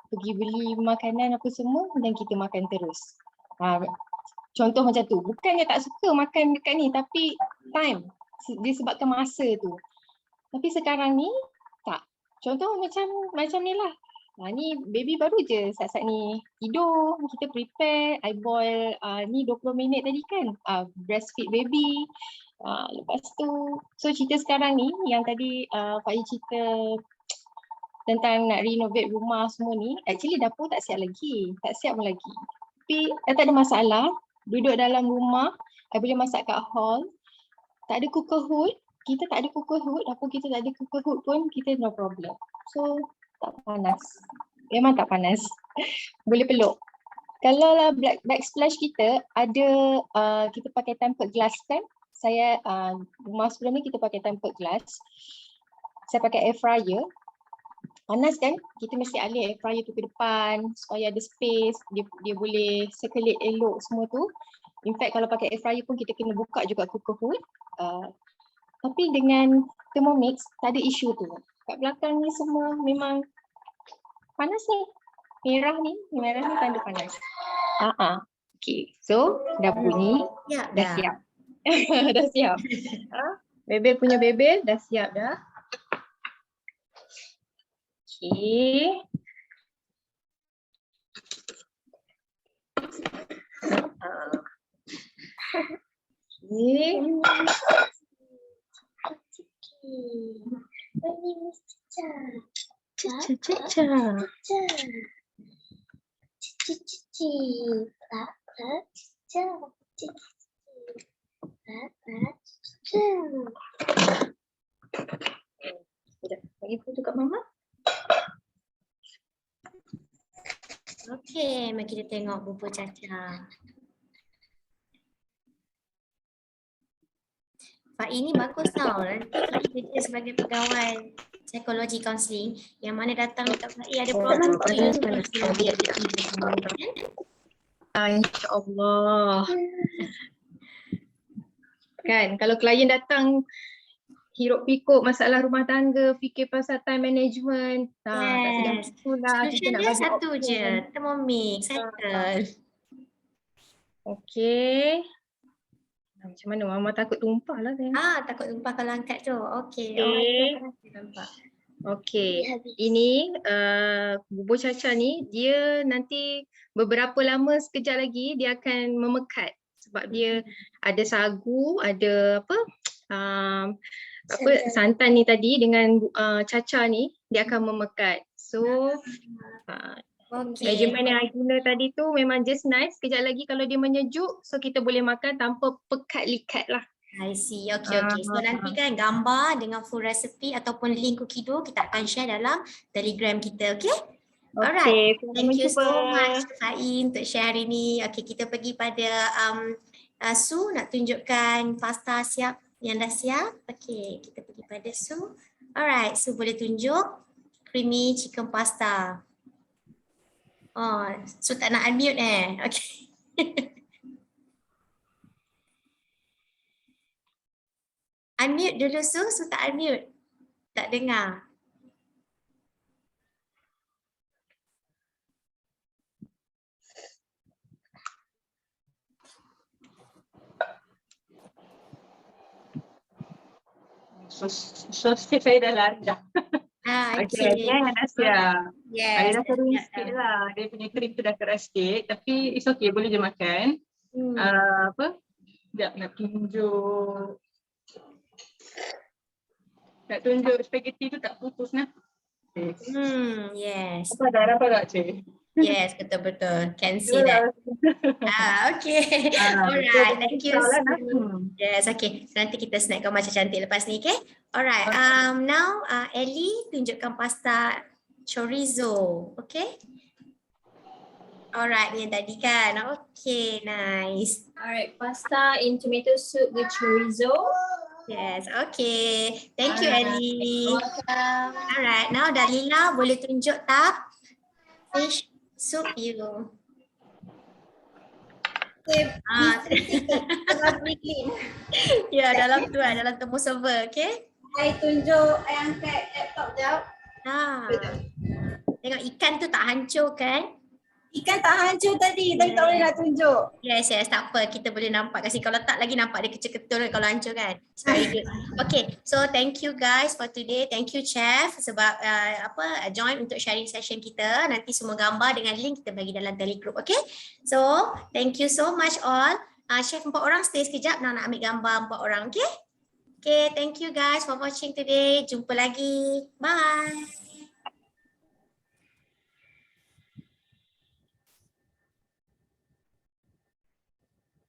pergi beli makanan apa semua dan kita makan terus. Contoh macam tu, bukannya tak suka makan dekat ni, tapi time, disebabkan masa tu. Tapi sekarang ni tak. Contoh macam ni lah. Ni baby baru je saat-saat ni tidur, kita prepare, I boil ni 20 minit tadi kan, breastfeed baby. Lepas tu, so cerita sekarang ni yang tadi Fai cerita tentang nak renovate rumah semua ni, actually dapur tak siap pun lagi. Tapi tak ada masalah, duduk dalam rumah, I boleh masak kat hall. Tak ada cooker hood, kita tak ada cooker hood, dapur kita tak ada cooker hood pun, kita no problem. So tak panas, memang tak panas. Boleh peluk. Kalau lah backsplash kita ada, kita pakai tempered glass kan. Saya rumah sebelum ni kita pakai tempered glass. Saya pakai air fryer. Panas kan, kita mesti alih air fryer tu ke depan supaya ada space, dia boleh circulate elok semua tu. In fact kalau pakai air fryer pun kita kena buka juga cooker hood. Tapi dengan Thermomix tak ada isu tu. Kat belakang ni semua memang panas ni. Merah ni tanda panas. Okay, so dah bunyi, dah siap. Dah siap. Bebel punya bebel dah siap dah. Okay. Okay. Bagi foto kat Mama. Okey, mari kita tengok bubur Caca. Pak ini bagus tau. Nanti Kak kerja sebagai pegawai psikologi kaunseling yang mana datang dekat Pak ada problem dia InsyaAllah. Kan, kalau klien datang hiruk pikuk masalah rumah tangga, fikir pasal time management. Tak sedang Yes. itulah kita Solution nak dia bagi satu option. je, Thermomix, settle. Okey. Macam mana Mama takut tumpah lah kan? Takut tumpah kalau angkat tu. Okey. Okey. Nampak. Okey. Ini bubur Caca ni dia nanti beberapa lama sekejap lagi dia akan memekat sebab dia ada sagu, ada santan ni tadi dengan Caca ni dia akan memekat. So measurement yang I guna tadi tu memang just nice. Sekejap lagi kalau dia menyejuk so kita boleh makan tanpa pekat likat lah. I see. Okey. So nanti kan gambar dengan full recipe ataupun link cookie dough kita akan share dalam Telegram kita. Okey? Alright. Thank you so much Fain untuk share hari ni. Okey, kita pergi pada Su nak tunjukkan pasta siap yang dah siap. Okey, kita pergi pada Su. Alright, Su boleh tunjuk creamy chicken pasta. Oh, Su tak nak unmute Okey. Unmute dulu Su tak unmute. Tak dengar. Sos saya dah lancar. Okay. Dah siap. Yes. Dia dah kering sikit lah. Dia punya kering tu dah keras sikit. Tapi it's okay, boleh je makan. Sekejap nak tunjuk. Nak tunjuk spaghetti tu tak putus nah. Yes. Apa dah cik? Yes, betul-betul. Can see that. Okay. Alright, thank you. Yes, okay. So, nanti kita snack kau macam cantik lepas ni, okay? Alright, now Ellie tunjukkan pasta chorizo, okay? Alright, yang tadi kan. Okay, nice. Alright, pasta in tomato soup with chorizo. Yes, okay. Thank you, Ellie. Alright, now Dalila boleh tunjuk tak fish soup you. Ya, dalam tu dalam temu server, okay? I tunjuk, I angkat laptop jap. Tengok ikan tu tak hancur kan? Ikan tak hancur tadi, tapi tak boleh nak tunjuk. Yes, tak apa. Kita boleh nampak kasi. Kalau tak lagi nampak dia kecil-kecil kalau hancur kan. Very good. Okay, so thank you guys for today. Thank you Chef sebab join untuk sharing session kita. Nanti semua gambar dengan link kita bagi dalam Telegroup. Okay, so thank you so much all. Chef 4 orang stay sekejap nak ambil gambar 4 orang. Okay, thank you guys for watching today. Jumpa lagi. Bye.